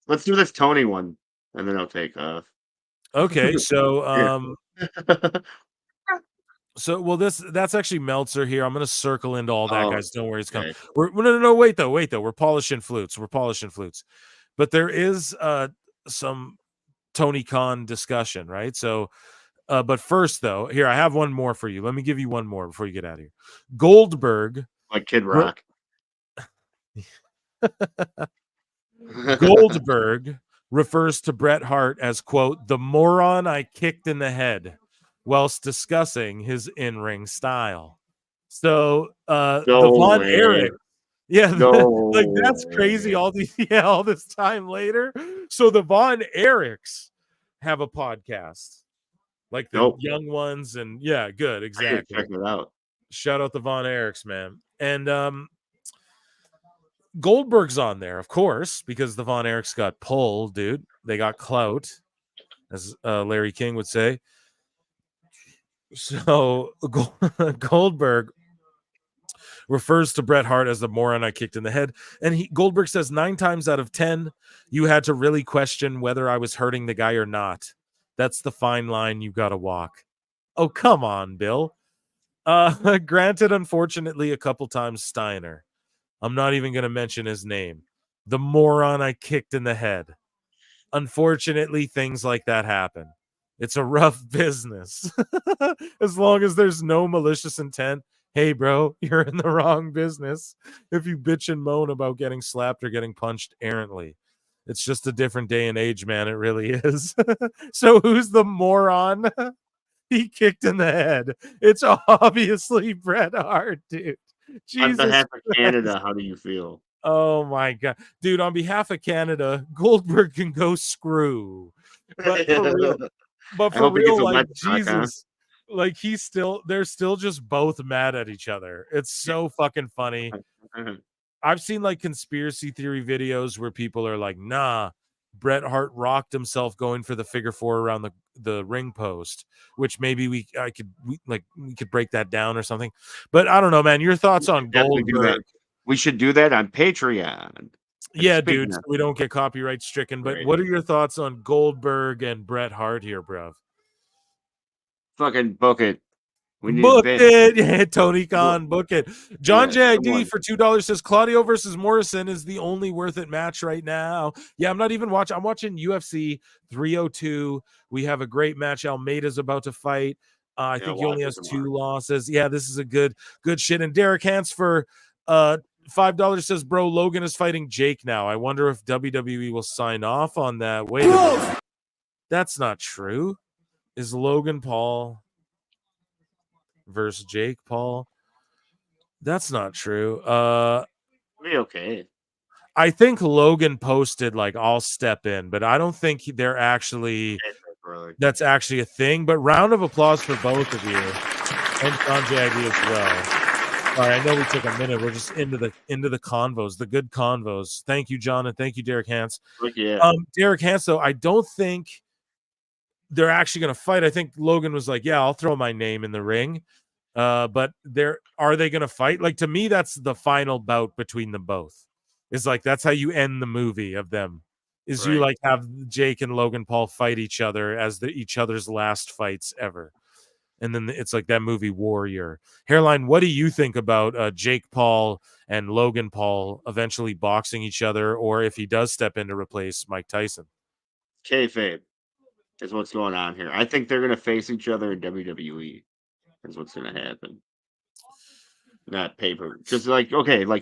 Let's do this Tony one, and then I'll take off. Okay, so Yeah. well, that's actually Meltzer here. I'm gonna circle into all that, guys. Don't worry, it's coming. Okay. No, wait though. We're polishing flutes. But there is some Tony Khan discussion, right? So, but first though, here I have one more for you. Let me give you one more before you get out of here. Goldberg, Like Kid Rock. Goldberg refers to Bret Hart as, quote, the moron I kicked in the head, whilst discussing his in-ring style. So the Von Erich, like that's crazy. All this time later. So the Von Erichs have a podcast, like the young ones, and good, exactly. Check it out. Shout out the Von Erichs, man. And Goldberg's on there, of course, because the Von Erichs got pulled, dude. They got clout, as Larry King would say. So Goldberg refers to Bret Hart as the moron I kicked in the head. And Goldberg says 9 times out of 10, you had to really question whether I was hurting the guy or not. That's the fine line you got to walk. Oh, come on, Bill. Granted, unfortunately, a couple times Steiner. I'm not even going to mention his name. The moron I kicked in the head. Unfortunately, things like that happen. It's a rough business. As long as there's no malicious intent. Hey, bro, you're in the wrong business if you bitch and moan about getting slapped or getting punched errantly. It's just a different day and age, man. It really is. So who's the moron he kicked in the head? It's obviously Bret Hart, dude. Jesus on behalf Christ. of Canada, how do you feel? Oh my God, dude! On behalf of Canada, Goldberg can go screw. But for real, like Jesus, like they're still just both mad at each other. It's so fucking funny. I've seen like conspiracy theory videos where people are like, "Nah, Bret Hart rocked himself going for the figure 4 around the ring post," which maybe we could break that down or something. But I don't know, man. Your thoughts on Goldberg? We should do that on Patreon. Yeah, dude, so we don't get copyright stricken. But what are your thoughts on Goldberg and Bret Hart here, bro? Fucking book it. Book it. Yeah, Tony Khan, book it. John JID for $2 says Claudio versus Morrison is the only worth it match right now. Yeah, I'm not even watching. I'm watching UFC 302. We have a great match. Almeida's about to fight. I think he only has 2 losses. Yeah, this is a good shit. And Derek Hans for $5 says, bro, Logan is fighting Jake now. I wonder if WWE will sign off on that. Wait a minute. That's not true. Is Logan Paul versus Jake Paul? That's not true. Okay. I think Logan posted like I'll step in, but I don't think they're actually that's actually a thing. But round of applause for both of you and John JID as well. All right, I know we took a minute. We're just into the convos, the good convos. Thank you, John, and thank you, Derek Hans. Derek Hans, though, I don't think they're actually going to fight. I think Logan was like, "Yeah, I'll throw my name in the ring," but are they going to fight? Like, to me, that's the final bout between them both. It's like that's how you end the movie of them. Is you like have Jake and Logan Paul fight each other as each other's last fights ever. And then it's like that movie Warrior. Hairline, what do you think about Jake Paul and Logan Paul eventually boxing each other, or if he does step in to replace Mike Tyson? Kayfabe is what's going on here. I think they're going to face each other in WWE. Is what's going to happen. Not paper. Just like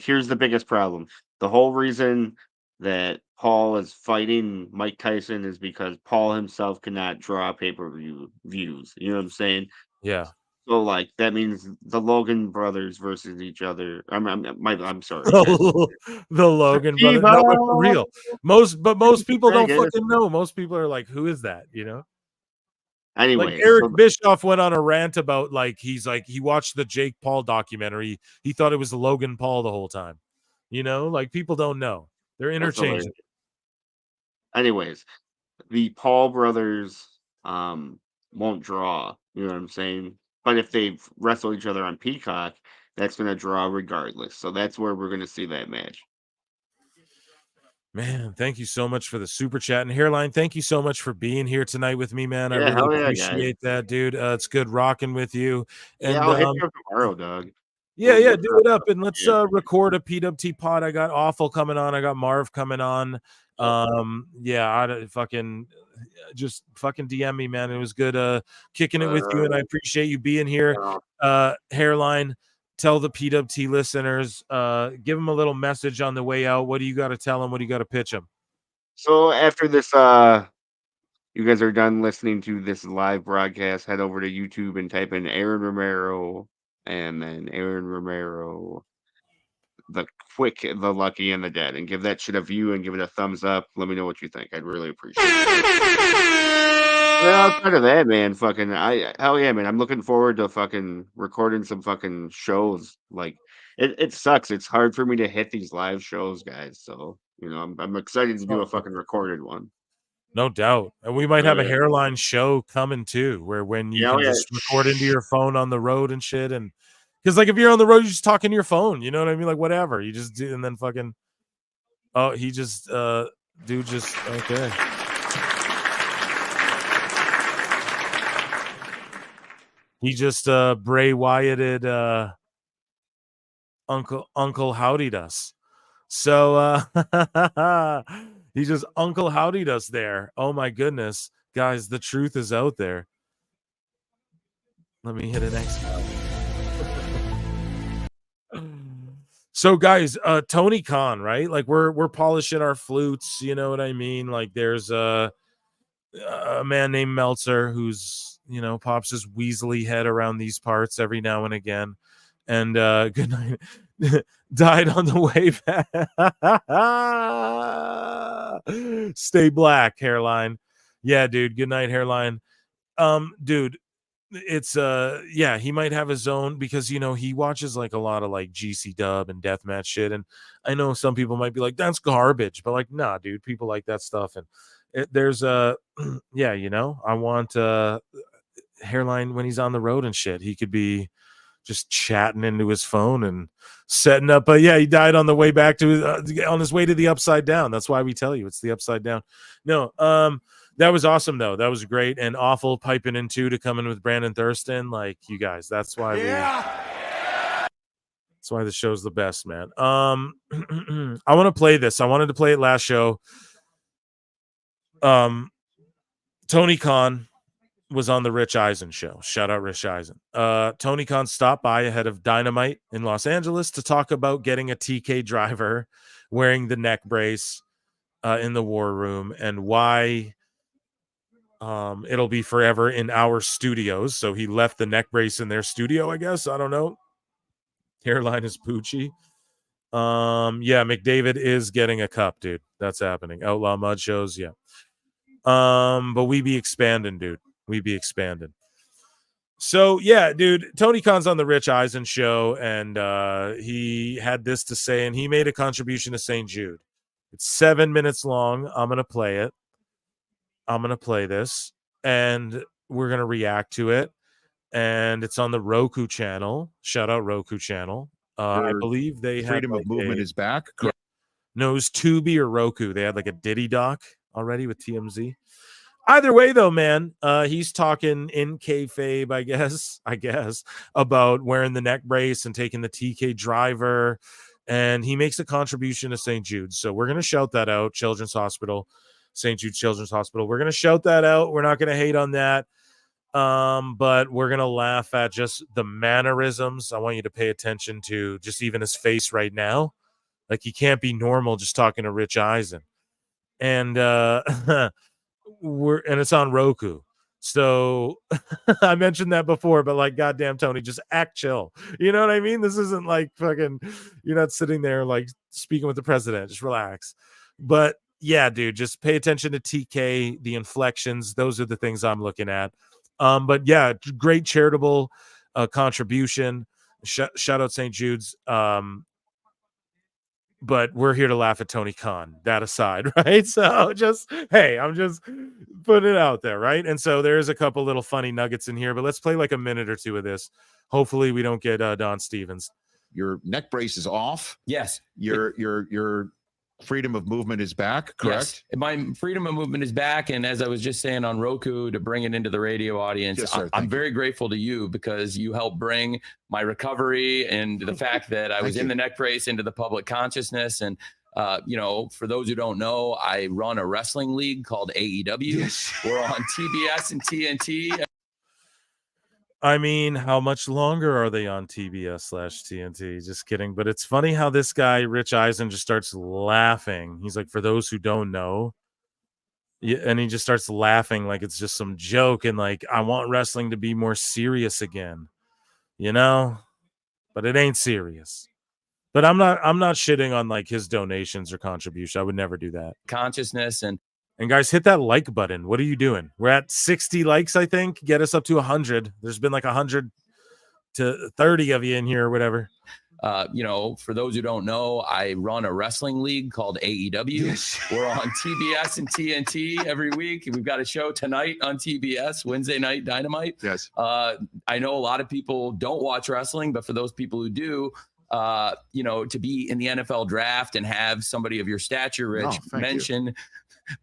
here's the biggest problem. The whole reason that Paul is fighting Mike Tyson is because Paul himself cannot draw pay-per-view views. You know what I'm saying? Yeah. So like that means the Logan brothers versus each other. I'm sorry. The Logan brothers. No, but for real. Most people don't fucking know. Most people are like, who is that? You know? Anyway, like Eric Bischoff went on a rant about he watched the Jake Paul documentary. He thought it was Logan Paul the whole time. You know, like people don't know. They're interchangeable. Anyways, the Paul brothers won't draw. You know what I'm saying? But if they wrestle each other on Peacock, that's going to draw regardless. So that's where we're going to see that match. Man, thank you so much for the super chat. And Hairline, thank you so much for being here tonight with me, man. I Yeah, really hell yeah, guys. appreciate that, dude. It's good rocking with you. And Yeah, I'll hit you up tomorrow, Doug. yeah, We'll do it up and let's yeah. record a PWT pod. I got Awful coming on. I got Marv coming on. Yeah, I fucking just fucking DM me, man. It was good kicking it with you, and I appreciate you being here. Hairline, tell the PWT listeners, give them a little message on the way out. What do you got to tell them? What do you got to pitch them? So after this, you guys are done listening to this live broadcast, head over to YouTube and type in Aaron Romero, and then Aaron Romero, the Quick, the Lucky, and the Dead, and give that shit a view and give it a thumbs up. Let me know what you think. I'd really appreciate it. Well, outside of that, man, fucking, hell yeah, man. I'm looking forward to fucking recording some fucking shows. Like, it sucks. It's hard for me to hit these live shows, guys. So, you know, I'm excited to do a fucking recorded one. No doubt. And we might have a Hairline show coming too, where when you can just record into your phone on the road and shit. And because, like, if you're on the road, you just talk into your phone. You know what I mean? Like, whatever. You just do, and then fucking, oh, he just, dude, just, okay. He just Bray Wyatted Uncle Howdy'd us. So he just Uncle Howdy'd us there. Oh my goodness. Guys, the truth is out there. Let me hit an X. So guys, Tony Khan, right? Like we're polishing our flutes, you know what I mean? Like there's a man named Meltzer who's, you know, pops his weaselly head around these parts every now and again. And good night. Died on the way back. Stay black, Hairline. Yeah, dude. Good night, Hairline. Dude, it's yeah, he might have his own, because, you know, he watches like a lot of like GC dub and deathmatch shit. And I know some people might be like, that's garbage, but like, nah, dude, people like that stuff. And there's yeah, you know, I want Hairline when he's on the road and shit, he could be just chatting into his phone and setting up. But yeah, he died on the way back to on his way to the Upside Down. That's why we tell you it's the Upside Down. No, that was awesome though. That was great. And Awful piping in too to come in with Brandon Thurston. Like, you guys, that's why that's why the show's the best, man. I want to play this. I wanted to play it last show. Tony Khan was on the Rich Eisen show. Shout out Rich Eisen. Tony Khan stopped by ahead of Dynamite in Los Angeles to talk about getting a TK driver wearing the neck brace in the war room, and why it'll be forever in our studios. So he left the neck brace in their studio, I guess. I don't know. Hairline is Poochie. Yeah, McDavid is getting a cup, dude. That's happening. Outlaw Mud shows, yeah. But we be expanding, dude. We be expanding. So yeah, dude, Tony Khan's on the Rich Eisen show, and he had this to say, and he made a contribution to St. Jude. It's 7 minutes long. I'm gonna play it. I'm gonna play this, and we're gonna react to it. And it's on the Roku channel. Shout out Roku channel. I believe they had freedom of movement is back. Yeah. No, it was Tubi or Roku. They had like a Diddy doc already with TMZ. Either way, though, man, he's talking in kayfabe, I guess, about wearing the neck brace and taking the TK driver, and he makes a contribution to St. Jude's. So we're gonna shout that out, Children's Hospital, St. Jude's Children's Hospital. We're gonna shout that out. We're not gonna hate on that, but we're gonna laugh at just the mannerisms. I want you to pay attention to just even his face right now. Like, he can't be normal just talking to Rich Eisen, and it's on Roku. So I mentioned that before, but like, goddamn, Tony, just act chill. You know what I mean? This isn't like fucking, you're not sitting there like speaking with the president. Just relax. But yeah, dude, just pay attention to TK, the inflections. Those are the things I'm looking at. But yeah, great charitable contribution. Shout out St. Jude's. but we're here to laugh at Tony Khan. That aside, right? So I'm just putting it out there, right? And so there's a couple little funny nuggets in here, but let's play like a minute or two of this. Hopefully we don't get Don Stevens. Your neck brace is off. Yes. Your freedom of movement is back, correct? Yes. My freedom of movement is back. And as I was just saying on Roku, to bring it into the radio audience, Yes, sir. I'm very grateful to you because you helped bring my recovery and the fact that I was in the neck brace into the public consciousness. And, for those who don't know, I run a wrestling league called AEW. Yes. We're on TBS and TNT. I mean, how much longer are they on TBS/TNT? Just kidding. But it's funny how this guy, Rich Eisen, just starts laughing. He's like, for those who don't know. Yeah, and he just starts laughing like it's just some joke. And like, I want wrestling to be more serious again, but it ain't serious. But I'm not shitting on like his donations or contribution. I would never do that. Consciousness And guys, hit that like button. What are you doing? We're at 60 likes, I think. Get us up to 100. There's been like 100 to 30 of you in here or whatever. For those who don't know, I run a wrestling league called AEW. Yes. We're on TBS and TNT every week. We've got a show tonight on TBS, Wednesday Night Dynamite. Yes. I know a lot of people don't watch wrestling, but for those people who do, to be in the NFL draft and have somebody of your stature, Rich, mention.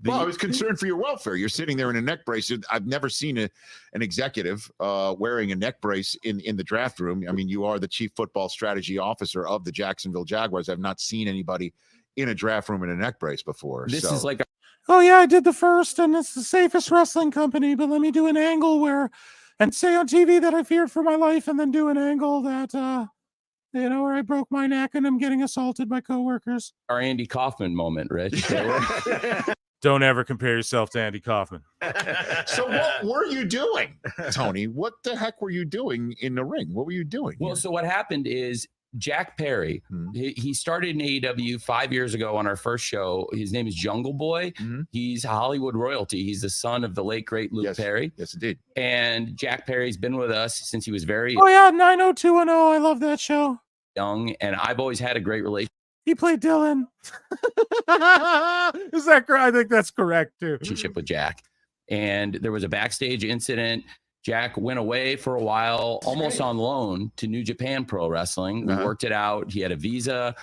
Well, I was concerned for your welfare. You're sitting there in a neck brace. I've never seen an executive wearing a neck brace in the draft room. I mean, you are the chief football strategy officer of the Jacksonville Jaguars. I've not seen anybody in a draft room in a neck brace before. This is like oh yeah, I did the first, and it's the safest wrestling company. But let me do an angle and say on TV that I feared for my life, and then do an angle that where I broke my neck and I'm getting assaulted by coworkers. our Andy Kaufman moment, Rich. Don't ever compare yourself to Andy Kaufman. So what were you doing, Tony? What the heck were you doing in the ring? What were you doing? Well, so what happened is Jack Perry, he started in AEW 5 years ago on our first show. His name is Jungle Boy. He's Hollywood royalty. He's the son of the late, great Luke Perry. Yes, indeed. And Jack Perry's been with us since he was very Oh yeah, 90210. I love that show. young. And I've always had a great relationship He played Dylan. Is that correct? I think that's correct too. with Jack. And there was a backstage incident. Jack went away for a while, almost on loan to New Japan Pro Wrestling. We worked it out. He had a visa.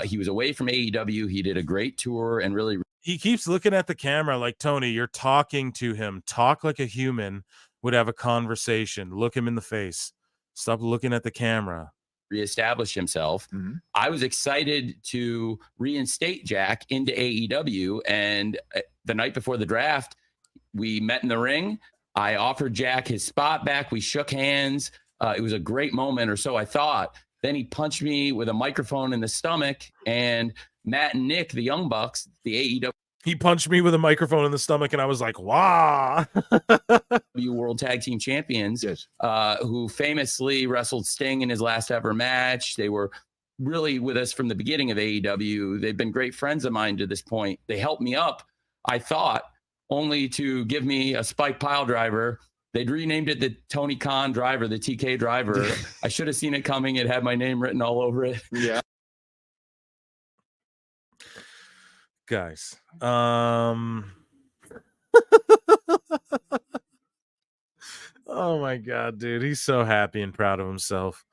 He was away from AEW. He did a great tour and really. He keeps looking at the camera like, Tony, you're talking to him. Talk like a human would have a conversation. Look him in the face. Stop looking at the camera. Reestablished himself. I was excited to reinstate Jack into AEW. And the night before the draft, we met in the ring. I offered Jack his spot back. We shook hands. It was a great moment, or so I thought. Then he punched me with a microphone in the stomach, and Matt and Nick, the Young Bucks, the AEW. He punched me with a microphone in the stomach, and I was like, wow. World Tag Team Champions, who famously wrestled Sting in his last ever match. They were really with us from the beginning of AEW. They've been great friends of mine to this point. They helped me up, I thought, only to give me a spike pile driver. They'd renamed it the Tony Khan driver, the TK driver. I should have seen it coming. It had my name written all over it. Yeah. Guys, oh my God, dude. He's so happy and proud of himself.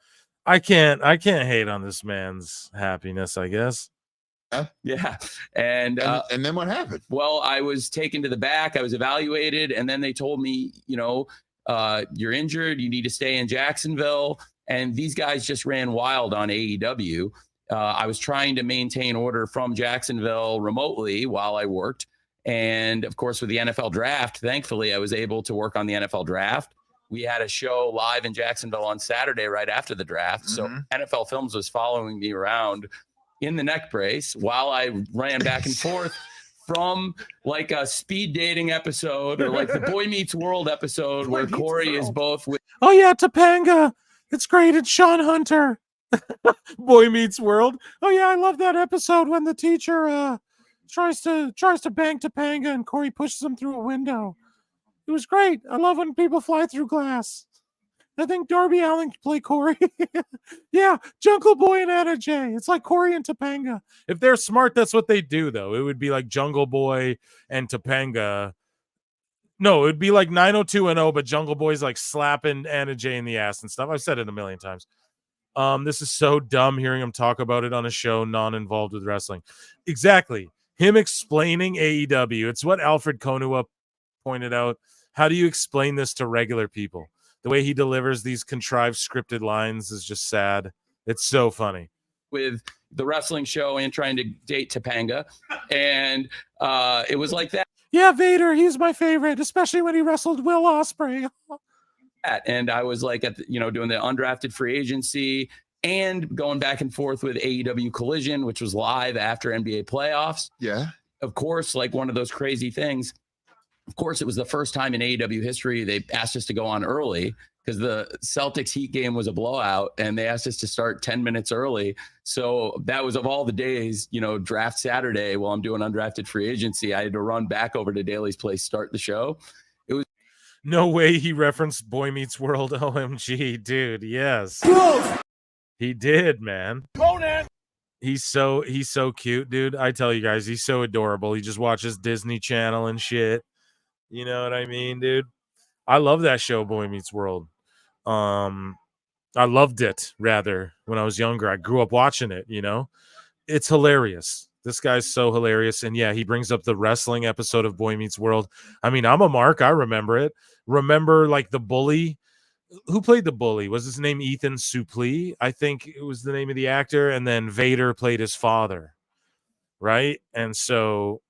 I can't hate on this man's happiness, I guess. Yeah. And then what happened? Well, I was taken to the back. I was evaluated. And then they told me, you're injured. You need to stay in Jacksonville. And these guys just ran wild on AEW. I was trying to maintain order from Jacksonville remotely while I worked. And of course, with the NFL draft, thankfully, I was able to work on the NFL draft. We had a show live in Jacksonville on Saturday right after the draft. So NFL Films was following me around in the neck brace while I ran back and forth from like a speed dating episode or like the Boy Meets World episode where Corey is both with. Oh yeah, Topanga. It's great. It's Sean Hunter. Boy Meets World. Oh yeah, I love that episode when the teacher tries to bang Topanga and Corey pushes him through a window. It was great. I love when people fly through glass. I think Darby Allin could play Corey. Yeah, Jungle Boy and Anna Jay. It's like Corey and Topanga. If they're smart, that's what they do, though. It would be like Jungle Boy and Topanga. No, it would be like 90210, but Jungle Boy's like slapping Anna Jay in the ass and stuff. I've said it a million times. This is so dumb hearing him talk about it on a show non-involved with wrestling. Exactly. Him explaining AEW. It's what Alfred Konua pointed out. How do you explain this to regular people? The way he delivers these contrived scripted lines is just sad. It's so funny. With the wrestling show and trying to date Topanga. And it was like that. Yeah, Vader, he's my favorite, especially when he wrestled Will Ospreay. And I was like, doing the undrafted free agency and going back and forth with AEW Collision, which was live after NBA playoffs. Yeah. Of course, like one of those crazy things. Of course, it was the first time in AEW history they asked us to go on early because the Celtics Heat game was a blowout and they asked us to start 10 minutes early. So that was, of all the days, draft Saturday while I'm doing undrafted free agency, I had to run back over to Daly's place, start the show. It was no way he referenced Boy Meets World. OMG, dude. Yes. He did, man. Conan. He's so cute, dude. I tell you guys, he's so adorable. He just watches Disney Channel and shit. You know what I mean, dude? I love that show, Boy Meets World. I loved it, rather, when I was younger. I grew up watching it, It's hilarious. This guy's so hilarious. And yeah, he brings up the wrestling episode of Boy Meets World. I mean, I'm a mark. I remember it. Remember, like, the bully? Who played the bully? Was his name Ethan Suplee? I think it was the name of the actor. And then Vader played his father, right? And so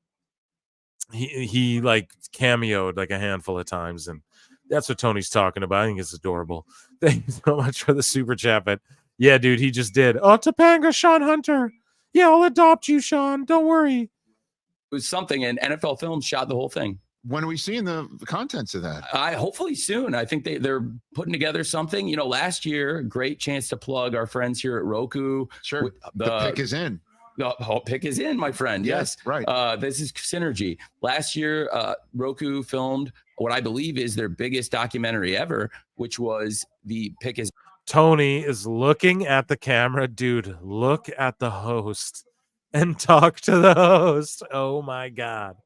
he like cameoed like a handful of times, and that's what Tony's talking about. I think it's adorable. Thank you so much for the super chat. But yeah, dude, he just did. Oh, Topanga, Sean Hunter. Yeah, I'll adopt you, Sean. Don't worry. It was something, and NFL Films shot the whole thing. When are we seeing the contents of that? Hopefully soon. I think they're putting together something. Last year, great chance to plug our friends here at Roku. Sure. The pick is in. The whole pick is in, my friend. Yes. Right. This is synergy. Last year, Roku filmed what I believe is their biggest documentary ever, which was the pick is. Tony is looking at the camera. Dude, look at the host and talk to the host. Oh, my God.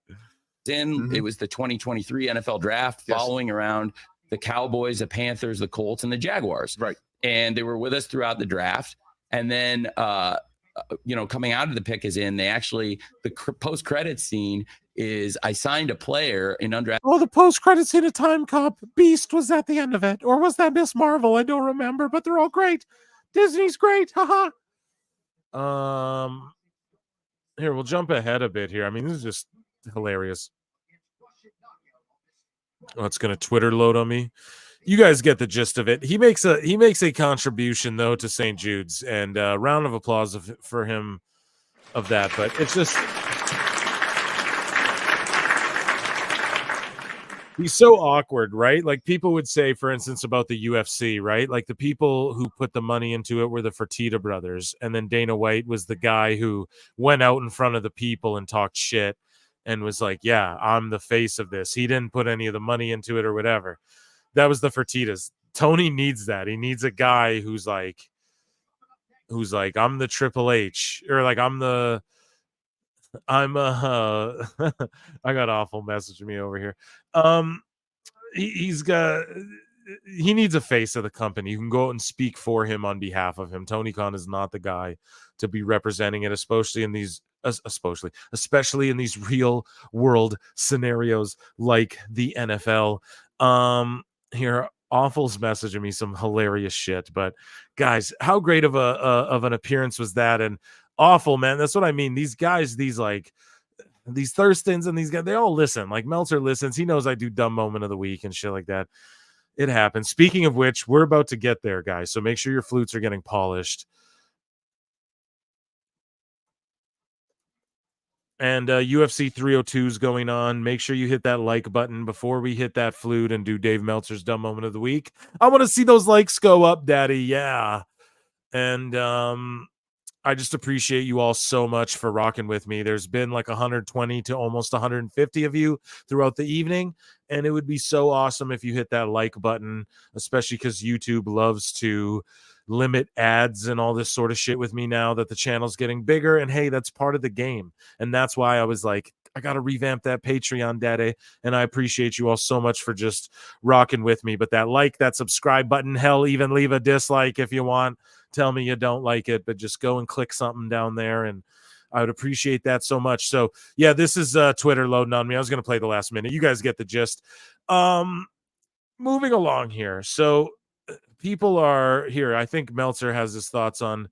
It was the 2023 NFL draft following around the Cowboys, the Panthers, the Colts, and the Jaguars. Right. And they were with us throughout the draft. And then, coming out of the pick is in, they actually, the post-credit scene is I signed a player in undrafted. Oh, the post-credit scene of Time Cop. Beast was at the end of it. Or was that Miss Marvel? I don't remember, but they're all great. Disney's great. Haha. Here, we'll jump ahead a bit here. I mean, this is just hilarious. Oh, it's going to Twitter load on me. You guys get the gist of it. He makes a contribution, though, to St. Jude's, and a round of applause for him of that. But it's just, he's so awkward, right? Like people would say, for instance, about the UFC, right? Like the people who put the money into it were the Fertitta brothers, and then Dana White was the guy who went out in front of the people and talked shit and was like, yeah, I'm the face of this. He didn't put any of the money into it or whatever. That was the Fertittas. Tony needs that. He needs a guy who's like, I'm the Triple H, or like I got awful messaging me over here. He needs a face of the company who can go out and speak for him on behalf of him. Tony Khan is not the guy to be representing it, especially in these real world scenarios like the NFL. Here, Awful's messaging me some hilarious shit, but guys, how great of an appearance was that? And Awful, man, that's what I mean. These guys, these Thurstons and these guys, they all listen. Like Meltzer listens. He knows I do dumb moment of the week and shit like that. It happens. Speaking of which, we're about to get there, guys. So make sure your flutes are getting polished. And UFC 302 is going on. Make sure you hit that like button before we hit that flute and do Dave Meltzer's dumb moment of the week. I want to see those likes go up, Daddy. Yeah. And I just appreciate you all so much for rocking with me. There's been like 120 to almost 150 of you throughout the evening, and it would be so awesome if you hit that like button, especially because YouTube loves to limit ads and all this sort of shit with me now that the channel's getting bigger. And hey, that's part of the game. And that's why I was like, I got to revamp that Patreon, Daddy. And I appreciate you all so much for just rocking with me. But that like, that subscribe button, hell, even leave a dislike if you want. Tell me you don't like it, but just go and click something down there, and I would appreciate that so much. So yeah, this is Twitter loading on me. I was going to play the last minute. You guys get the gist. Moving along here. So people are here. I think Meltzer has his thoughts on,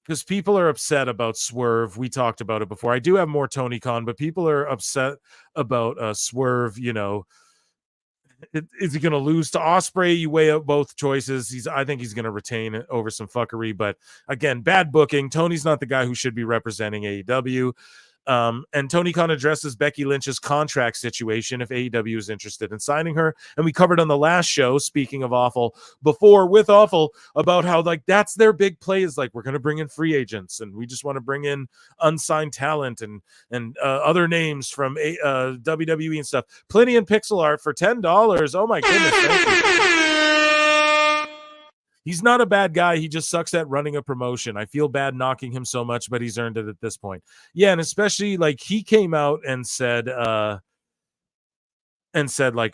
because people are upset about Swerve. We talked about it before. I do have more Tony Khan, but people are upset about Swerve, you know. Is he going to lose to Ospreay? You weigh up both choices. I think he's going to retain it over some fuckery. But again, bad booking. Tony's not the guy who should be representing AEW. And Tony Khan addresses Becky Lynch's contract situation if AEW is interested in signing her. And we covered on the last show, speaking of Awful, before with Awful, about how like that's their big play is like we're going to bring in free agents and we just want to bring in unsigned talent and other names from WWE and stuff. Plenty in pixel art for $10. Oh my goodness. Thank you. He's not a bad guy. He just sucks at running a promotion. I feel bad knocking him so much, but he's earned it at this point. Yeah, and especially like he came out and said like,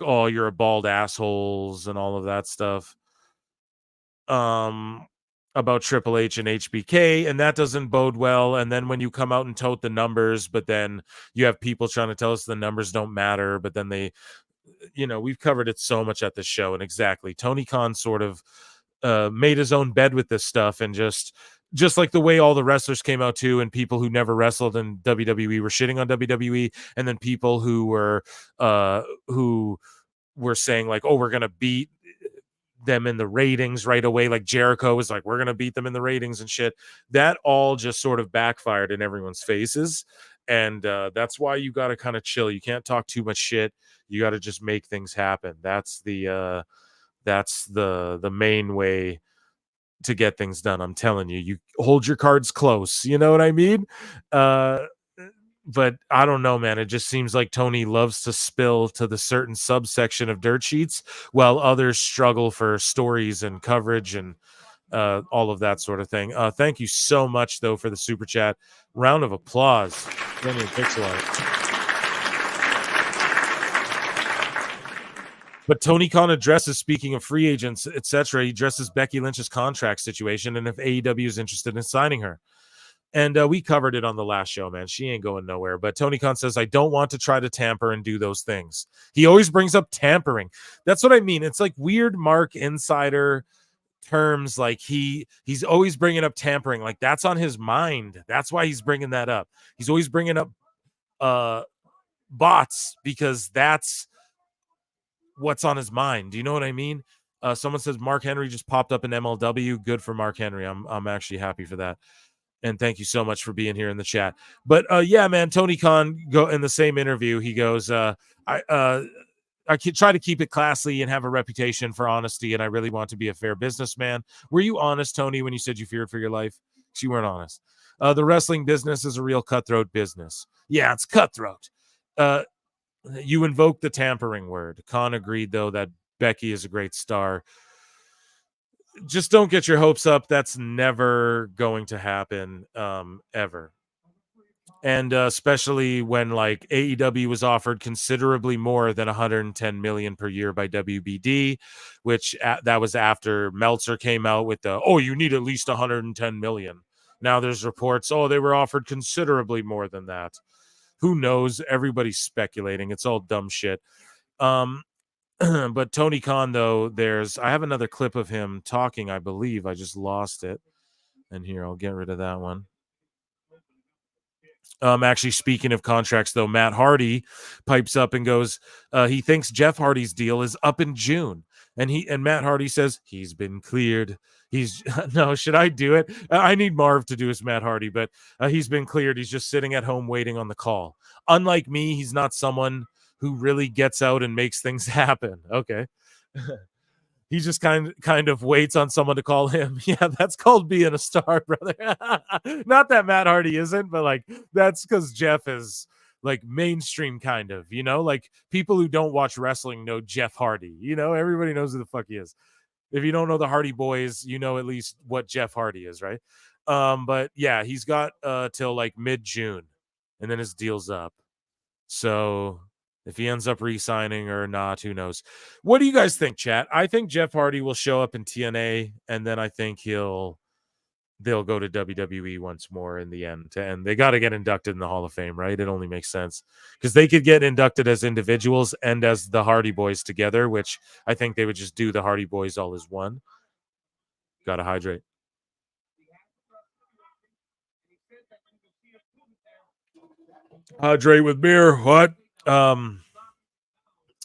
"Oh, you're a bald assholes" and all of that stuff. About Triple H and HBK, and that doesn't bode well. And then when you come out and tote the numbers, but then you have people trying to tell us the numbers don't matter, but then they, you know, we've covered it so much at the show. And exactly, Tony Khan sort of made his own bed with this stuff, and just like the way all the wrestlers came out too, and people who never wrestled in WWE were shitting on WWE, and then people who were saying like, oh, we're gonna beat them in the ratings right away, like Jericho was like, we're gonna beat them in the ratings and shit. That all just sort of backfired in everyone's faces, and that's why you got to kind of chill. You can't talk too much shit. You got to just make things happen. That's the main way to get things done. I'm telling you, you hold your cards close. You know what I mean? But I don't know, man. It just seems like Tony loves to spill to the certain subsection of dirt sheets while others struggle for stories and coverage and all of that sort of thing. Thank you so much, though, for the super chat. Round of applause. Pixel art. But Tony Khan addresses, speaking of free agents, etc., he addresses Becky Lynch's contract situation and if AEW is interested in signing her. And we covered it on the last show, man. She ain't going nowhere. But Tony Khan says, I don't want to try to tamper and do those things. He always brings up tampering. That's what I mean. It's like weird Mark Insider terms. Like he's always bringing up tampering. Like that's on his mind. That's why he's bringing that up. He's always bringing up bots because that's what's on his mind. Do you know what I mean? Someone says Mark Henry just popped up in MLW. Good for Mark Henry. I'm actually happy for that. And thank you so much for being here in the chat. But yeah, man, Tony Khan go in the same interview. He goes, I try to keep it classy and have a reputation for honesty, and I really want to be a fair businessman. Were you honest, Tony, when you said you feared for your life? Because you weren't honest. The wrestling business is a real cutthroat business. Yeah, it's cutthroat. You invoked the tampering word. Khan agreed, though, that Becky is a great star. Just don't get your hopes up. That's never going to happen, ever. And especially when like AEW was offered considerably more than 110 million per year by WBD, which that was after Meltzer came out with the, oh, you need at least 110 million. Now there's reports, oh, they were offered considerably more than that. Who knows? Everybody's speculating. It's all dumb shit. But Tony Khan, though, I have another clip of him talking, I believe. I just lost it. And here, I'll get rid of that one. Actually, speaking of contracts, though, Matt Hardy pipes up and goes, he thinks Jeff Hardy's deal is up in June. And Matt Hardy says, he's been cleared. No, should I do it? I need Marv to do his Matt Hardy, but he's been cleared. He's just sitting at home waiting on the call. Unlike me, he's not someone who really gets out and makes things happen. Okay. He just kind of waits on someone to call him. Yeah, that's called being a star, brother. Not that Matt Hardy isn't, but like that's because Jeff is like mainstream kind of, you know, like people who don't watch wrestling know Jeff Hardy. You know, everybody knows who the fuck he is. If you don't know the Hardy Boys, you know at least what Jeff Hardy is, right? But yeah, he's got till like mid-June, and then his deal's up. So if he ends up re-signing or not, who knows? What do you guys think, chat? I think Jeff Hardy will show up in TNA, and then I think they'll go to WWE once more in the end. And they got to get inducted in the Hall of Fame, right? It only makes sense because they could get inducted as individuals and as the Hardy Boys together, which I think they would just do the Hardy Boys all as one. Got to hydrate. Hydrate with beer. What?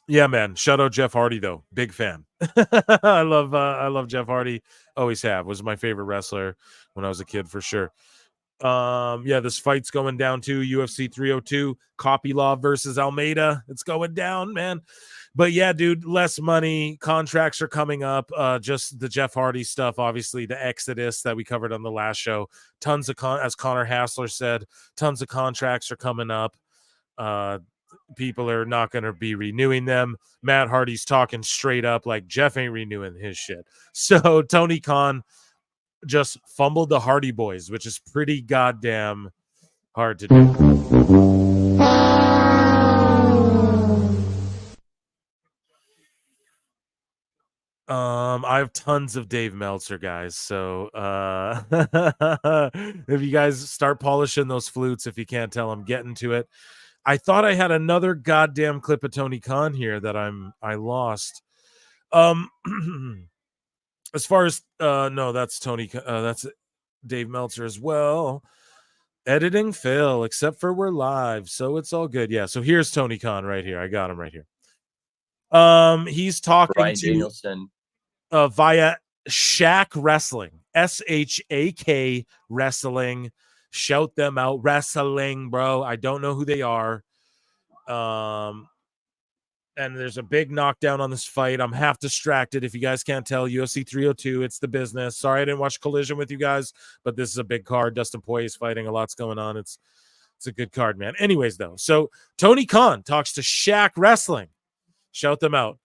Yeah, man. Shout out Jeff Hardy though. Big fan. I love Jeff Hardy. Always have. Was my favorite wrestler when I was a kid for sure. Yeah, this fight's going down too. UFC 302, Copy Law versus Almeida. It's going down, man. But yeah, dude, less money. Contracts are coming up. Just the Jeff Hardy stuff, obviously, the Exodus that we covered on the last show. Tons of as Connor Hassler said, tons of contracts are coming up. People are not going to be renewing them. Matt Hardy's talking straight up like Jeff ain't renewing his shit. So Tony Khan just fumbled the Hardy Boys, which is pretty goddamn hard to do. I have tons of Dave Meltzer, guys. So if you guys start polishing those flutes, if you can't tell, I'm getting to it. I thought I had another goddamn clip of Tony Khan here that I lost. As far as no, that's that's Dave Meltzer as well. Editing fail, except for we're live, so it's all good. Yeah, so here's Tony Khan right here. I got him right here. He's talking Bryan to Danielson via Shaq Wrestling, SHAK Wrestling. Shout them out, wrestling, bro. I don't know who they are. And there's a big knockdown on this fight. I'm half distracted. If you guys can't tell, UFC 302, it's the business. Sorry I didn't watch Collision with you guys, but this is a big card. Dustin Poirier is fighting. A lot's going on. It's a good card, man. Anyways, though, so Tony Khan talks to Shaq Wrestling. Shout them out.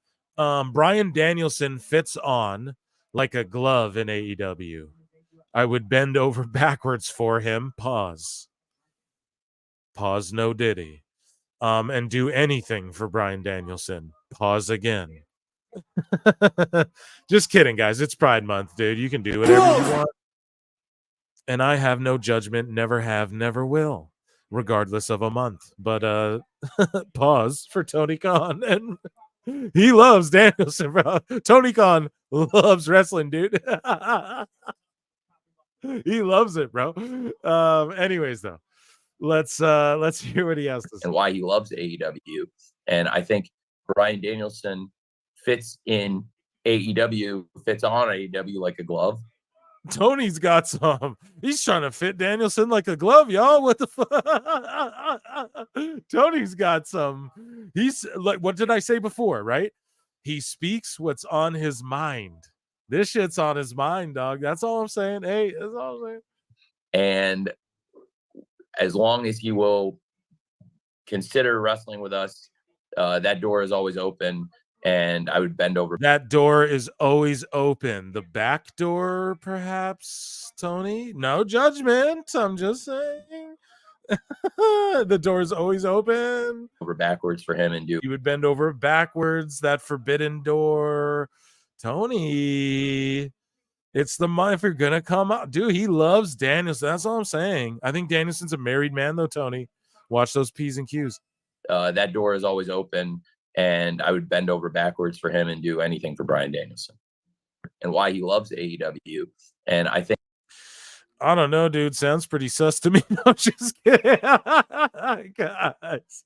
Bryan Danielson fits on like a glove in AEW. I would bend over backwards for him. Pause, no diddy. And do anything for Bryan Danielson. Pause again. Just kidding, guys. It's Pride Month, dude. You can do whatever you want. And I have no judgment, never have, never will, regardless of a month. But pause for Tony Khan. And he loves Danielson, bro. Tony Khan loves wrestling, dude. He loves it, bro. Anyways, though, let's hear what he has to say and why he loves AEW. And I think Bryan Danielson fits in AEW, fits on AEW like a glove. Tony's got some. He's trying to fit Danielson like a glove, y'all. What the fuck? Tony's got some. He's like, what did I say before, right? He speaks what's on his mind. This shit's on his mind, dog. That's all I'm saying. Hey, that's all I'm saying. And as long as he will consider wrestling with us, that door is always open. And I would bend over. That door is always open. The back door, perhaps, Tony? No judgment. I'm just saying. The door is always open. Over backwards for him and do. You would bend over backwards. That forbidden door. Tony, it's the money if you're going to come out. Dude, he loves Danielson. That's all I'm saying. I think Danielson's a married man, though, Tony. Watch those P's and Q's. That door is always open. And I would bend over backwards for him and do anything for Bryan Danielson. And why he loves AEW. And I think. I don't know, dude. Sounds pretty sus to me. No, just kidding. Guys.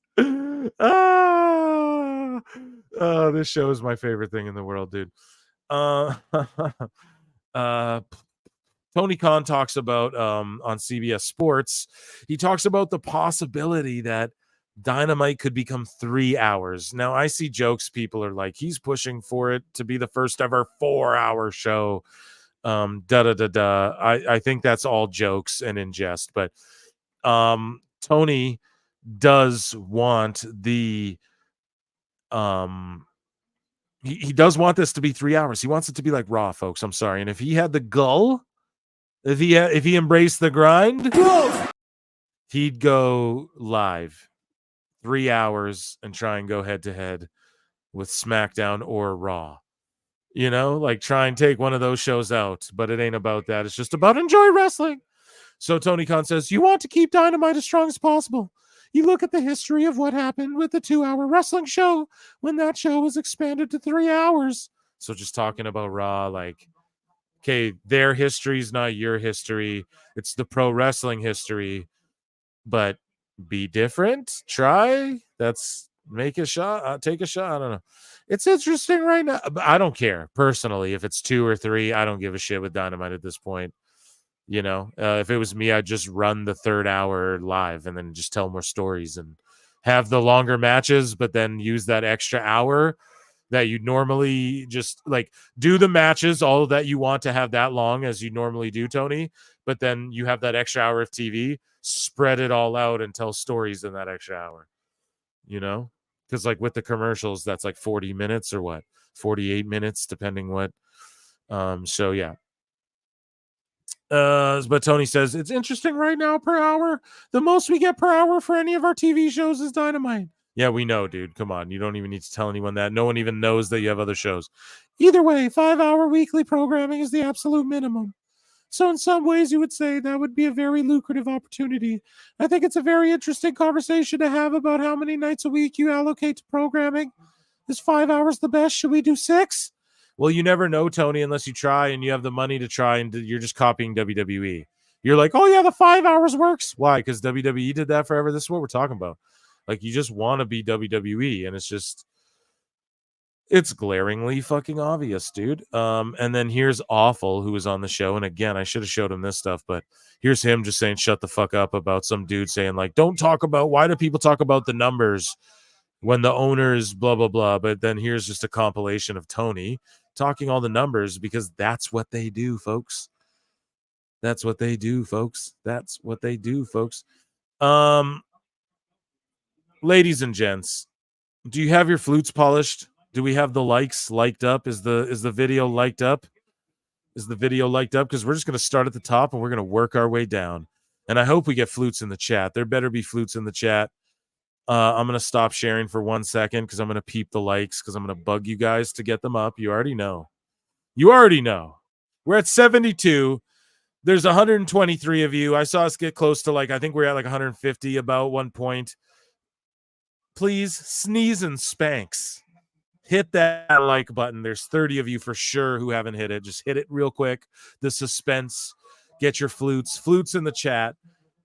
This show is my favorite thing in the world, dude. Tony Khan talks about on CBS Sports. He talks about the possibility that Dynamite could become 3 hours. Now, I see jokes. People are like, he's pushing for it to be the first ever 4-hour show. I think that's all jokes and in jest. But Tony does want the he does want this to be 3 hours. He wants it to be like Raw, folks. I'm sorry. And if he had the gall, if he embraced the grind, he'd go live 3 hours and try and go head to head with SmackDown or Raw. You know, like try and take one of those shows out, but it ain't about that. It's just about enjoy wrestling. So Tony Khan says, you want to keep Dynamite as strong as possible. You look at the history of what happened with the 2-hour wrestling show when that show was expanded to 3 hours. So just talking about Raw, like, okay, their history is not your history. It's the pro wrestling history, but be different. Try. Make a shot. Take a shot. I don't know. It's interesting right now. I don't care personally if it's 2 or 3. I don't give a shit with Dynamite at this point. You know, if it was me, I'd just run the 3rd hour live and then just tell more stories and have the longer matches, but then use that extra hour that you normally just like do the matches, all that you want to have that long as you normally do, Tony. But then you have that extra hour of TV, spread it all out and tell stories in that extra hour, you know? Because like with the commercials, that's like 40 minutes or what? 48 minutes, depending what. So yeah. But Tony says it's interesting right now per hour. The most we get per hour for any of our TV shows is Dynamite. Yeah, we know, dude. Come on. You don't even need to tell anyone that. No one even knows that you have other shows. Either way, 5-hour weekly programming is the absolute minimum. So in some ways, you would say that would be a very lucrative opportunity. I think it's a very interesting conversation to have about how many nights a week you allocate to programming. Is 5 hours the best? Should we do 6? Well, you never know, Tony, unless you try and you have the money to try and you're just copying WWE. You're like, oh, yeah, the 5 hours works. Why? Because WWE did that forever. This is what we're talking about. Like, you just want to be WWE, and it's glaringly fucking obvious, dude. And then here's Awful, who was on the show. And again, I should have showed him this stuff, but here's him just saying, shut the fuck up about some dude saying, like, don't talk about, why do people talk about the numbers when the owners blah blah blah? But then here's just a compilation of Tony talking all the numbers because that's what they do, folks. That's what they do, folks. That's what they do, folks. Ladies and gents, do you have your flutes polished? Do we have the likes liked up? Is the video liked up? Is the video liked up? Because we're just going to start at the top and we're going to work our way down. And I hope we get flutes in the chat. There better be flutes in the chat. I'm going to stop sharing for 1 second because I'm going to peep the likes because I'm going to bug you guys to get them up. You already know. You already know. We're at 72. There's 123 of you. I saw us get close to I think we're at 150 about one point. Please, sneeze and spanks. Hit that like button. There's 30 of you for sure who haven't hit it. Just hit it real quick. The suspense. Get your flutes. Flutes in the chat.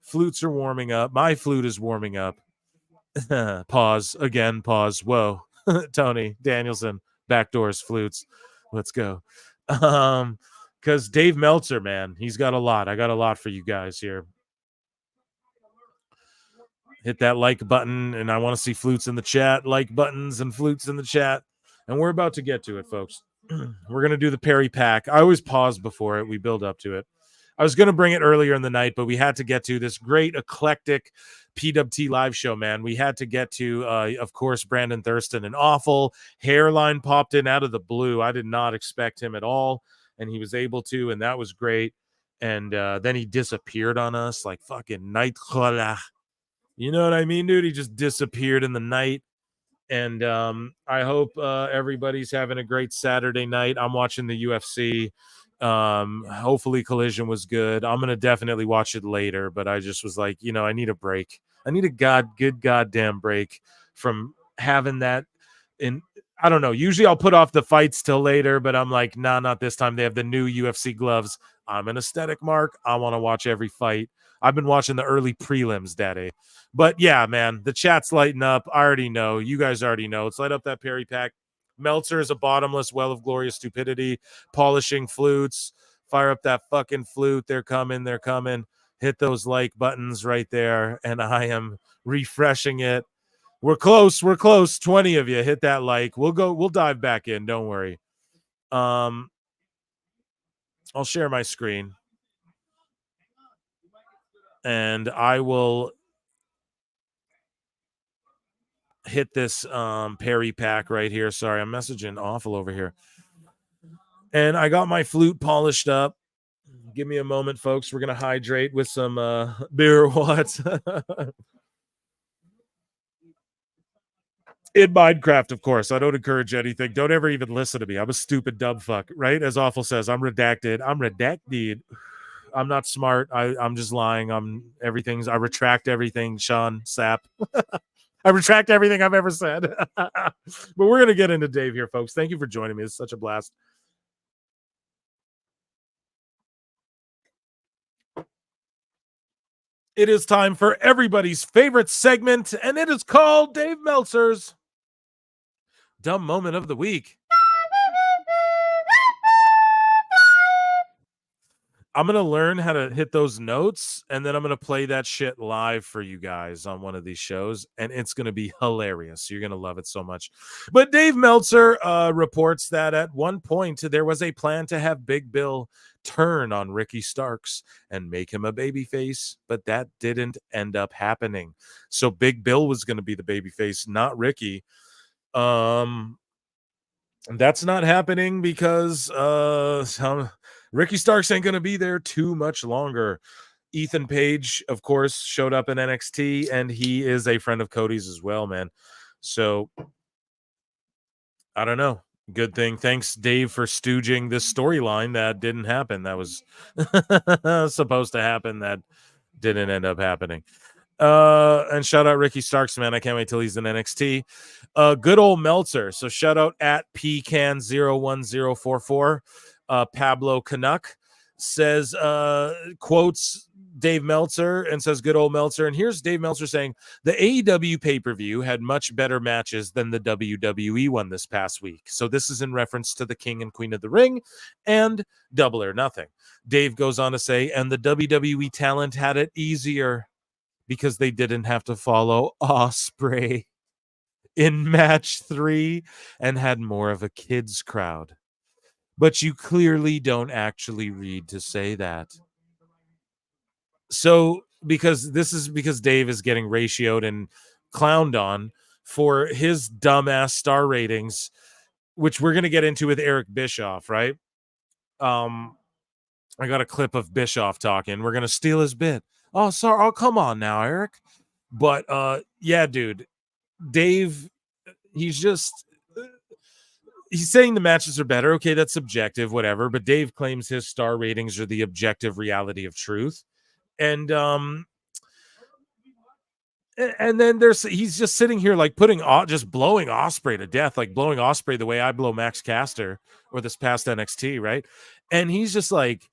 Flutes are warming up. My flute is warming up. Pause. Again, pause. Whoa. Tony Danielson. Backdoors, flutes. Let's go. Because Dave Meltzer, man, he's got a lot. I got a lot for you guys here. Hit that like button, and I want to see flutes in the chat. Like buttons and flutes in the chat. And we're about to get to it, folks. We're going to do the Perry Pack. I always pause before it. We build up to it. I was going to bring it earlier in the night, but we had to get to this great eclectic PWT live show, man. We had to get to, of course, Brandon Thurston. An awful hairline popped in out of the blue. I did not expect him at all, and he was able to, and that was great. And then he disappeared on us like fucking night. You know what I mean, dude? He just disappeared in the night. And I hope everybody's having a great Saturday night. I'm watching the UFC. Hopefully Collision was good. I'm going to definitely watch it later, but I just was like, I need a break. I need a good goddamn break from having that. And I don't know. Usually I'll put off the fights till later, but I'm like, nah, not this time. They have the new UFC gloves. I'm an aesthetic mark. I want to watch every fight. I've been watching the early prelims, daddy. But yeah, man, the chat's lighting up. I already know. You guys already know. Let's light up that Perry Pack. Meltzer is a bottomless well of glorious stupidity. Polishing flutes. Fire up that fucking flute. They're coming. They're coming. Hit those like buttons right there. And I am refreshing it. We're close. We're close. 20 of you hit that like. We'll dive back in. Don't worry. I'll share my screen. And I will hit this Perry pack right here. Sorry, I'm messaging awful over here. And I got my flute polished up. Give me a moment, folks. We're going to hydrate with some beer. What? In Minecraft, of course. I don't encourage anything. Don't ever even listen to me. I'm a stupid dumb fuck, right? As Awful says, I'm redacted. I'm redacted. I'm not smart. I'm just lying. I retract everything, Sean Sapp. I retract everything I've ever said. But we're going to get into Dave here, folks. Thank you for joining me. It's such a blast. It is time for everybody's favorite segment, and it is called Dave Meltzer's Dumb Moment of the Week. I'm going to learn how to hit those notes, and then I'm going to play that shit live for you guys on one of these shows, and it's going to be hilarious. You're going to love it so much. But Dave Meltzer reports that at one point there was a plan to have Big Bill turn on Ricky Starks and make him a babyface, but that didn't end up happening. So Big Bill was going to be the babyface, not Ricky. That's not happening because Ricky Starks ain't going to be there too much longer. Ethan Page, of course, showed up in NXT, and he is a friend of Cody's as well, man. So, I don't know. Good thing. Thanks, Dave, for stooging this storyline that didn't happen. That was supposed to happen. That didn't end up happening. And shout out Ricky Starks, man. I can't wait till he's in NXT. Good old Meltzer. So shout out at PCAN01044. Pablo Canuck says, quotes Dave Meltzer and says, good old Meltzer. And here's Dave Meltzer saying, the AEW pay-per-view had much better matches than the WWE one this past week. So this is in reference to the King and Queen of the Ring and Double or Nothing. Dave goes on to say, and the WWE talent had it easier because they didn't have to follow Ospreay in match 3 and had more of a kids crowd. But you clearly don't actually read to say that. So, because Dave is getting ratioed and clowned on for his dumbass star ratings, which we're going to get into with Eric Bischoff, right? I got a clip of Bischoff talking. We're going to steal his bit. Oh, sorry. Oh, come on now, Eric. But yeah, dude, Dave, he's saying the matches are better. Okay, that's subjective, whatever. But Dave claims his star ratings are the objective reality of truth. And then he's just sitting here like just blowing Ospreay to death, like blowing Ospreay the way I blow Max Caster or this past NXT, right? And he's just like,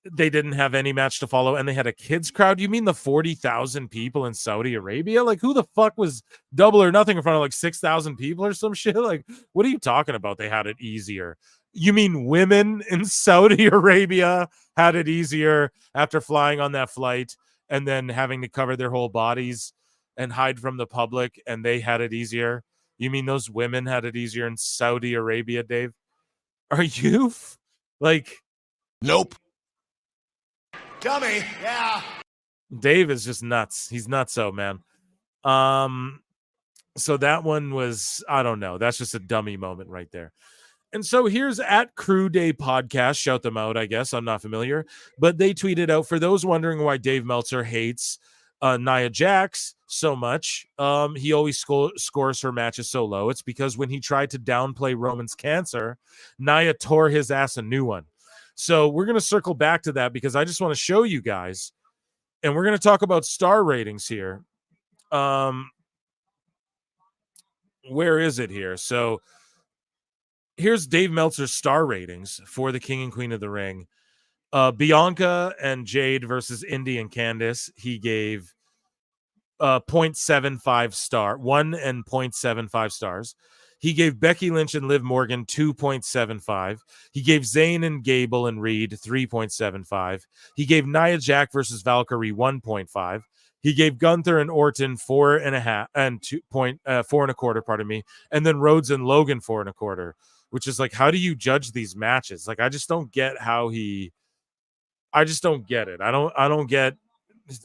they didn't have any match to follow, and they had a kids crowd. You mean the 40,000 people in Saudi Arabia? Like, who the fuck was Double or Nothing in front of like 6,000 people or some shit? Like, what are you talking about? They had it easier. You mean women in Saudi Arabia had it easier after flying on that flight and then having to cover their whole bodies and hide from the public, and they had it easier? You mean those women had it easier in Saudi Arabia, Dave? Are you like, nope. Dummy, yeah. Dave is just nuts. He's nutso, man. So that one was, I don't know. That's just a dummy moment right there. And so here's at Crew Day Podcast. Shout them out, I guess. I'm not familiar. But they tweeted out, for those wondering why Dave Meltzer hates Nia Jax so much, he always scores her matches so low. It's because when he tried to downplay Roman's cancer, Nia tore his ass a new one. So we're going to circle back to that because I just want to show you guys, and we're going to talk about star ratings here. Where is it here? So here's Dave Meltzer's star ratings for the King and Queen of the Ring. Bianca and Jade versus Indy and Candice, he gave 0.75 star, 1 and 0.75 stars. He gave Becky Lynch and Liv Morgan 2.75. He gave Zayn and Gable and Reed 3.75. He gave Nia Jax versus Valkyrie 1.5. He gave Gunther and Orton 4.5 and 4.25, pardon me, and then Rhodes and Logan 4.25, which is like, how do you judge these matches? Like, I just don't get I just don't get it. I don't get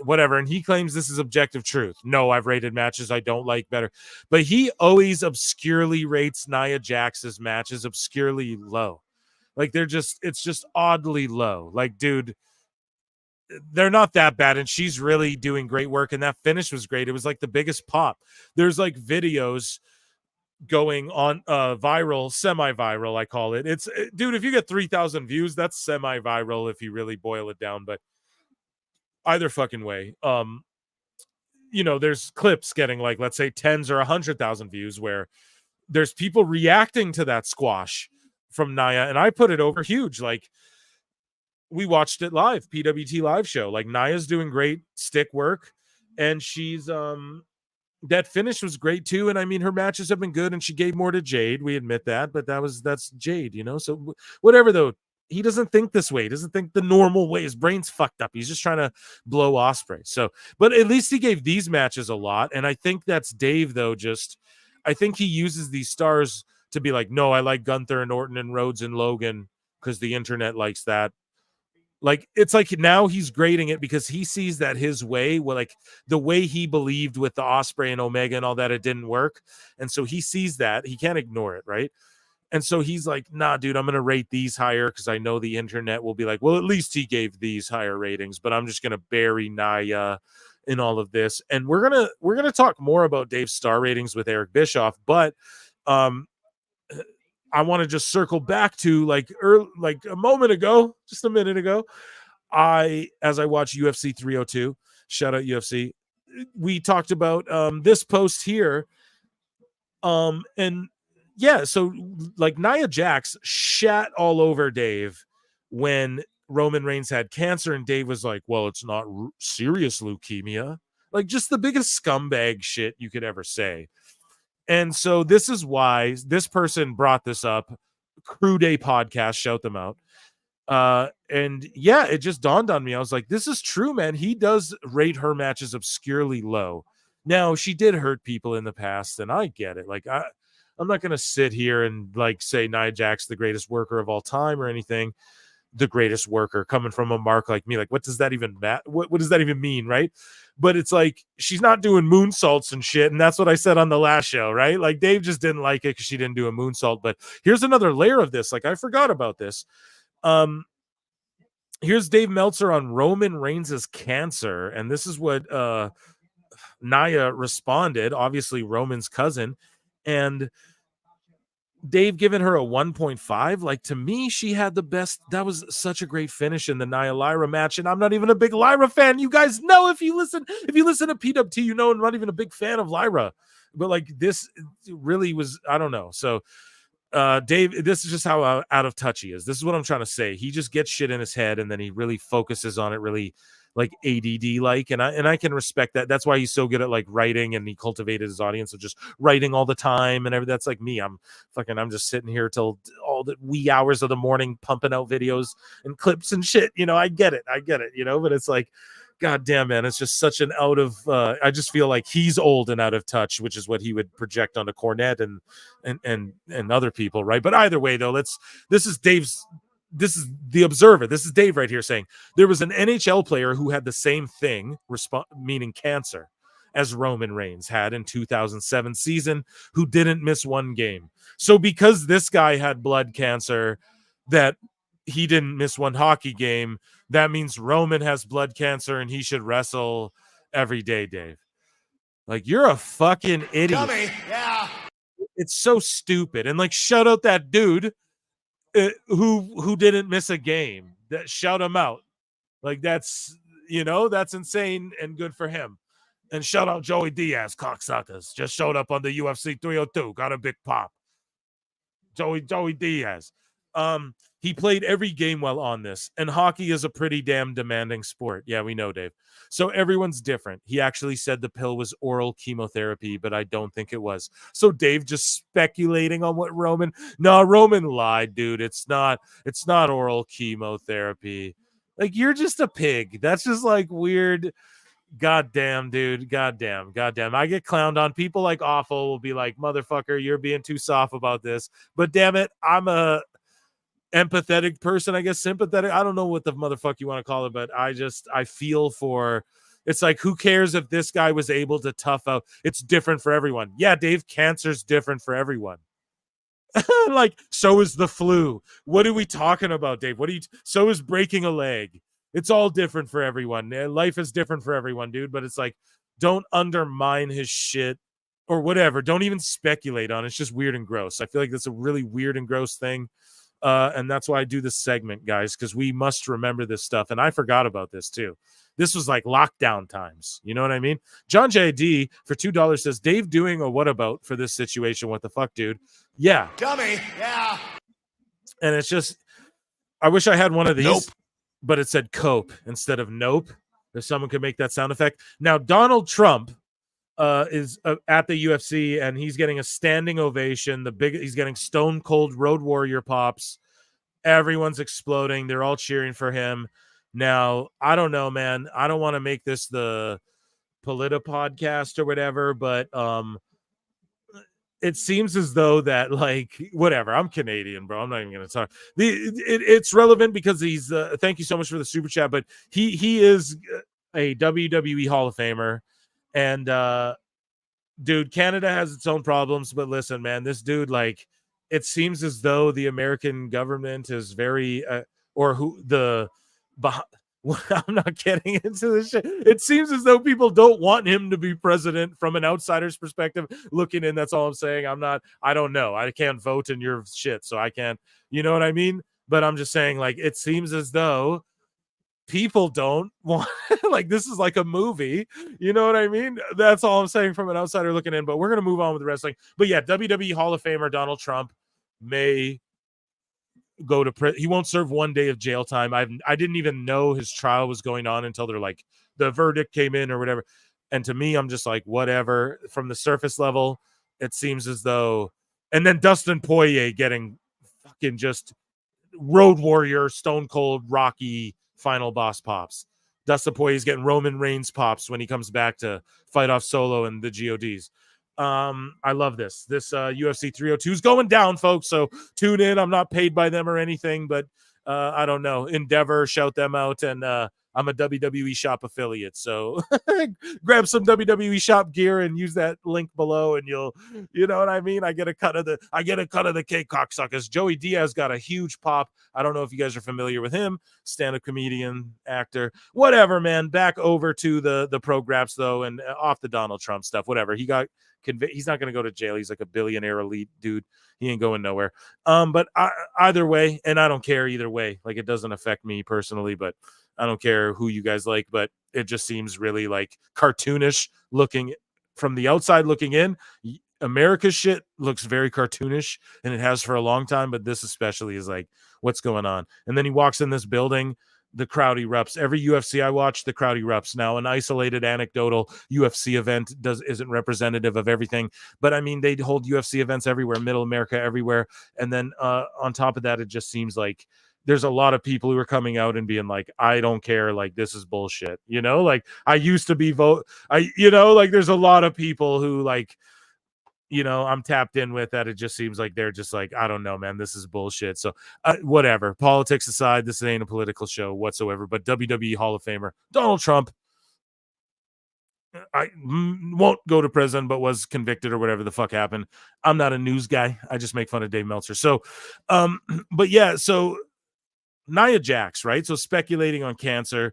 whatever. And he claims this is objective truth. No, I've rated matches I don't like better, but he always obscurely rates Nia Jax's matches obscurely low. Like it's just oddly low. Like, dude, they're not that bad, and she's really doing great work, and that finish was great. It was like the biggest pop. There's like videos going on viral, semi-viral, I call it. It's dude, if you get 3,000 views, that's semi-viral if you really boil it down. But either fucking way, there's clips getting like, let's say, tens or 100,000 views where there's people reacting to that squash from Nia, and I put it over huge. Like, we watched it live, PWT live show. Like, Nia's doing great stick work, and she's that finish was great too. And I mean, her matches have been good, and she gave more to Jade. We admit that, but that's Jade, So whatever though, he doesn't think this way. He doesn't think the normal way. His brain's fucked up. He's just trying to blow Ospreay. So, but at least he gave these matches a lot, and I think that's Dave though. I think he uses these stars to be like, no, I like Gunther and Orton and Rhodes and Logan because the internet likes that. Like, it's like now he's grading it because he sees that his way, well, like the way he believed with the Ospreay and Omega and all that, it didn't work. And so he sees that. He can't ignore it, right? And so he's like, nah, dude, I'm going to rate these higher because I know the internet will be like, well, at least he gave these higher ratings, but I'm just going to bury Nia in all of this. And we're going to talk more about Dave's star ratings with Eric Bischoff, but I want to just circle back to like a moment ago, just a minute ago, as I watched UFC 302, shout out UFC, we talked about this post here. And yeah, so like Nia Jax shat all over Dave when Roman Reigns had cancer, and Dave was like, well, it's not serious leukemia. Like, just the biggest scumbag shit you could ever say. And so this is why this person brought this up. Crew Day podcast, shout them out. And yeah, it just dawned on me. I was like, this is true, man. He does rate her matches obscurely low. Now, she did hurt people in the past, and I get it. Like, I'm not going to sit here and like say Nia Jax the greatest worker of all time or anything. The greatest worker coming from a mark like me. Like, what does that even matter? What does that even mean, right? But it's like, she's not doing moonsaults and shit, and that's what I said on the last show, right? Like, Dave just didn't like it because she didn't do a moonsault. But here's another layer of this. Like, I forgot about this. Here's Dave Meltzer on Roman Reigns' cancer, and this is what Nia responded, obviously Roman's cousin, and Dave giving her a 1.5. Like, to me, she had the best. That was such a great finish in the Nia Lyra match, and I'm not even a big Lyra fan. You guys know, if you listen to PWT, you know I'm not even a big fan of Lyra, but like, this really was, I don't know. So Dave, this is just how out of touch he is. This is what I'm trying to say. He just gets shit in his head, and then he really focuses on it, really like ADD like, and I can respect that. That's why he's so good at like writing, and he cultivated his audience of just writing all the time and everything. That's like me. I'm just sitting here till all the wee hours of the morning pumping out videos and clips and shit. I get it. But it's like, God damn, man, it's just such an out of I just feel like he's old and out of touch, which is what he would project onto Cornette and other people, right? But either way, though, this is the Observer. This is Dave right here saying there was an NHL player who had the same thing, meaning cancer, as Roman Reigns had in 2007 season, who didn't miss one game. So because this guy had blood cancer, that he didn't miss one hockey game, that means Roman has blood cancer and he should wrestle every day, Dave. Like, you're a fucking idiot. Dummy. Yeah. It's so stupid. And like, shout out that dude who didn't miss a game. That, shout him out. Like, that's insane and good for him. And shout out Joey Diaz, cocksuckers. Just showed up on the UFC 302. Got a big pop. Joey Diaz. He played every game while on this, and hockey is a pretty damn demanding sport. Yeah, we know, Dave. So everyone's different. He actually said the pill was oral chemotherapy, but I don't think it was. So Dave just speculating on what Roman lied, dude. It's not oral chemotherapy. Like, you're just a pig. That's just like weird. Goddamn, dude. Goddamn. I get clowned on. People like Awful will be like, motherfucker, you're being too soft about this. But damn it, I'm a empathetic person, I guess, sympathetic. I don't know what the motherfucker you want to call it, but I feel for. It's like, who cares if this guy was able to tough out? It's different for everyone. Yeah, Dave, cancer's different for everyone. Like, so is the flu. What are we talking about, Dave? So is breaking a leg. It's all different for everyone. Life is different for everyone, dude. But it's like, don't undermine his shit or whatever. Don't even speculate on it. It's just weird and gross. I feel like that's a really weird and gross thing. And that's why I do this segment, guys, because we must remember this stuff. And I forgot about this too. This was like lockdown times. You know what I mean? John JD for $2 says, Dave doing a what about for this situation? What the fuck, dude? Yeah. Dummy. Yeah. And it's just, I wish I had one of these, Nope. but it said cope instead of nope. If someone could make that sound effect. Now, Donald Trump is at the UFC, and he's getting a standing ovation. He's getting stone cold Road Warrior pops. Everyone's exploding. They're all cheering for him. Now, I don't know, man. I don't want to make this the Polita podcast or whatever, but it seems as though that, like, whatever. I'm Canadian, bro. I'm not even going to talk. It's relevant because he's. Thank you so much for the super chat, but he is a WWE Hall of Famer, and dude, Canada has its own problems, but listen, man, this dude, like, it seems as though the American government is very, I'm not getting into this shit. It seems as though people don't want him to be president from an outsider's perspective looking in. That's all I'm saying. I don't know. I can't vote in your shit, so I can't, you know what I mean? But I'm just saying, like, it seems as though people don't want, like, this is like a movie, you know what I mean? That's all I'm saying from an outsider looking in. But we're gonna move on with the wrestling. But yeah, WWE Hall of Famer Donald Trump may go to he won't serve 1 day of jail time. I didn't even know his trial was going on until they're like, the verdict came in or whatever. And to me, I'm just like, whatever. From the surface level, it seems as though, and then Dustin Poirier getting fucking just Road Warrior, Stone Cold, Rocky final boss pops. Dustin Poirier's getting Roman Reigns pops when he comes back to fight off Solo and the GODs. I love this. This UFC 302 is going down, folks. So tune in. I'm not paid by them or anything, but I don't know. Endeavor, shout them out, and I'm a WWE Shop affiliate, so grab some WWE Shop gear and use that link below, and you know what I mean. I get a cut of the cake, cocksuckers. Joey Diaz got a huge pop. I don't know if you guys are familiar with him, stand-up comedian, actor, whatever, man. Back over to the pro graps though, and off the Donald Trump stuff. Whatever, he got he's not going to go to jail. He's like a billionaire elite dude. He ain't going nowhere. But either way, and I don't care either way. Like, it doesn't affect me personally, but I don't care who you guys like, but it just seems really like cartoonish looking from the outside looking in. America's shit looks very cartoonish, and it has for a long time, but this especially is like, what's going on? And then he walks in this building, the crowd erupts. Every UFC I watch, the crowd erupts. Now, an isolated anecdotal UFC event isn't representative of everything, but I mean, they hold UFC events everywhere, Middle America, everywhere. And then on top of that, it just seems like there's a lot of people who are coming out and being like, I don't care, like, this is bullshit, you know, like, I used to be like, there's a lot of people who, like, you know, I'm tapped in with that. It just seems like they're just like, I don't know, man, this is bullshit. So whatever, politics aside, this ain't a political show whatsoever. But WWE Hall of Famer Donald Trump, I won't go to prison, but was convicted or whatever the fuck happened. I'm not a news guy. I just make fun of Dave Meltzer. So but yeah, so Nia Jax, right? So speculating on cancer.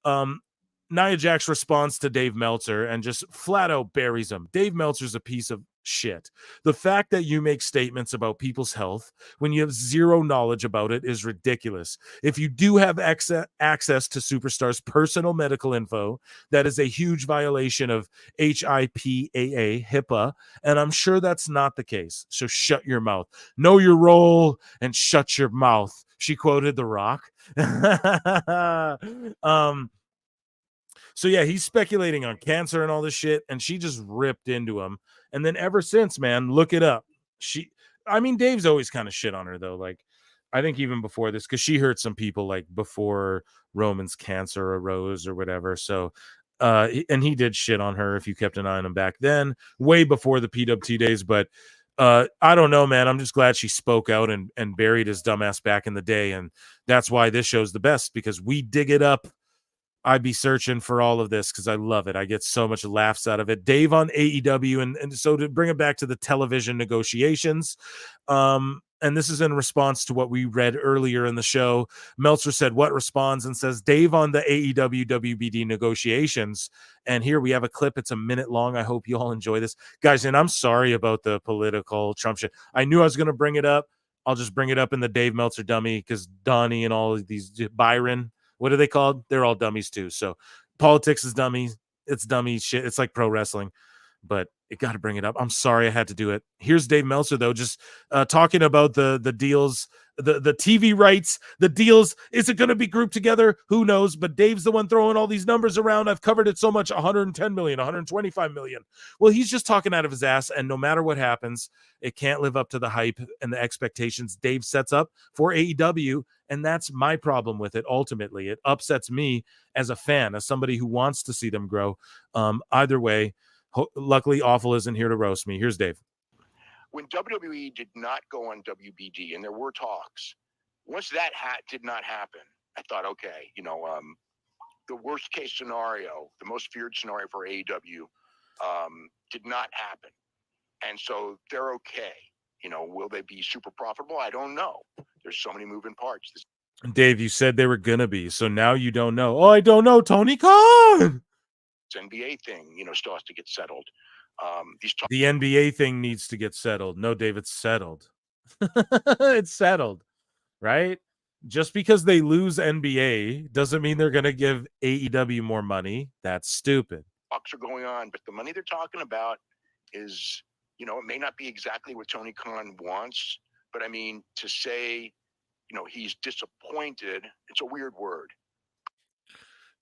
Nia Jax responds to Dave Meltzer and just flat out buries him. Dave Meltzer's a piece of shit. The fact that you make statements about people's health when you have zero knowledge about it is ridiculous. If you do have access to superstars' personal medical info, that is a huge violation of HIPAA, HIPAA, and I'm sure that's not the case. So shut your mouth. Know your role and shut your mouth. She quoted The Rock. So yeah, he's speculating on cancer and all this shit, and she just ripped into him. And then ever since, man, look it up. Dave's always kind of shit on her though. Like, I think even before this, because she hurt some people like before Roman's cancer arose or whatever. So And he did shit on her if you kept an eye on him back then, way before the PWT days. But I don't know, man. I'm just glad she spoke out and buried his dumbass back in the day. And that's why this show's the best, because we dig it up. I'd be searching for all of this because I love it. I get so much laughs out of it. Dave on AEW. And so to bring it back to the television negotiations, and this is in response to what we read earlier in the show. Meltzer said, what responds and says, Dave on the AEW WBD negotiations. And here we have a clip. It's a minute long. I hope you all enjoy this. Guys, and I'm sorry about the political Trump shit. I knew I was going to bring it up. I'll just bring it up in the Dave Meltzer dummy because Donnie and all of these, Byron, what are they called? They're all dummies too. So politics is dummies. It's dummy shit. It's like pro wrestling. But it got to bring it up. I'm sorry I had to do it. Here's Dave Meltzer, though, just talking about the deals, the TV rights, the deals. Is it going to be grouped together? Who knows? But Dave's the one throwing all these numbers around. I've covered it so much, 110 million, 125 million. Well, he's just talking out of his ass, and no matter what happens, it can't live up to the hype and the expectations Dave sets up for AEW, and that's my problem with it. Ultimately, it upsets me as a fan, as somebody who wants to see them grow. Either way, luckily, Awful isn't here to roast me. Here's Dave. When WWE did not go on WBD, and there were talks, once that did not happen, I thought, okay, the worst case scenario, the most feared scenario for AEW did not happen. And so they're okay. Will they be super profitable? I don't know. There's so many moving parts. Dave, you said they were going to be, so now you don't know. Oh, I don't know. Tony Khan. NBA thing, still has to get settled. The NBA thing needs to get settled. No, Dave, it's settled. It's settled, right? Just because they lose NBA doesn't mean they're going to give AEW more money. That's stupid. Talks are going on, but the money they're talking about is, it may not be exactly what Tony Khan wants, but I mean, to say, he's disappointed, it's a weird word.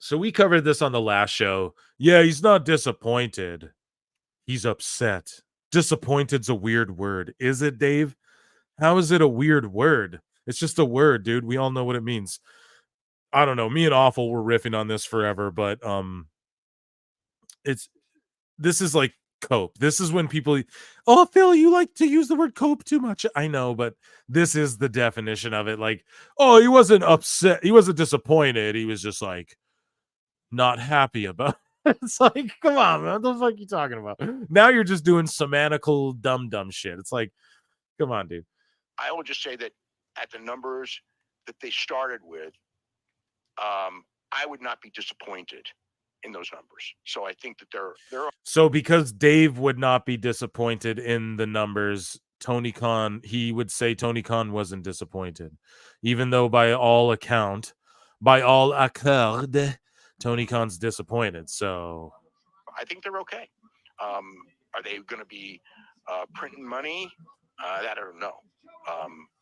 So we covered this on the last show. Yeah, he's not disappointed. He's upset. Disappointed's a weird word. Is it, Dave? How is it a weird word? It's just a word, dude. We all know what it means. I don't know. Me and Awful were riffing on this forever, but this is like cope. This is when people, oh, Phil, you like to use the word cope too much. I know, but this is the definition of it. Like, oh, he wasn't upset. He wasn't disappointed. He was just like, not happy about it. It's like, come on, man. What the fuck are you talking about? Now you're just doing semantical dumb shit. It's like, come on, dude. I will just say that at the numbers that they started with, I would not be disappointed in those numbers. So I think that they're so because Dave would not be disappointed in the numbers, Tony Khan, he would say Tony Khan wasn't disappointed, even though by all accord, Tony Khan's disappointed. So I think they're okay. Are they going to be printing money? That I don't know.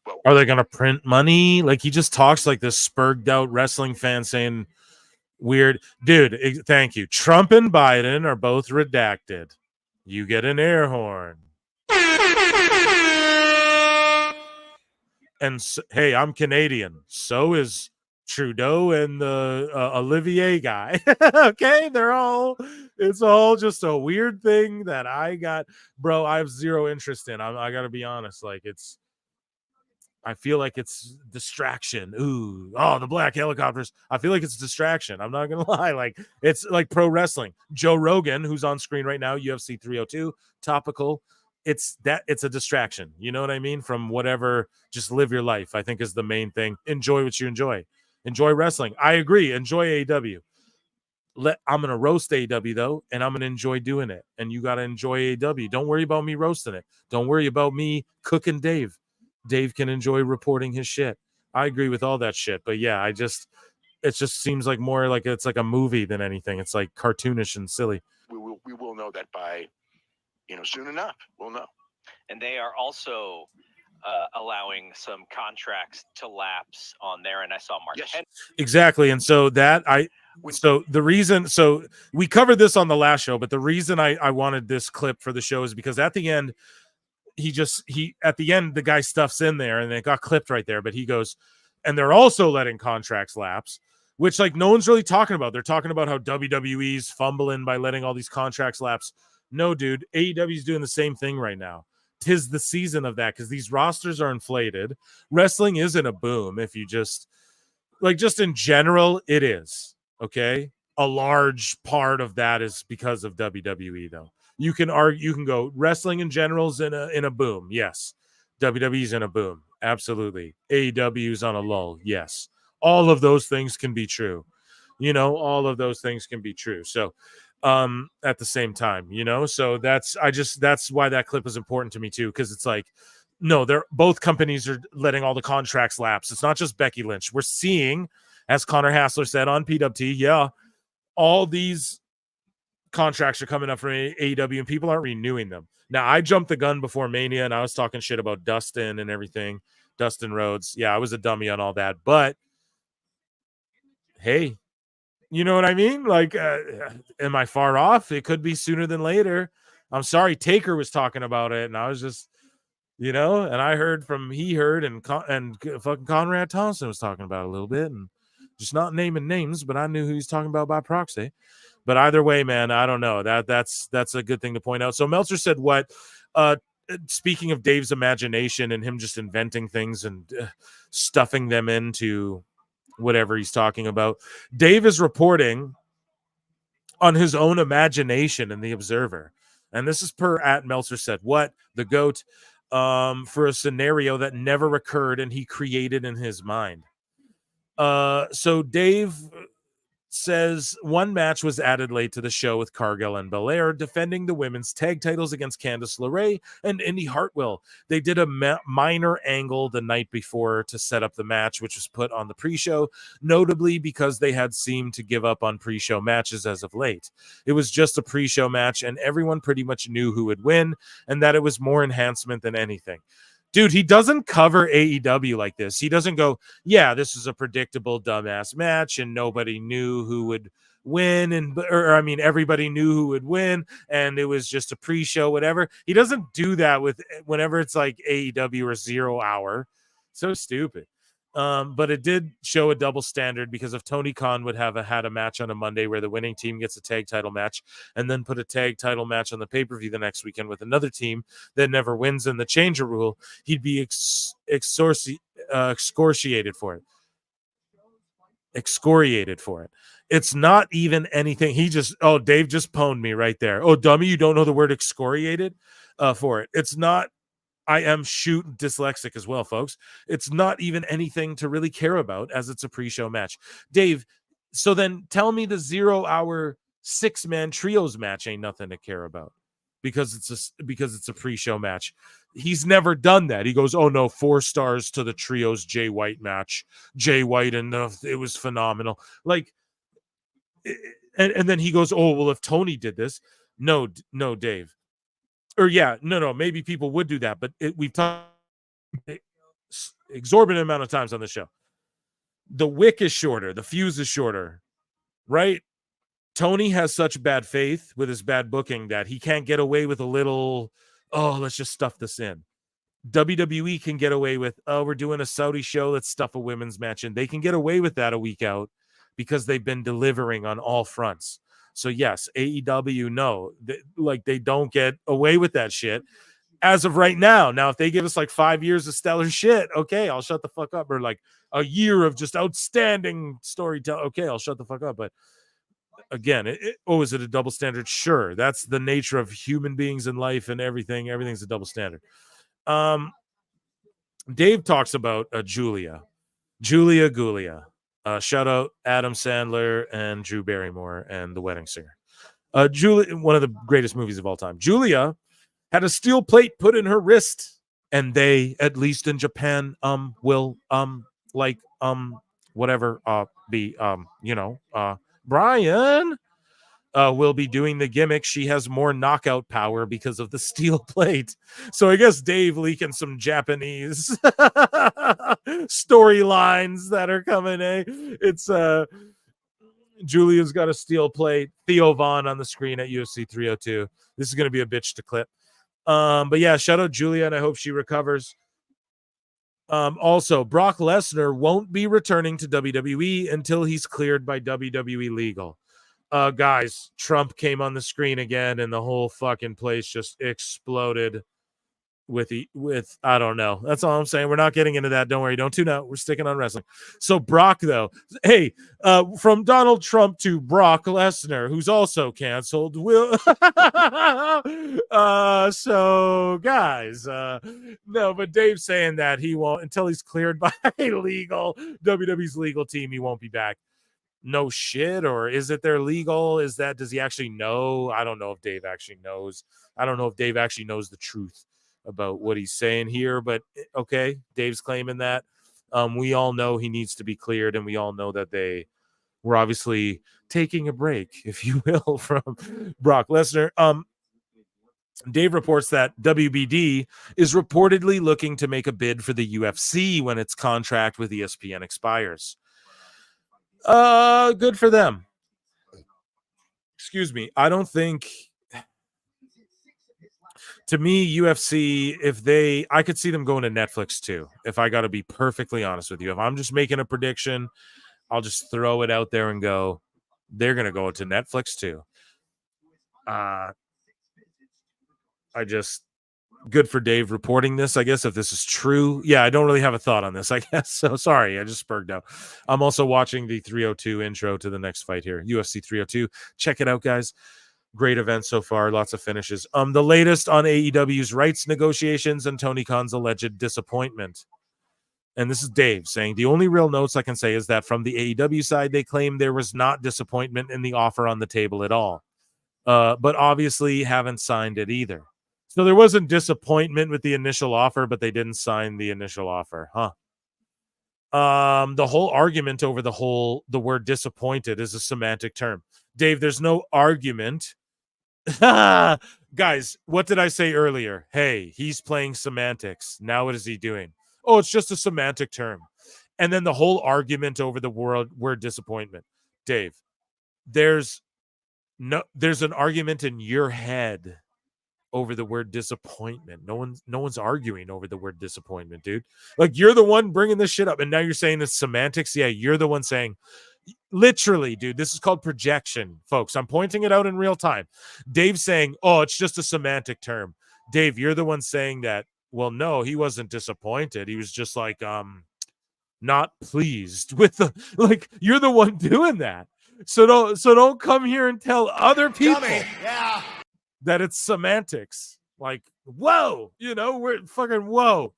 Well, are they going to print money? Like, he just talks like this spurged out wrestling fan saying weird. Dude, thank you. Trump and Biden are both redacted. You get an air horn. And hey, I'm Canadian. So is Trudeau and the Olivier guy. Okay, it's all just a weird thing that I got, bro. I have zero interest in. I gotta be honest. Like, I feel like it's distraction. Ooh, oh, the black helicopters. I feel like it's distraction. I'm not gonna lie. Like, it's like pro wrestling. Joe Rogan, who's on screen right now, UFC 302, topical. It's a distraction. You know what I mean? From whatever. Just live your life, I think, is the main thing. Enjoy what you enjoy. Enjoy wrestling. I agree. Enjoy AEW. I'm going to roast AEW, though, and I'm going to enjoy doing it. And you got to enjoy AEW. Don't worry about me roasting it. Don't worry about me cooking Dave. Dave can enjoy reporting his shit. I agree with all that shit. But, yeah, it just seems like more like it's like a movie than anything. It's like cartoonish and silly. We will know that by, soon enough. We'll know. And they are also allowing some contracts to lapse on there, and I saw Mark. Yes. Exactly. And so we covered this on the last show, but the reason I wanted this clip for the show is because at the end, the guy stuffs in there and it got clipped right there, but he goes, and they're also letting contracts lapse, which like no one's really talking about. They're talking about how WWE's fumbling by letting all these contracts lapse. No, dude, AEW's doing the same thing right now. 'Tis the season of that because these rosters are inflated. Wrestling isn't a boom if you just in general, it is. Okay. A large part of that is because of WWE, though. You can go wrestling in general is in a boom. Yes. WWE's in a boom. Absolutely. AEW's on a lull. Yes. All of those things can be true. All of those things can be true. So at the same time, so that's why that clip is important to me too, because it's like, no, they're both companies are letting all the contracts lapse. It's not just Becky Lynch. We're seeing, as Connor Hassler said on PWT, all these contracts are coming up from AEW and people aren't renewing them. Now, I jumped the gun before Mania and I was talking shit about Dustin and everything. Dustin Rhodes. Yeah, I was a dummy on all that. But hey, you know what I mean? Like, am I far off? It could be sooner than later. I'm sorry. Taker was talking about it and I was just, and I heard and fucking Conrad Thompson was talking about it a little bit and just not naming names, but I knew who he's talking about by proxy. But either way, man, I don't know. That's a good thing to point out. So Meltzer said what? Speaking of Dave's imagination and him just inventing things and stuffing them into whatever he's talking about, Dave is reporting on his own imagination in The Observer. And this is per at Meltzer said what? The GOAT. For a scenario that never occurred and he created in his mind. So Dave says one match was added late to the show with Cargill and Belair defending the women's tag titles against Candice LeRae and Indy Hartwell. They did a minor angle the night before to set up the match, which was put on the pre-show, notably because they had seemed to give up on pre-show matches as of late. It was just a pre-show match and everyone pretty much knew who would win and that it was more enhancement than anything. Dude, he doesn't cover AEW like this. He doesn't go, yeah, this is a predictable dumbass match and nobody knew who would win. Everybody knew who would win and it was just a pre-show, whatever. He doesn't do that whenever it's like AEW or 0 Hour. So stupid. But it did show a double standard because if Tony Khan would have had a match on a Monday where the winning team gets a tag title match and then put a tag title match on the pay-per-view the next weekend with another team that never wins in the change of rule, he'd be excoriated for it. Excoriated for it. It's not even anything. Dave just pwned me right there. Oh, dummy, you don't know the word excoriated for it. It's not. I am dyslexic as well, folks. It's not even anything to really care about as it's a pre-show match. Dave, so then tell me the 0 Hour 6-man trios match ain't nothing to care about because it's a pre-show match. He's never done that. He goes, oh no, 4 stars to the trios Jay White match. Jay White and it was phenomenal. Like, and then he goes, oh, well, if Tony did this. No, Dave. Or yeah, no, maybe people would do that, but we've talked exorbitant amount of times on the show. The wick is shorter, the fuse is shorter, right? Tony has such bad faith with his bad booking that he can't get away with a little, let's just stuff this in. WWE can get away with, we're doing a Saudi show, let's stuff a women's match in. They can get away with that a week out because they've been delivering on all fronts. So yes, AEW, no, they don't get away with that shit as of right now. Now, if they give us like 5 years of stellar shit, okay, I'll shut the fuck up. Or like a year of just outstanding storytelling, okay, I'll shut the fuck up. But again, is it a double standard? Sure, that's the nature of human beings in life and everything. Everything's a double standard. Dave talks about Julia Gulia. Shout out Adam Sandler and Drew Barrymore and The Wedding Singer. Julia, one of the greatest movies of all time. Julia had a steel plate put in her wrist, and they, at least in Japan, will be Brian will be doing the gimmick. She has more knockout power because of the steel plate. So I guess Dave leaking some Japanese storylines that are coming. It's Julia's got a steel plate. Theo Vaughn on the screen at UFC 302. This is going to be a bitch to clip. But yeah, shout out Julia, and I hope she recovers. Also, Brock Lesnar won't be returning to WWE until he's cleared by WWE legal. Guys, Trump came on the screen again, and the whole fucking place just exploded with I don't know. That's all I'm saying. We're not getting into that. Don't worry. Don't tune out. We're sticking on wrestling. So Brock, though, hey, from Donald Trump to Brock Lesnar, who's also canceled. Will so guys, no, but Dave's saying that he won't until he's cleared by WWE's legal team. He won't be back. No shit, or is it their legal? Does he actually know? I don't know if Dave actually knows. I don't know if Dave actually knows the truth about what he's saying here, but okay, Dave's claiming that. We all know he needs to be cleared, and we all know that they were obviously taking a break, if you will, from Brock Lesnar. Dave reports that WBD is reportedly looking to make a bid for the UFC when its contract with ESPN expires. Good for them. Excuse me. I don't think, to me, UFC, I could see them going to Netflix too, if I got to be perfectly honest with you. If I'm just making a prediction, I'll just throw it out there and go, they're going to go to Netflix too. Good for Dave reporting this, I guess, if this is true. Yeah, I don't really have a thought on this, I guess. So sorry, I just spurred out. I'm also watching the 302 intro to the next fight here, UFC 302. Check it out, guys. Great event so far. Lots of finishes. The latest on AEW's rights negotiations and Tony Khan's alleged disappointment. And this is Dave saying, the only real notes I can say is that from the AEW side, they claim there was not disappointment in the offer on the table at all. But obviously haven't signed it either. So there wasn't disappointment with the initial offer, but they didn't sign the initial offer, huh? The whole argument over the word disappointed is a semantic term. Dave, there's no argument. Guys, what did I say earlier? Hey, he's playing semantics. Now what is he doing? Oh, it's just a semantic term. And then the whole argument over the word disappointment. Dave, there's an argument in your head over the word disappointment. No one's arguing over the word disappointment, dude. Like, you're the one bringing this shit up, and now you're saying it's semantics. Yeah, you're the one saying, literally, dude, this is called projection, folks. I'm pointing it out in real time. Dave's saying, oh, it's just a semantic term. Dave, you're the one saying that. Well, no, he wasn't disappointed. He was just like, not pleased with the, like, you're the one doing that. So don't come here and tell other people. That it's semantics. Like, whoa, we're fucking whoa.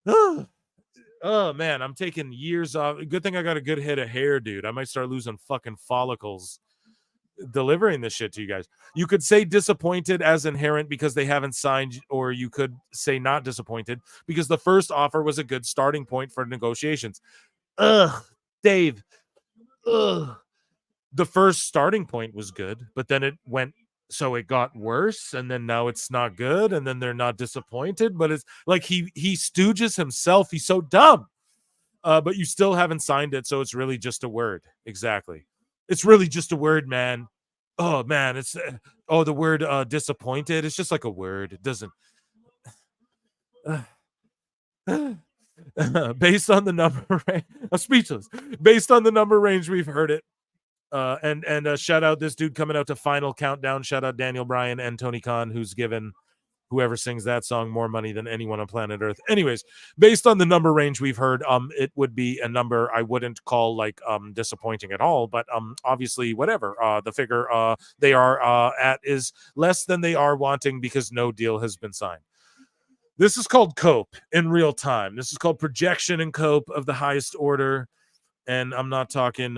Oh man, I'm taking years off. Good thing I got a good head of hair, dude. I might start losing fucking follicles delivering this shit to you guys. You could say disappointed as inherent because they haven't signed, or you could say not disappointed because the first offer was a good starting point for negotiations. Dave. The first starting point was good, but then it got worse, and then now it's not good, and then they're not disappointed, but it's like he stooges himself. He's so dumb. But you still haven't signed it, so it's really just a word. Exactly. It's really just a word, man. Oh man, it's the word disappointed. It's just like a word. It doesn't based on the number range. I'm speechless. Based on the number range, we've heard it. And shout out this dude coming out to Final Countdown. Shout out Daniel Bryan and Tony Khan, who's given whoever sings that song more money than anyone on planet Earth. Anyways, based on the number range we've heard, it would be a number I wouldn't call like disappointing at all, but obviously whatever the figure they are at is less than they are wanting because no deal has been signed. This is called cope in real time. This is called projection and cope of the highest order, and I'm not talking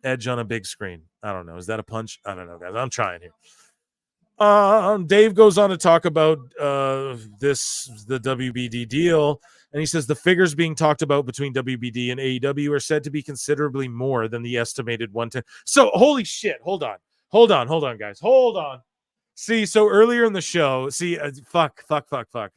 Edge on a big screen. I don't know. Is that a punch? I don't know, guys. I'm trying here. Dave goes on to talk about the WBD deal, and he says the figures being talked about between WBD and AEW are said to be considerably more than the estimated 110. So holy shit! Hold on, guys. Hold on. See, so earlier in the show, fuck.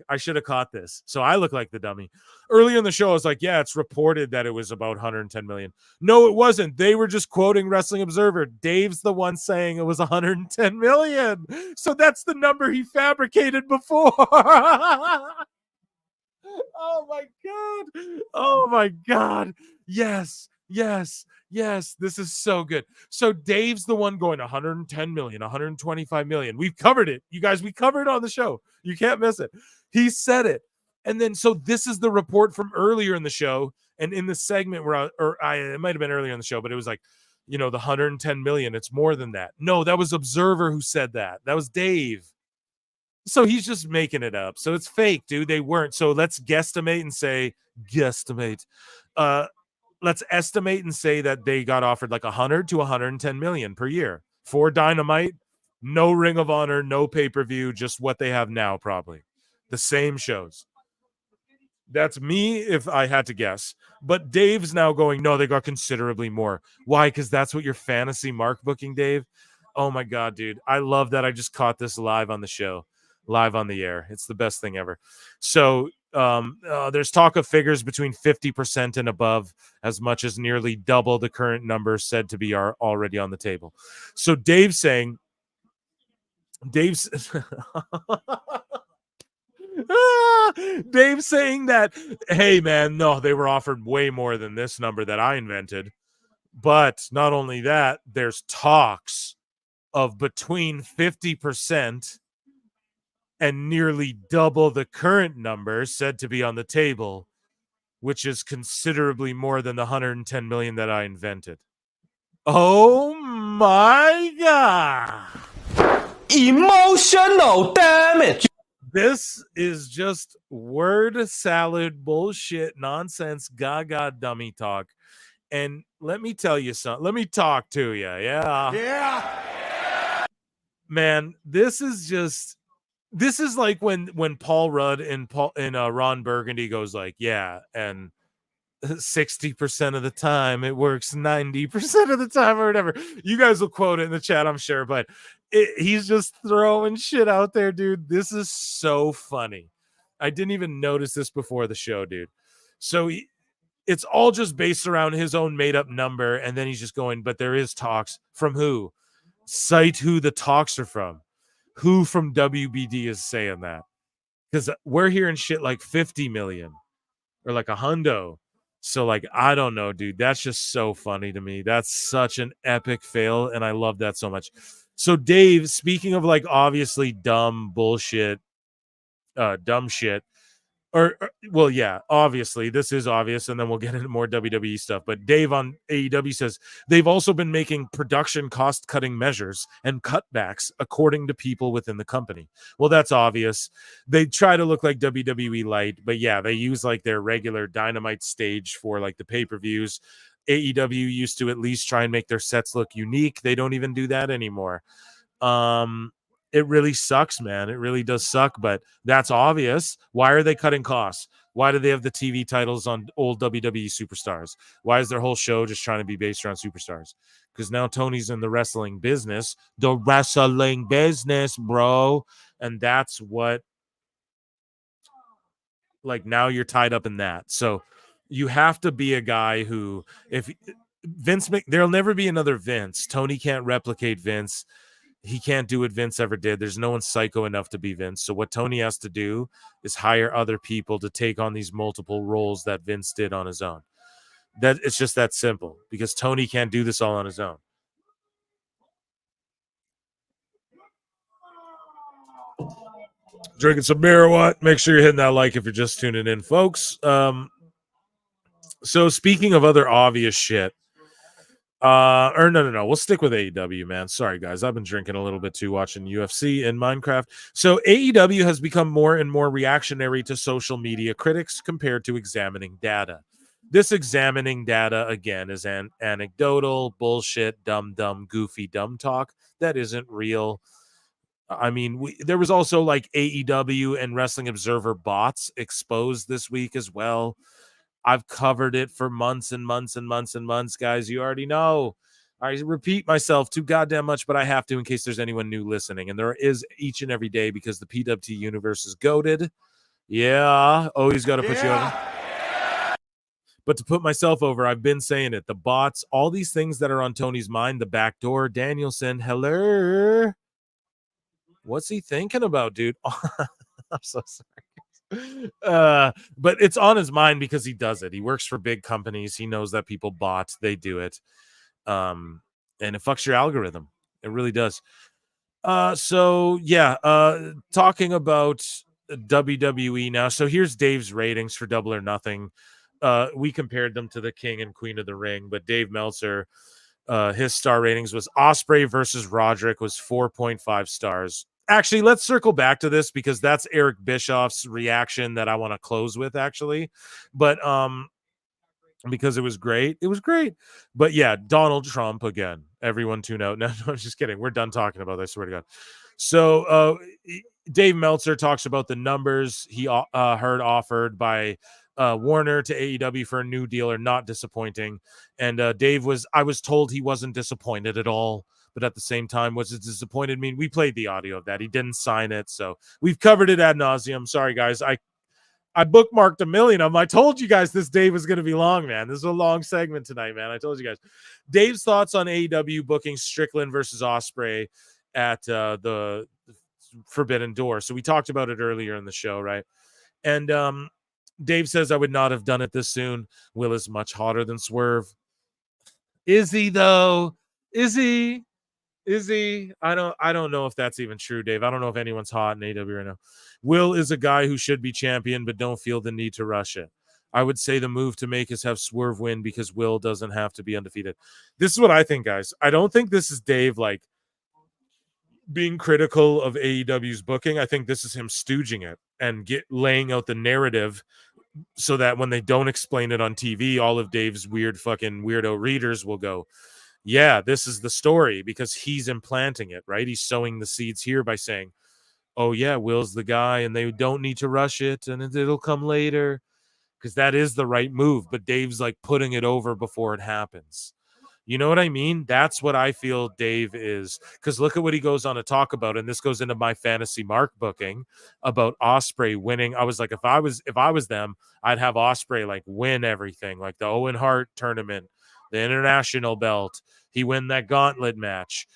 I should have caught this. So I look like the dummy. Earlier in the show, I was like, yeah, it's reported that it was about 110 million. No, it wasn't. They were just quoting Wrestling Observer. Dave's the one saying it was 110 million. So that's the number he fabricated before. Oh my God. Oh my God. Yes. Yes. Yes. This is so good. So Dave's the one going 110 million, 125 million. We've covered it. You guys, we covered it on the show. You can't miss it. He said it. And then, so this is the report from earlier in the show. And in the segment where it might have been earlier in the show, but it was like, the 110 million, it's more than that. No, that was Observer who said that. That was Dave. So he's just making it up. So it's fake, dude. They weren't. So let's guesstimate and say, let's estimate and say that they got offered like 100 to 110 million per year for Dynamite. No Ring of Honor, no pay-per-view, just what they have now, probably. The same shows. That's me if I had to guess. But Dave's now going, no, they got considerably more. Why? Because that's what your fantasy mark booking, Dave. Oh my God, dude. I love that I just caught this live on the show, live on the air. It's the best thing ever. So there's talk of figures between 50% and above, as much as nearly double the current number said to be already on the table. So Dave's saying, Dave's saying that, hey man, no, they were offered way more than this number that I invented. But not only that, there's talks of between 50% and nearly double the current number said to be on the table, which is considerably more than the 110 million that I invented. Oh my God. Emotional damage. This is just word salad, bullshit, nonsense, gaga dummy talk. And let me tell you something. Let me talk to you. Yeah. Man, this is like when Paul Rudd and Ron Burgundy goes like, yeah, and 60% of the time it works 90% of the time or whatever. You guys will quote it in the chat, I'm sure, but he's just throwing shit out there, dude. This is so funny. I didn't even notice this before the show, dude. So it's all just based around his own made up number, and then he's just going, but there is talks. From who? Cite who the talks are from. Who from WBD is saying that? Because we're hearing shit like 50 million or like a hundo. So like, I don't know, dude. That's just so funny to me. That's such an epic fail, and I love that so much. So Dave, speaking of like obviously dumb bullshit, dumb shit, or well, yeah, obviously this is obvious, and then we'll get into more WWE stuff. But Dave on AEW says they've also been making production cost cutting measures and cutbacks according to people within the company. Well, that's obvious. They try to look like WWE light, but yeah, they use like their regular Dynamite stage for like the pay-per-views. AEW used to at least try and make their sets look unique. They don't even do that anymore. It really sucks, man. It really does suck, but that's obvious. Why are they cutting costs? Why do they have the TV titles on old WWE superstars? Why is their whole show just trying to be based around superstars? Because now Tony's in the wrestling business, bro. And that's what, like, now you're tied up in that. So you have to be a guy who, if there'll never be another Vince. Tony can't replicate Vince. He can't do what Vince ever did. There's no one psycho enough to be Vince. So what Tony has to do is hire other people to take on these multiple roles that Vince did on his own. That it's just that simple, because Tony can't do this all on his own. Drinking some marijuana. Make sure you're hitting that like if you're just tuning in, folks. So speaking of other obvious shit, no. We'll stick with AEW, man. Sorry, guys. I've been drinking a little bit too, watching UFC and Minecraft. So AEW has become more and more reactionary to social media critics compared to examining data. This examining data, again, is an anecdotal, bullshit, dumb, goofy, dumb talk that isn't real. I mean, there was also like AEW and Wrestling Observer bots exposed this week as well. I've covered it for months and months and months and months, guys. You already know. I repeat myself too goddamn much, but I have to in case there's anyone new listening. And there is each and every day, because the PWT universe is goated. Yeah. Always got to put you over. But to put myself over, I've been saying it. The bots, all these things that are on Tony's mind, the backdoor, Danielson, hello. What's he thinking about, dude? I'm so sorry. But it's on his mind because he does it. He works for big companies. He knows that people bot, they do it. And it fucks your algorithm. It really does. So yeah, talking about WWE now. So here's Dave's ratings for Double or Nothing. We compared them to the King and Queen of the Ring, but Dave Meltzer, his star ratings was Ospreay versus Roderick was 4.5 stars. Actually, let's circle back to this because that's Eric Bischoff's reaction that I want to close with, actually. But because it was great. It was great. But yeah, Donald Trump again. Everyone tune out. No, I'm just kidding. We're done talking about this. I swear to God. So Dave Meltzer talks about the numbers he heard offered by Warner to AEW for a new deal are not disappointing. And I was told he wasn't disappointed at all. But at the same time, was it disappointed? I mean, we played the audio of that. He didn't sign it. So we've covered it ad nauseum. Sorry, guys. I bookmarked a million of them. I told you guys this day was going to be long, man. This is a long segment tonight, man. I told you guys. Dave's thoughts on AEW booking Strickland versus Ospreay at the Forbidden Door. So we talked about it earlier in the show, right? And Dave says, I would not have done it this soon. Will is much hotter than Swerve. Is he, though? Is he? Is he? I don't know if that's even true, Dave. I don't know if anyone's hot in AEW right now. Will is a guy who should be champion, but don't feel the need to rush it. I would say the move to make is have Swerve win because Will doesn't have to be undefeated. This is what I think, guys. I don't think this is Dave like being critical of AEW's booking. I think this is him stooging it and laying out the narrative so that when they don't explain it on TV, all of Dave's weird fucking weirdo readers will go, yeah, this is the story, because he's implanting it, right? He's sowing the seeds here by saying, oh yeah, Will's the guy and they don't need to rush it and it'll come later, because that is the right move. But Dave's like putting it over before it happens. You know what I mean? That's what I feel Dave is, because look at what he goes on to talk about, and this goes into my fantasy mark booking about Ospreay winning. I was like, if I was them, I'd have Ospreay like win everything, like the Owen Hart tournament, the international belt. He win that gauntlet match.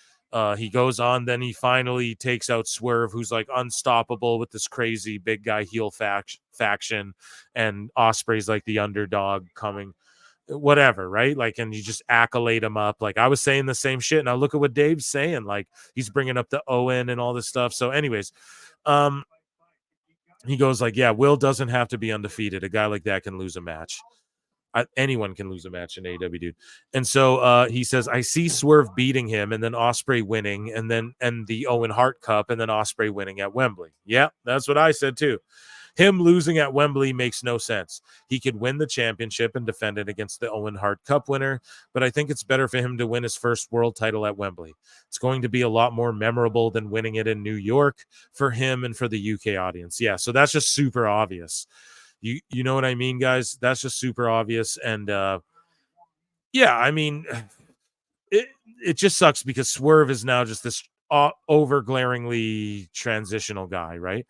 He goes on, then he finally takes out Swerve, who's like unstoppable with this crazy big guy heel faction, and Ospreay's like the underdog coming. Whatever, right? Like, and you just accolade him up. Like, I was saying the same shit. Now look at what Dave's saying. Like, he's bringing up the Owen and all this stuff. So, anyways, he goes like, yeah, Will doesn't have to be undefeated. A guy like that can lose a match. Anyone can lose a match in AEW, dude. And so he says, I see Swerve beating him and then Ospreay winning and the Owen Hart Cup and then Ospreay winning at Wembley. Yeah, that's what I said too. Him losing at Wembley makes no sense. He could win the championship and defend it against the Owen Hart Cup winner, but I think it's better for him to win his first world title at Wembley. It's going to be a lot more memorable than winning it in New York for him and for the UK audience. Yeah, so that's just super obvious. You know what I mean, guys? That's just super obvious. And yeah, I mean, it just sucks because Swerve is now just this over glaringly transitional guy, right?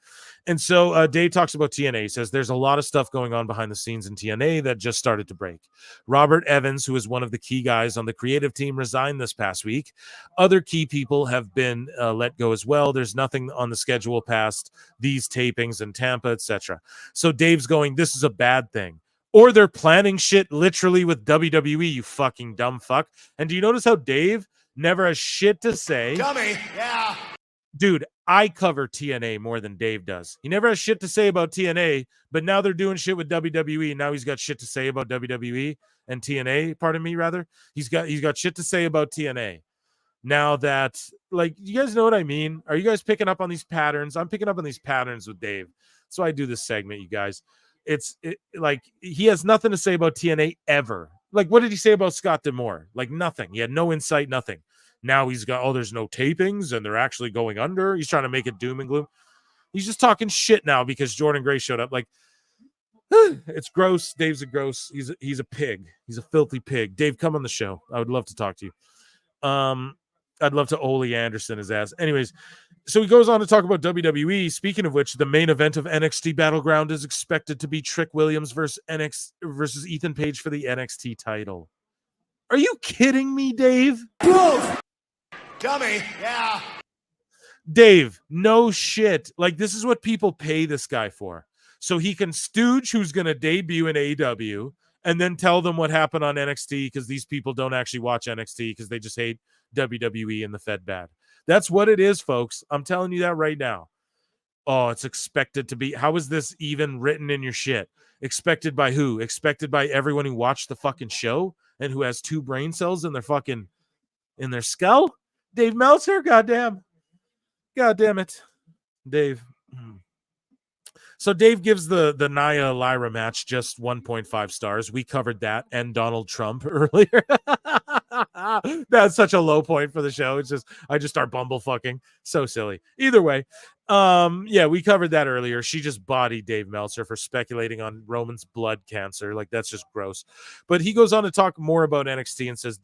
And so Dave talks about TNA. He says there's a lot of stuff going on behind the scenes in TNA that just started to break. Robert Evans, who is one of the key guys on the creative team, resigned this past week. Other key people have been let go as well. There's nothing on the schedule past these tapings in Tampa, etc. So Dave's going, this is a bad thing. Or they're planning shit literally with WWE, you fucking dumb fuck. And do you notice how Dave never has shit to say? Dummy, yeah. Dude, I cover TNA more than Dave does. He never has shit to say about TNA, but now they're doing shit with WWE, and now he's got shit to say about WWE and TNA, pardon me, rather. He's got shit to say about TNA. Now that, like, you guys know what I mean? Are you guys picking up on these patterns? I'm picking up on these patterns with Dave. That's why I do this segment, you guys. It's like he has nothing to say about TNA ever. Like, what did he say about Scott D'Amore? Like, nothing. He had no insight, nothing. Now he's got, there's no tapings and they're actually going under. He's trying to make it doom and gloom. He's just talking shit now because Jordan Gray showed up. Like, it's gross. Dave's a gross. He's a pig. He's a filthy pig. Dave, come on the show. I would love to talk to you. I'd love to Ole Anderson his ass. Anyways, so he goes on to talk about WWE. Speaking of which, the main event of NXT Battleground is expected to be Trick Williams versus Ethan Page for the NXT title. Are you kidding me, Dave? Dummy, yeah. Dave, no shit. Like, this is what people pay this guy for. so he can stooge who's going to debut in AEW and then tell them what happened on NXT, because these people don't actually watch NXT because they just hate WWE and the Fed bad. That's what it is, folks. I'm telling you that right now. Oh, it's expected to be. How is this even written in your shit? Expected by who? Expected by everyone who watched the fucking show and who has 2 brain cells in their skull? Dave Meltzer? God damn it. Dave. So Dave gives the Nia Lyra match just 1.5 stars. We covered that and Donald Trump earlier. That's such a low point for the show. It's just I just start bumble fucking. So silly. Either way, yeah, we covered that earlier. She just bodied Dave Meltzer for speculating on Roman's blood cancer. Like, that's just gross. But he goes on to talk more about NXT and says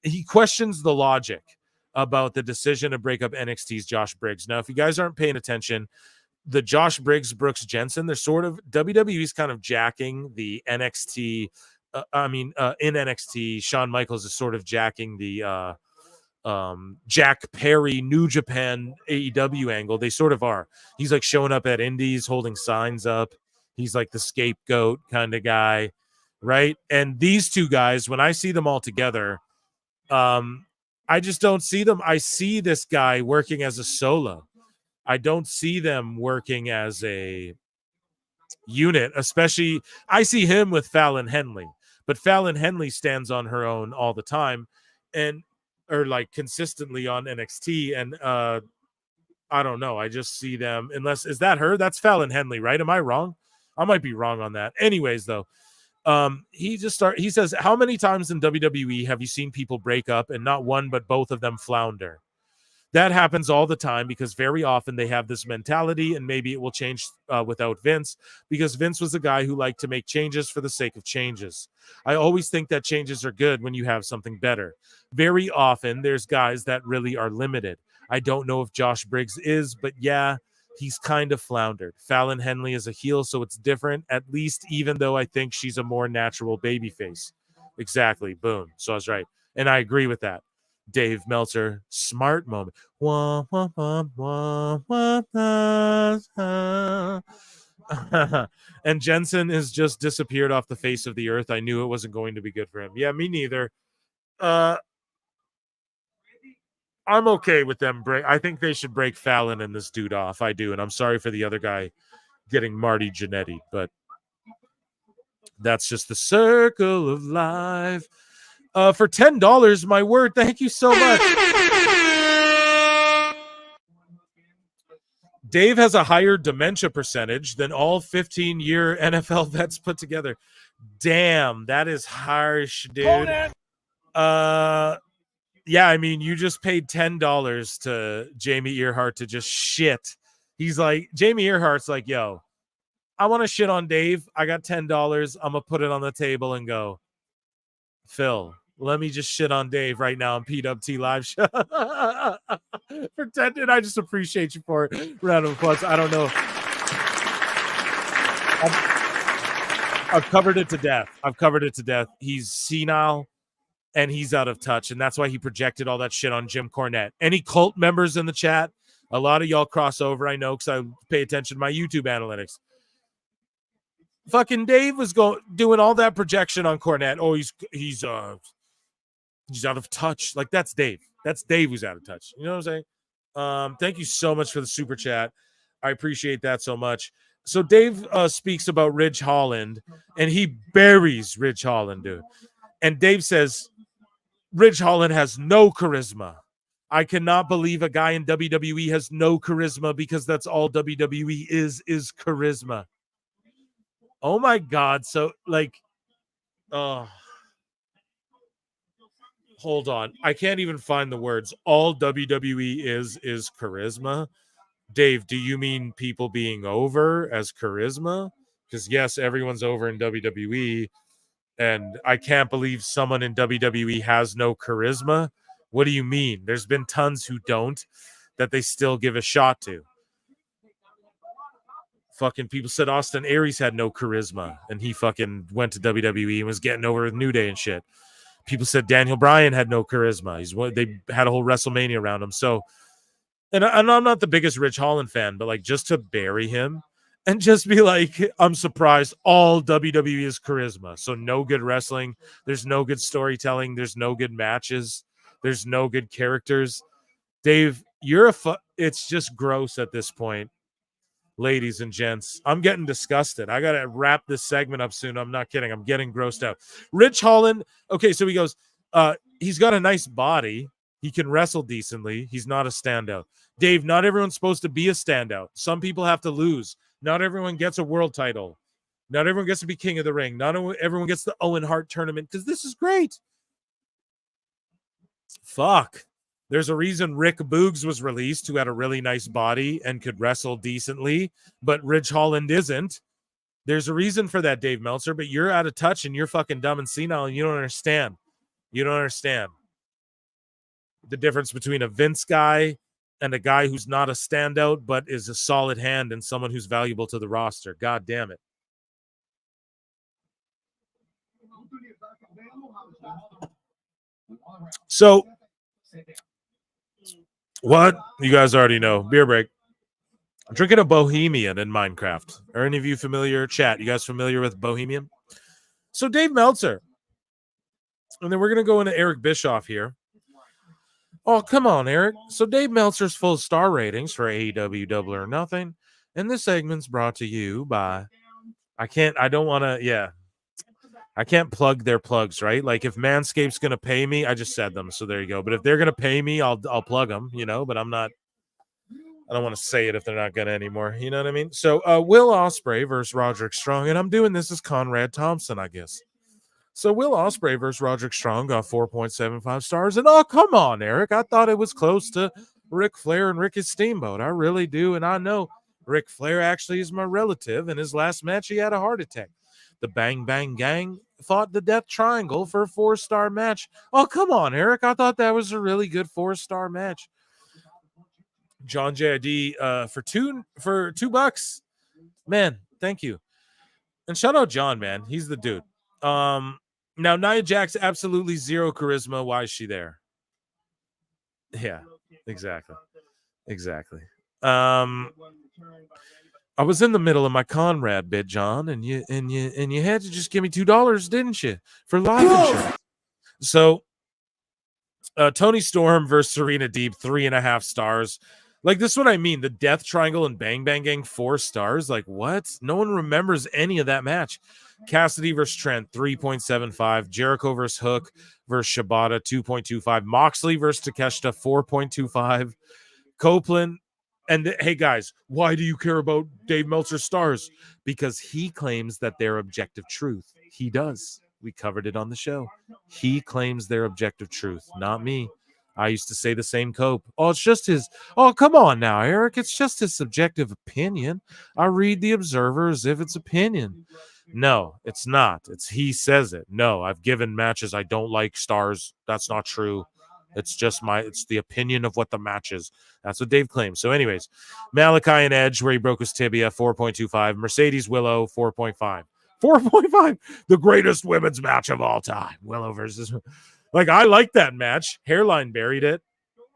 he questions the logic about the decision to break up NXT's Josh Briggs. Now, if you guys aren't paying attention, the Josh Briggs, Brooks Jensen, they're sort of, WWE's kind of jacking the NXT. In NXT, Shawn Michaels is sort of jacking the Jack Perry New Japan AEW angle. They sort of are. He's like showing up at indies, holding signs up. He's like the scapegoat kind of guy, right? And these two guys, when I see them all together, I just don't see them. I see this guy working as a solo. I don't see them working as a unit, especially I see him with Fallon Henley, but Fallon Henley stands on her own all the time or like consistently on NXT. And I don't know. I just see them, is that her? That's Fallon Henley, right? Am I wrong? I might be wrong on that. Anyways, though, he says, how many times in WWE have you seen people break up and not one, but both of them flounder? That happens all the time because very often they have this mentality, and maybe it will change without Vince, because Vince was a guy who liked to make changes for the sake of changes. I always think that changes are good when you have something better. Very often there's guys that really are limited. I don't know if Josh Briggs is, but yeah, he's kind of floundered. Fallon Henley is a heel, so it's different, at least, even though I think she's a more natural babyface. Exactly. Boom. So I was right. And I agree with that. Dave Meltzer, smart moment. And Jensen has just disappeared off the face of the earth. I knew it wasn't going to be good for him. Yeah, me neither. I'm okay with them I think they should break Fallon and this dude off. I do, and I'm sorry for the other guy getting Marty Jannetty, but that's just the circle of life. For $10, my word, thank you so much. Dave has a higher dementia percentage than all 15-year NFL vets put together. Damn, that is harsh, dude. Yeah, I mean, you just paid $10 to Jamie Earhart to just shit. He's like, Jamie Earhart's like, yo, I want to shit on Dave. I got $10. I'm going to put it on the table and go, Phil, let me just shit on Dave right now on PWT Live Show. Pretended. I just appreciate you for it. Round of applause. I don't know. I've covered it to death. He's senile and he's out of touch. And that's why he projected all that shit on Jim Cornette. Any cult members in the chat? A lot of y'all cross over, I know, because I pay attention to my YouTube analytics. Fucking Dave was doing all that projection on Cornette. Oh, he's out of touch. Like, that's Dave. That's Dave who's out of touch. You know what I'm saying? Thank you so much for the super chat. I appreciate that so much. So Dave speaks about Ridge Holland, and he buries Ridge Holland, dude. And Dave says, Ridge Holland has no charisma. I cannot believe a guy in WWE has no charisma, because that's all WWE is charisma. Oh my God. So, like, hold on. I can't even find the words. All WWE is charisma. Dave, do you mean people being over as charisma? Because yes, everyone's over in WWE, and I can't believe someone in WWE has no charisma. What do you mean? There's been tons who don't, that they still give a shot to. Fucking people said Austin Aries had no charisma, and he fucking went to WWE and was getting over with New Day and shit. People said Daniel Bryan had no charisma. They had a whole WrestleMania around him. So, and I'm not the biggest Ridge Holland fan, but like, just to bury him and just be like, I'm surprised all WWE is charisma. So no good wrestling. There's no good storytelling. There's no good matches. There's no good characters. Dave, it's just gross at this point. Ladies and gents, I'm getting disgusted. I got to wrap this segment up soon. I'm not kidding. I'm getting grossed out. Rich Holland. Okay, so he goes, he's got a nice body. He can wrestle decently. He's not a standout. Dave, not everyone's supposed to be a standout. Some people have to lose. Not everyone gets a world title. Not everyone gets to be king of the ring. Not everyone gets the Owen Hart tournament because this is great. Fuck. There's a reason Rick Boogs was released, who had a really nice body and could wrestle decently, but Ridge Holland isn't. There's a reason for that, Dave Meltzer, but you're out of touch and you're fucking dumb and senile and you don't understand. You don't understand the difference between a Vince guy and a guy who's not a standout but is a solid hand and someone who's valuable to the roster. God damn it. So, what? You guys already know. Beer break. I'm drinking a Bohemian in Minecraft. Are any of you familiar? Chat, you guys familiar with Bohemian? So Dave Meltzer. And then we're going to go into Eric Bischoff here. Oh, come on, Eric. So Dave Meltzer's full star ratings for AEW Double or Nothing. And this segment's brought to you by... I can't plug their plugs, right? Like if Manscaped's going to pay me, I just said them. So there you go. But if they're going to pay me, I'll plug them, but I don't want to say it if they're not going to anymore. You know what I mean? So Will Ospreay versus Roderick Strong. And I'm doing this as Conrad Thompson, I guess. So Will Ospreay versus Roderick Strong got 4.75 stars. And oh, come on, Eric. I thought it was close to Ric Flair and Ricky Steamboat. I really do. And I know Ric Flair actually is my relative. In his last match, he had a heart attack. The Bang Bang Gang fought the Death Triangle for a 4-star match. Oh, come on, Eric. I thought that was a really good 4-star match. John JID for $2. Man, thank you. And shout out John, man. He's the dude. Now Nia Jax, absolutely zero charisma. Why is she there? Yeah, exactly. I was in the middle of my Conrad bit, John, and you had to just give me $2, didn't you, for life insurance? So Tony Storm versus Serena Deeb, 3.5 stars. Like, this is what I mean. The Death Triangle and Bang Bang Gang, 4 stars. Like, what? No one remembers any of that match. Cassidy versus Trent, 3.75. Jericho versus Hook versus Shibata, 2.25. Moxley versus Takeshita, 4.25. Copeland. And hey, guys, why do you care about Dave Meltzer's stars? Because he claims that they're objective truth. He does. We covered it on the show. He claims they're objective truth, not me. I used to say the same Cope. Oh, it's just his. Oh, come on now, Eric. It's just his subjective opinion. I read the Observer as if it's opinion. No, it's not. It's he says it. No, I've given matches I don't like stars. That's not true. It's the opinion of what the match is. That's what Dave claims. So anyways, Malachi and Edge, where he broke his tibia, 4.25. Mercedes Willow, 4.5. 4.5. The greatest women's match of all time. Willow versus... Like, I like that match. Hairline buried it.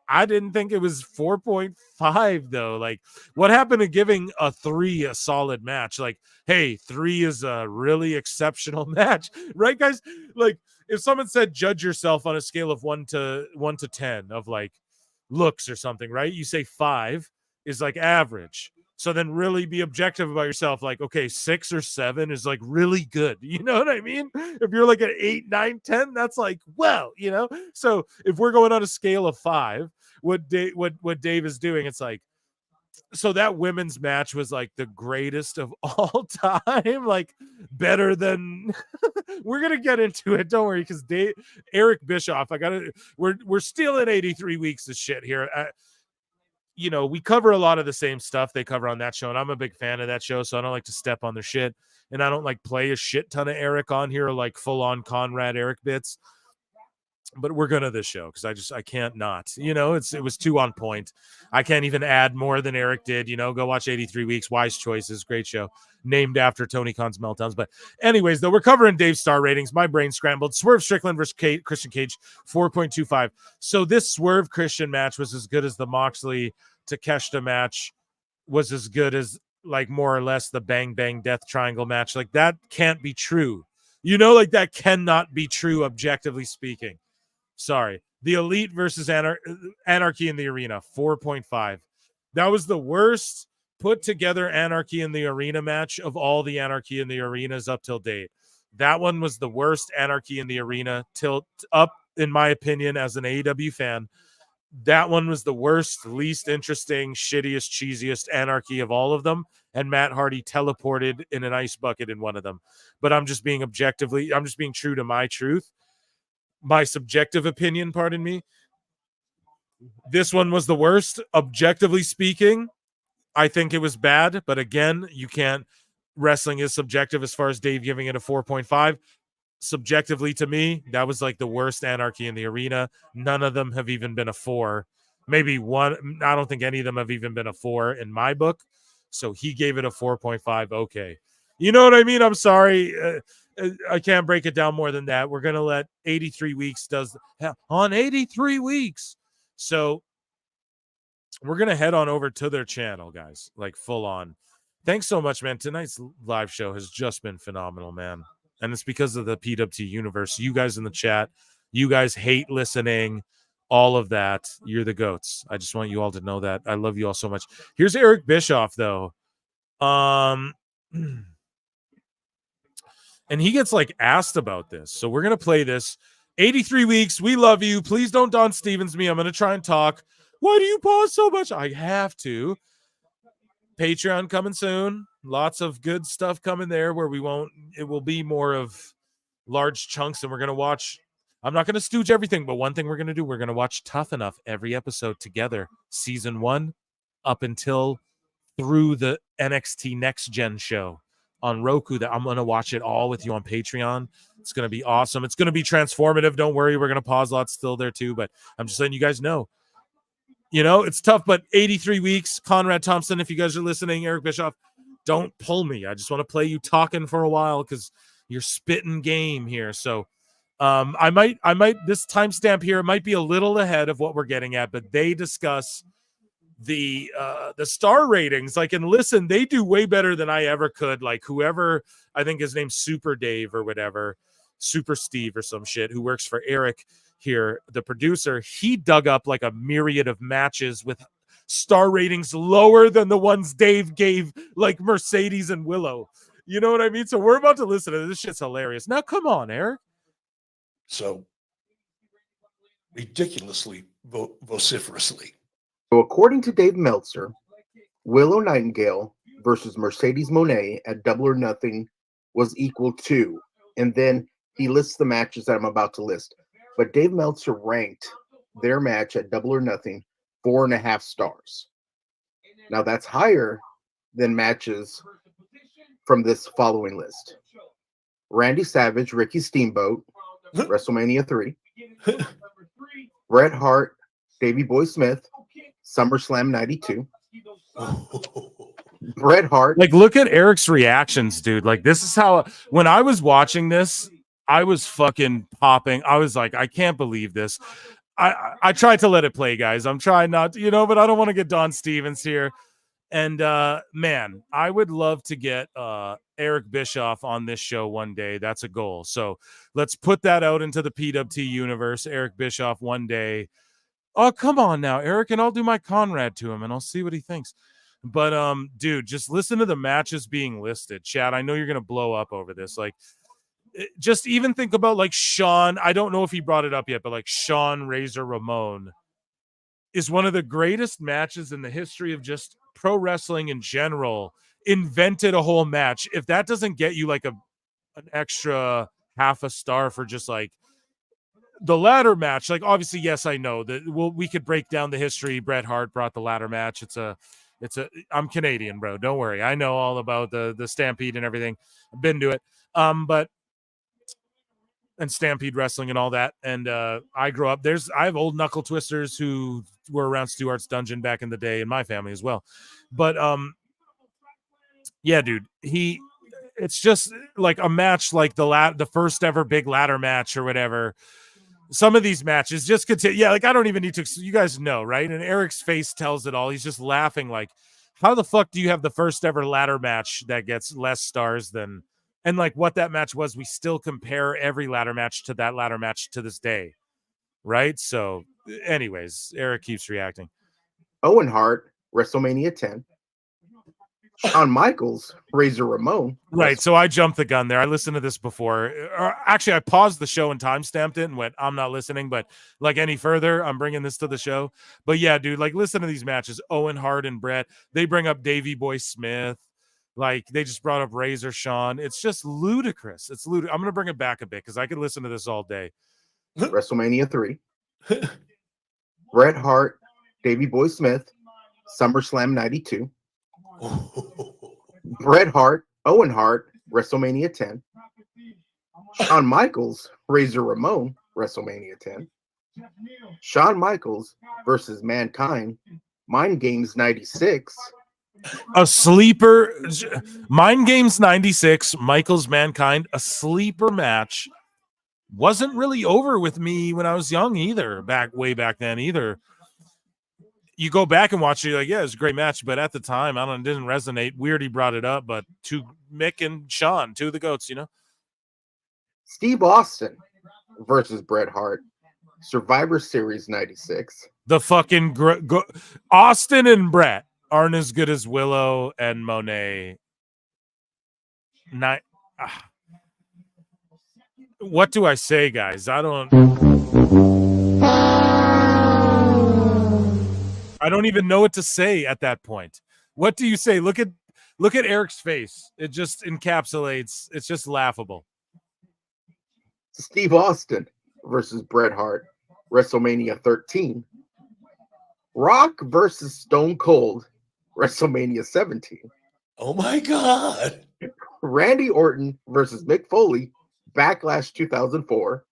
I didn't think it was 4.5, though. Like, what happened to giving a 3 a solid match? Like, hey, 3 is a really exceptional match. Right, guys? Like, if someone said judge yourself on a scale of 1 to 10 of, like, looks or something, right? You say 5 is, like, average. So then really be objective about yourself. Like, okay, 6 or 7 is like really good. You know what I mean? If you're like at 8, 9, 10, that's like, well, So if we're going on a scale of 5, what Dave is doing, it's like, so that women's match was like the greatest of all time, like better than we're gonna get into it. Don't worry, because Eric Bischoff, we're still in 83 weeks of shit here. We cover a lot of the same stuff they cover on that show, and I'm a big fan of that show, so I don't like to step on their shit, and I don't like play a shit ton of Eric on here, like full-on Conrad Eric bits, but we're gonna this show, because I can't not, it was too on point. I can't even add more than Eric did, go watch 83 Weeks, Wise Choices, great show, named after Tony Khan's meltdowns. But anyways, though, we're covering Dave's star ratings. My brain scrambled. Swerve Strickland versus Christian Cage, 4.25. So this Swerve Christian match was as good as the Moxley Takeshita match was as good as like more or less the bang bang death triangle match. Like that can't be true. You know, like that cannot be true objectively speaking. Sorry. The Elite versus Anarchy in the Arena, 4.5. That was the worst put together Anarchy in the Arena match of all the Anarchy in the Arenas up till date. That one was the worst Anarchy in the Arena till up, in my opinion, as an AEW fan. That one was the worst, least interesting, shittiest, cheesiest Anarchy of all of them. And Matt Hardy teleported in an ice bucket in one of them. But I'm just being true to my truth. My subjective opinion, pardon me. This one was the worst. Objectively speaking, I think it was bad. But again, you can't. Wrestling is subjective as far as Dave giving it a 4.5. Subjectively to me, that was like the worst Anarchy in the Arena. None of them have even been a 4. Maybe one. I don't think any of them have even been a 4 in my book. So he gave it a 4.5. Okay. You know what I mean? I'm sorry. I can't break it down more than that. We're going to let 83 weeks on 83 weeks. So we're going to head on over to their channel, guys, like full on. Thanks so much, man. Tonight's live show has just been phenomenal, man. And it's because of the PWT universe. You guys in the chat, you guys hate listening, all of that. You're the goats. I just want you all to know that. I love you all so much. Here's Eric Bischoff, though. And he gets like asked about this. So we're going to play this. 83 weeks. We love you. Please don't Don Stevens me. I'm going to try and talk. Why do you pause so much? I have to. Patreon coming soon. Lots of good stuff coming there where it will be more of large chunks, and we're going to watch. I'm not going to stooge everything, but one thing we're going to do, we're going to watch Tough Enough every episode together. Season 1 up until through the NXT Next Gen show on Roku. That I'm going to watch it all with you on Patreon. It's going to be awesome. It's going to be transformative. Don't worry. We're going to pause lots still there too, but I'm just letting you guys know. You know, it's tough, but 83 weeks. Conrad Thompson, if you guys are listening, Eric Bischoff, don't pull me. I just want to play you talking for a while because you're spitting game here. So I might this timestamp here might be a little ahead of what we're getting at, but they discuss the star ratings. Like, and listen, they do way better than I ever could. Like whoever, I think his name's Super Dave or whatever, Super Steve or some shit, who works for Eric here, the producer, he dug up like a myriad of matches with star ratings lower than the ones Dave gave, like Mercedes and Willow. You know what I mean? So we're about to listen to this. Shit's hilarious. Now, come on, Eric. So ridiculously vociferously. So according to Dave Meltzer, Willow Nightingale versus Mercedes Mone at Double or Nothing was equal to, and then he lists the matches that I'm about to list. But Dave Meltzer ranked their match at Double or Nothing 4.5 stars. Now that's higher than matches from this following list: Randy Savage, Ricky Steamboat, WrestleMania 3, Bret Hart, Davey Boy Smith, SummerSlam 92, Bret Hart. Like, look at Eric's reactions, dude. Like, this is how, when I was watching this, I was fucking popping. I was like, I can't believe this. I tried to let it play, guys. I'm trying not to, but I don't want to get Don Stevens here. And man, I would love to get Eric Bischoff on this show one day. That's a goal. So let's put that out into the PWT universe. Eric Bischoff one day. Oh, come on now, Eric, and I'll do my Conrad to him and I'll see what he thinks. But dude, just listen to the matches being listed. Chad, I know you're gonna blow up over this. Like, just even think about like Sean. I don't know if he brought it up yet, but like Sean Razor Ramon is one of the greatest matches in the history of just pro wrestling in general. Invented a whole match. If that doesn't get you like an extra half a star for just like the ladder match, like obviously, yes, I know that we could break down the history. Bret Hart brought the ladder match. I'm Canadian, bro. Don't worry. I know all about the Stampede and everything. I've been to it. And Stampede Wrestling and all that. And I grew up, I have old knuckle twisters who were around Stuart's Dungeon back in the day in my family as well. But yeah, dude, it's just like a match like the first ever big ladder match or whatever. Some of these matches just continue. Yeah, like I don't even need to, you guys know, right? And Eric's face tells it all. He's just laughing like, how the fuck do you have the first ever ladder match that gets less stars than, and like what that match was, we still compare every ladder match to that ladder match to this day, right? So anyways, Eric keeps reacting. Owen Hart, WrestleMania 10. Shawn Michaels, Razor Ramon. Right, so I jumped the gun there. I listened to this before. Actually, I paused the show and timestamped it and went, I'm not listening, but like any further, I'm bringing this to the show. But yeah, dude, like listen to these matches. Owen Hart and Brett. They bring up Davey Boy Smith. Like they just brought up Razor Shawn. It's just ludicrous. It's ludicrous. I'm going to bring it back a bit because I could listen to this all day. WrestleMania 3. Bret Hart, Davey Boy Smith, SummerSlam 92. Bret Hart, Owen Hart, WrestleMania 10. Shawn Michaels, Razor Ramon, WrestleMania 10. Shawn Michaels versus Mankind, Mind Games 96. A sleeper, Mind Games 96, Michaels Mankind, a sleeper match. Wasn't really over with me when I was young either, way back then either. You go back and watch it, you're like, yeah, it was a great match, but at the time, it didn't resonate. Weird he brought it up, but Mick and Shawn, two of the GOATs, you know? Steve Austin versus Bret Hart, Survivor Series 96. The fucking Austin and Bret aren't as good as Willow and Mone. What do I say, guys? I don't even know what to say at that point. What do you say? Look at Eric's face. It just encapsulates. It's just laughable. Steve Austin versus Bret Hart, WrestleMania 13. Rock versus Stone Cold, WrestleMania 17. Oh my God. Randy Orton versus Mick Foley, Backlash 2004.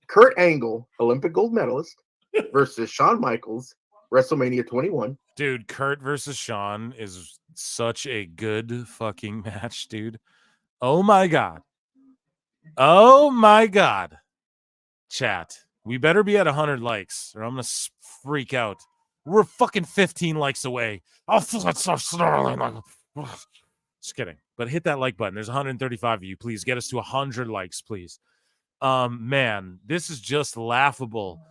Kurt Angle, Olympic gold medalist, versus Shawn Michaels, WrestleMania 21. Dude, Kurt versus Shawn is such a good fucking match, dude. Oh my God. Oh my God. Chat. We better be at 100 likes or I'm going to freak out. We're fucking 15 likes away. Oh, that's so snarling. Just kidding. But hit that like button. There's 135 of you. Please get us to 100 likes, please. Man, this is just laughable.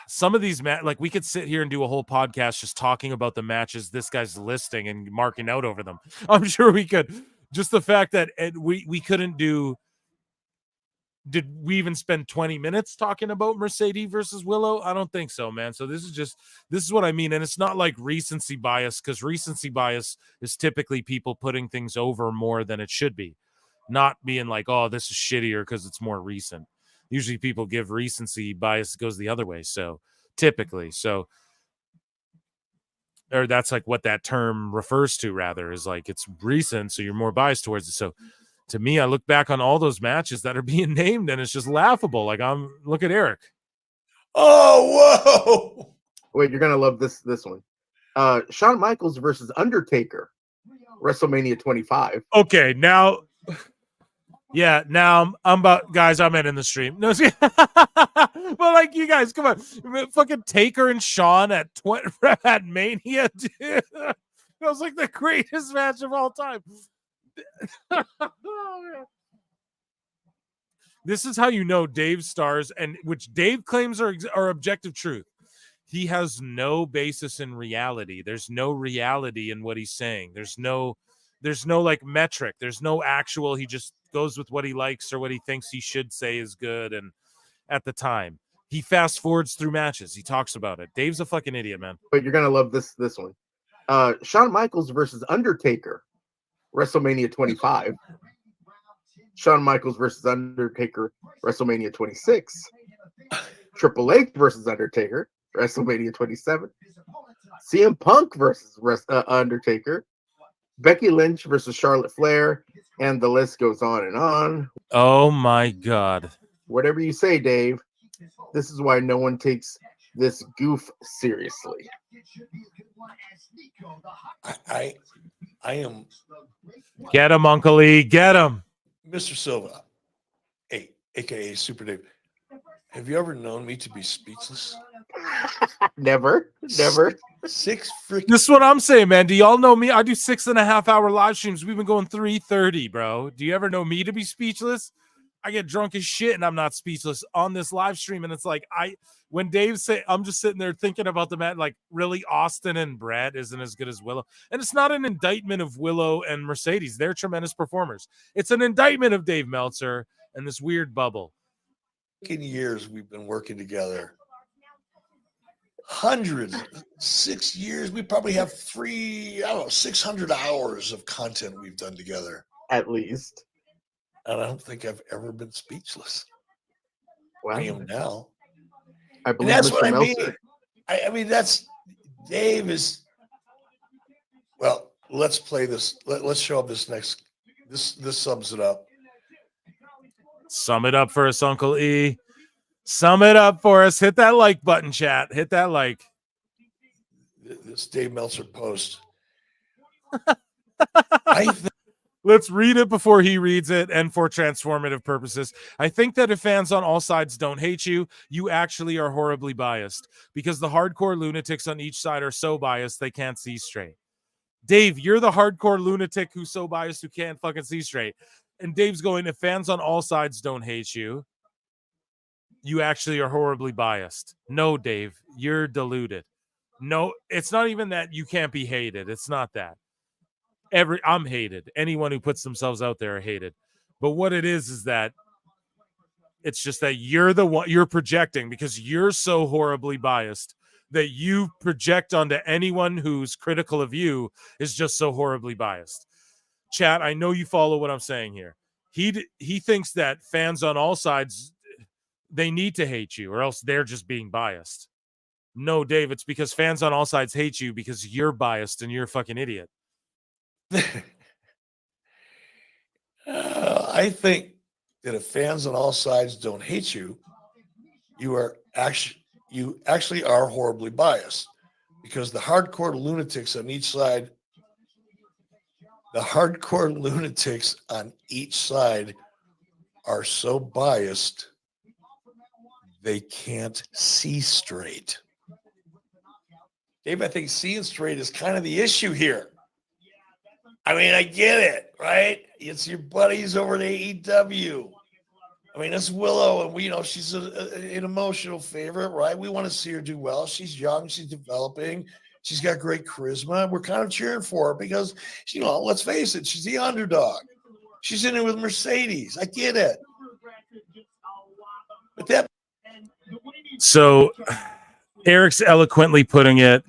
Some of these like we could sit here and do a whole podcast just talking about the matches this guy's listing and marking out over them. I'm sure we could. Just the fact that we couldn't do. Did we even spend 20 minutes talking about Mercedes versus Willow? I don't think so, man. So this is what I mean. And it's not like recency bias, because recency bias is typically people putting things over more than it should be. Not being like, oh, this is shittier because it's more recent. Usually people give recency bias goes the other way. So typically, or that's like what that term refers to, rather, is like it's recent, so you're more biased towards it. So to me, I look back on all those matches that are being named and it's just laughable. Like look at Eric. Oh, whoa. Wait, you're going to love this one. Shawn Michaels versus Undertaker, WrestleMania 25. Okay, now... Yeah, now I'm about, guys, I'm ending the stream. No, but like, you guys, come on. Fucking Taker and Shawn at Mania, dude. That was like the greatest match of all time. This is how you know Dave stars, and which Dave claims are objective truth. He has no basis in reality. There's no reality in what he's saying. There's no like metric. There's no actual, he just goes with what he likes or what he thinks he should say is good. And at the time, he fast forwards through matches. He talks about it. Dave's a fucking idiot, man. But you're going to love this one. Shawn Michaels versus Undertaker, WrestleMania 25. Shawn Michaels versus Undertaker, WrestleMania 26. Triple H versus Undertaker, WrestleMania 27. CM Punk versus Undertaker. Becky Lynch versus Charlotte Flair, and the list goes on and on. Oh my God. Whatever you say, Dave, this is why no one takes this goof seriously. I am. Get him, Uncle E. Get him. Mr. Silva, aka Super Dave. Have you ever known me to be speechless? Never. 6 freaking. This is what I'm saying, man. Do y'all know me? I do 6.5 hour live streams. We've been going 3:30, bro. Do you ever know me to be speechless? I get drunk as shit and I'm not speechless on this live stream. And it's like, when Dave say, I'm just sitting there thinking about the man, like, really, Austin and Brad isn't as good as Willow. And it's not an indictment of Willow and Mercedes. They're tremendous performers. It's an indictment of Dave Meltzer and this weird bubble. Years we've been working together. Hundreds, 6 years. We probably have 600 hours of content we've done together. At least. And I don't think I've ever been speechless. Wow. I am now. I believe that's Mr. what I Meltzer. mean. I mean, that's Dave is. Well, let's play this. Let's show up this next. This sums it up. Sum it up for us, Uncle E. Sum it up for us. Hit that like button, chat. Hit that like. This Dave Meltzer post. Let's read it before he reads it, and for transformative purposes. I think that if fans on all sides don't hate you, you actually are horribly biased, because the hardcore lunatics on each side are so biased they can't see straight. Dave, you're the hardcore lunatic who's so biased who can't fucking see straight. And Dave's going, if fans on all sides don't hate you, you actually are horribly biased. No, Dave, you're deluded. No, it's not even that you can't be hated. It's not that. I'm hated. Anyone who puts themselves out there are hated. But what it is that it's just that you're the one you're projecting, because you're so horribly biased that you project onto anyone who's critical of you is just so horribly biased. Chat, I know you follow what I'm saying here. He thinks that fans on all sides, they need to hate you or else they're just being biased. No, Dave, it's because fans on all sides hate you because you're biased and you're a fucking idiot. I think that if fans on all sides don't hate you, you actually are horribly biased, because the hardcore lunatics on each side are so biased they can't see straight. Dave, I think seeing straight is kind of the issue here. I mean, I get it, right? It's your buddies over at AEW. I mean, it's Willow, and she's an emotional favorite, right? We want to see her do well. She's young, she's developing, she's got great charisma. We're kind of cheering for her because, let's face it, she's the underdog. She's in it with Mercedes. I get it. But so Eric's eloquently putting it.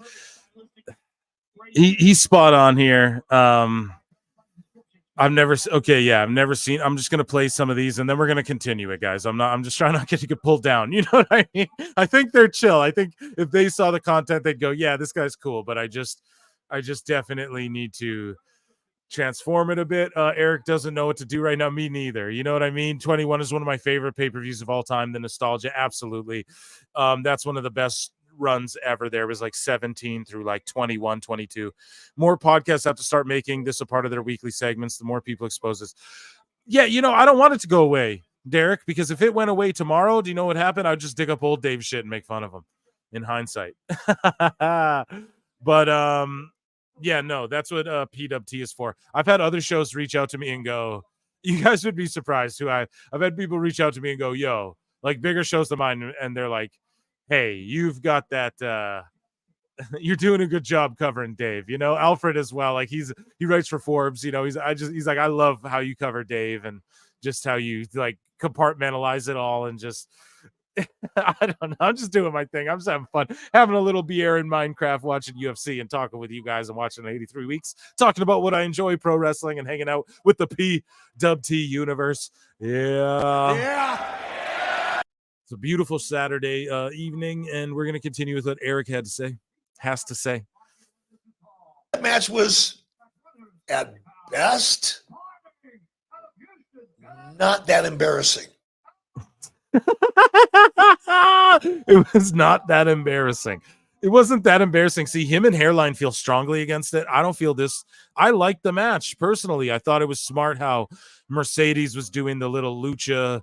He's spot on here. I've never seen. I'm just gonna play some of these and then we're gonna continue it, guys. I'm just trying not to get pulled down. You know what I mean? I think they're chill. I think if they saw the content, they'd go, yeah, this guy's cool. But I just definitely need to transform it a bit. Eric doesn't know what to do right now. Me neither. You know what I mean? 21 is one of my favorite pay-per-views of all time. The nostalgia, absolutely. That's one of the best runs ever. There was like 17 through like 21, 22. More podcasts have to start making this a part of their weekly segments. The more people expose this. Yeah, I don't want it to go away, Derek, because if it went away tomorrow, do you know what happened? I'd just dig up old Dave shit and make fun of him in hindsight. But yeah, no, that's what PWT is for. I've had other shows reach out to me and go, you guys would be surprised who I've had people reach out to me and go, yo, like bigger shows than mine, and they're like, hey, you've got that you're doing a good job covering Dave. Alfred as well. Like he writes for Forbes, he's like, I love how you cover Dave and just how you like compartmentalize it all and just I don't know. I'm just doing my thing. I'm just having fun, having a little beer in Minecraft, watching UFC and talking with you guys and watching 83 weeks, talking about what I enjoy, pro wrestling, and hanging out with the PWT universe. Yeah. It's a beautiful Saturday evening, and we're going to continue with what Eric has to say. That match was, at best, not that embarrassing. It was not that embarrassing. It wasn't that embarrassing. See, him and Hairline feel strongly against it. I don't feel this. I liked the match personally. I thought it was smart how Mercedes was doing the little lucha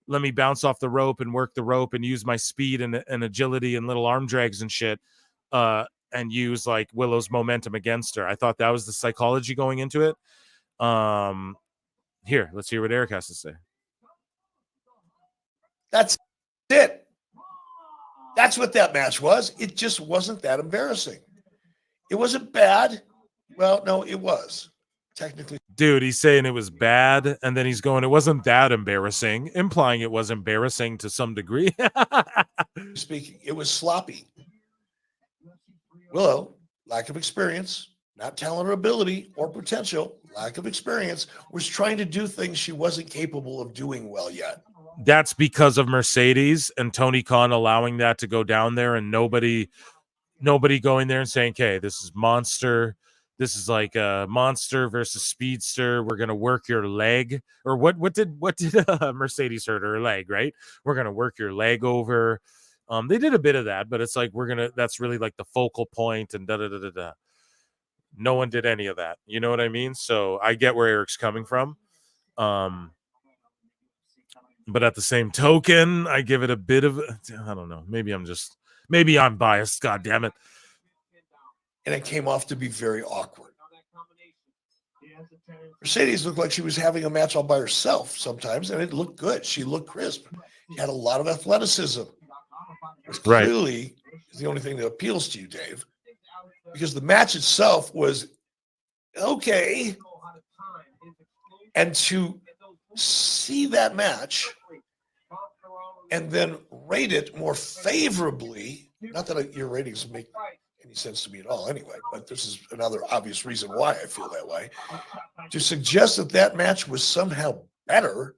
let me bounce off the rope and work the rope and use my speed and agility and little arm drags and shit, and use like Willow's momentum against her. I thought that was the psychology going into it. Here, let's hear what Eric has to say. That's it. That's what that match was. It just wasn't that embarrassing. It wasn't bad. Well, no, it was. Technically. Dude, he's saying it was bad, and then he's going, it wasn't that embarrassing, implying it was embarrassing to some degree. Speaking, it was sloppy. Willow, lack of experience, not talent or ability or potential, lack of experience, was trying to do things she wasn't capable of doing well yet. That's because of Mercedes and Tony Khan allowing that to go down there, and nobody going there and saying, okay, this is monster. This is like a monster versus speedster. We're gonna work your leg, or what did Mercedes hurt her leg, right? We're gonna work your leg over. They did a bit of that, but it's like that's really like the focal point and da. No one did any of that. You know what I mean? So I get where Eric's coming from. But at the same token, I give it a bit of, I don't know. Maybe I'm biased. God damn it. And it came off to be very awkward. Mercedes looked like she was having a match all by herself sometimes, and it looked good. She looked crisp. She had a lot of athleticism. Which clearly is the only thing that appeals to you, Dave, because the match itself was okay. And to see that match and then rate it more favorably, not that your ratings make any sense to me at all anyway, but this is another obvious reason why I feel that way, to suggest that that match was somehow better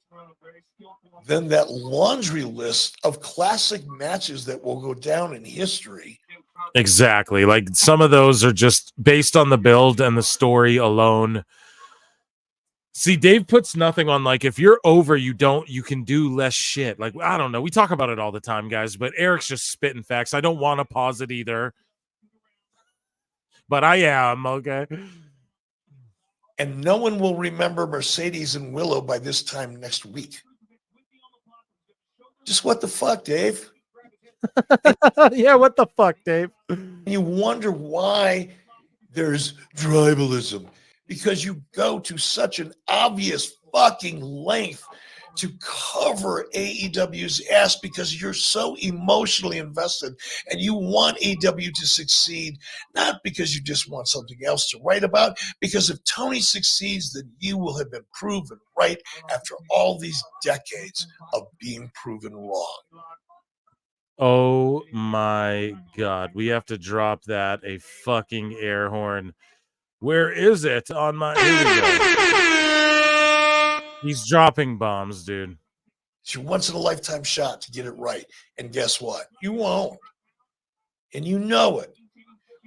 than that laundry list of classic matches that will go down in history. Exactly. Like some of those are just based on the build and the story alone. See, Dave puts nothing on, like, if you're over, you can do less shit. Like, I don't know. We talk about it all the time, guys, but Eric's just spitting facts. I don't want to pause it either, but I am, okay? And no one will remember Mercedes and Willow by this time next week. Just what the fuck, Dave? Yeah, what the fuck, Dave? You wonder why there's tribalism. Because you go to such an obvious fucking length to cover AEW's ass because you're so emotionally invested and you want AEW to succeed, not because you just want something else to write about, because if Tony succeeds, then you will have been proven right after all these decades of being proven wrong. Oh my God. We have to drop that a fucking air horn. Where is it on my... Here we go. He's dropping bombs, dude. It's your once-in-a-lifetime shot to get it right. And guess what? You won't. And you know it.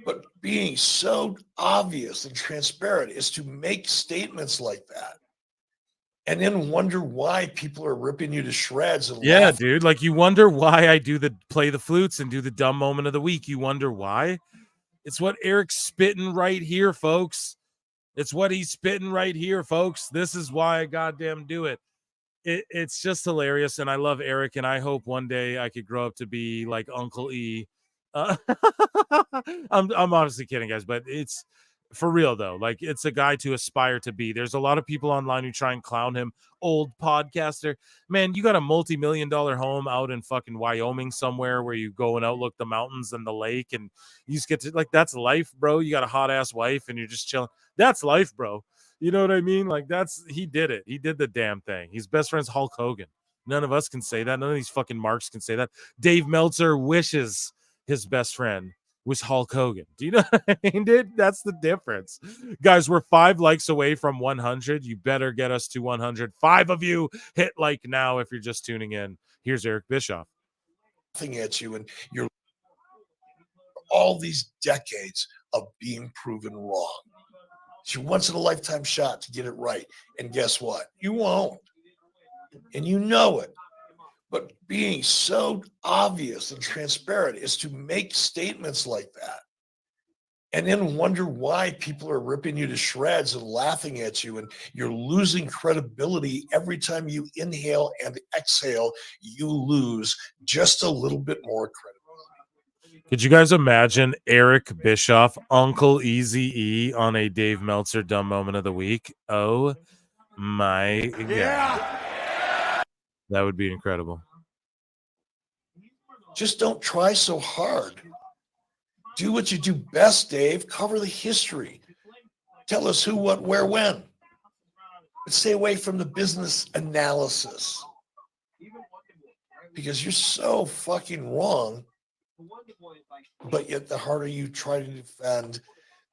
But being so obvious and transparent is to make statements like that and then wonder why people are ripping you to shreds. And yeah, dude. Like, you wonder why I play the flutes and do the dumb moment of the week. You wonder why? It's what Eric's spitting right here, folks. It's what he's spitting right here, folks. This is why I goddamn do it. It's just hilarious, and I love Eric, and I hope one day I could grow up to be like Uncle E. I'm honestly kidding, guys, but it's for real though. Like, it's a guy to aspire to be. There's a lot of people online who try and clown him. Old podcaster. Man, you got a multi-million-dollar home out in fucking Wyoming somewhere where you go and outlook the mountains and the lake, and you just get to, like, that's life, bro. You got a hot-ass wife, and you're just chilling. That's life, bro. You know what I mean? Like, he did it. He did the damn thing. He's best friends Hulk Hogan. None of us can say that. None of these fucking marks can say that. Dave Meltzer wishes his best friend was Hulk Hogan. Do you know what I mean, dude? That's the difference. Guys, we're 5 likes away from 100. You better get us to 100. 5 of you hit like now if you're just tuning in. Here's Eric Bischoff. At you, and you're all these decades of being proven wrong. It's your once-in-a-lifetime shot to get it right. And guess what? You won't. And you know it. But being so obvious and transparent is to make statements like that and then wonder why people are ripping you to shreds and laughing at you, and you're losing credibility every time you inhale and exhale. You lose just a little bit more credibility. Could you guys imagine Eric Bischoff, Uncle Eazy-E on a Dave Meltzer dumb moment of the week? Oh my God. That would be incredible. Just don't try so hard. Do what you do best, Dave. Cover the history. Tell us who, what, where, when. But stay away from the business analysis. Because you're so fucking wrong. But yet the harder you try to defend,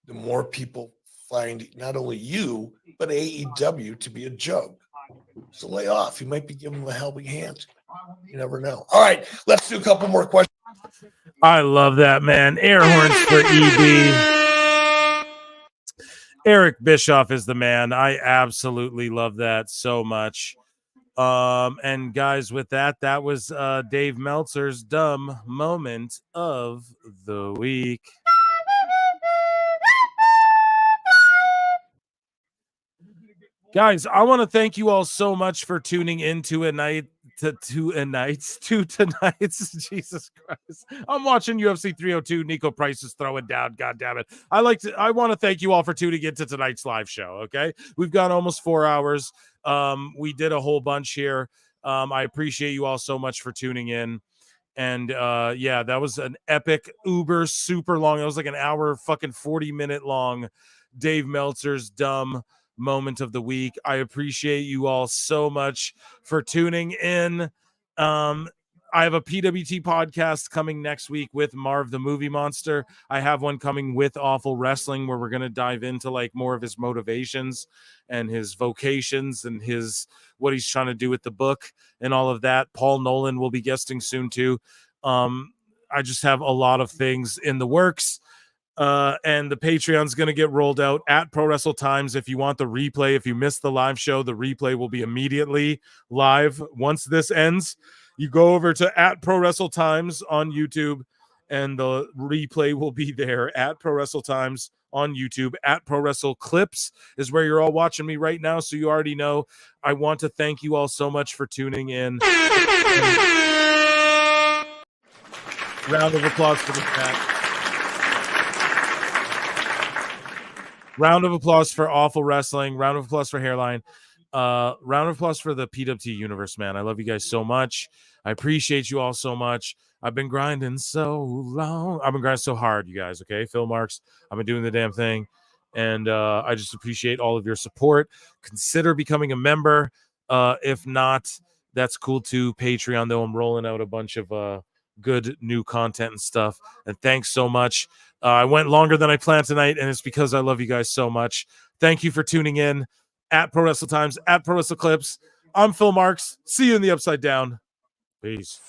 the more people find not only you, but AEW to be a joke. So lay off. You might be giving them a helping hand. You never know. All right, let's do a couple more questions. I love that, man. Air horns for EB. Eric Bischoff is the man. I absolutely love that so much. And guys, with that was Dave Meltzer's dumb moment of the week. Guys, I want to thank you all so much for tuning in to tonight's. Jesus Christ. I'm watching UFC 302. Nico Price is throwing down. God damn it. I want to thank you all for tuning into tonight's live show. Okay. We've got almost 4 hours. We did a whole bunch here. I appreciate you all so much for tuning in. And yeah, that was an epic, uber, super long. It was like an hour, fucking 40-minute long Dave Meltzer's dumb moment of the week. I appreciate you all so much for tuning in. I have a PWT podcast coming next week with Marv the Movie Monster. I have one coming with Awful Wrestling where we're going to dive into like more of his motivations and his vocations and what he's trying to do with the book and all of that. Paul Nolan will be guesting soon too. I just have a lot of things in the works. And the Patreon's going to get rolled out at Pro Wrestle Times. If you want the replay, if you missed the live show, the replay will be immediately live once this ends. You go over to at Pro Wrestle Times on YouTube, and the replay will be there at Pro Wrestle Times on YouTube. At Pro Wrestle Clips is where you're all watching me right now, so you already know. I want to thank you all so much for tuning in. Round of applause for the chat. Round of applause for Awful Wrestling. Round of applause for Hairline. Round of applause for the PWT universe, man. I love you guys so much. I appreciate you all so much. I've been grinding so long. I've been grinding so hard, you guys, okay? Phil Marks, I've been doing the damn thing. And I just appreciate all of your support. Consider becoming a member. If not, that's cool too. Patreon, though, I'm rolling out a bunch of good new content and stuff. And thanks so much. I went longer than I planned tonight, and it's because I love you guys so much. Thank you for tuning in at Pro Wrestle Times, at Pro Wrestle Clips. I'm Phil Marks. See you in the Upside Down. Peace.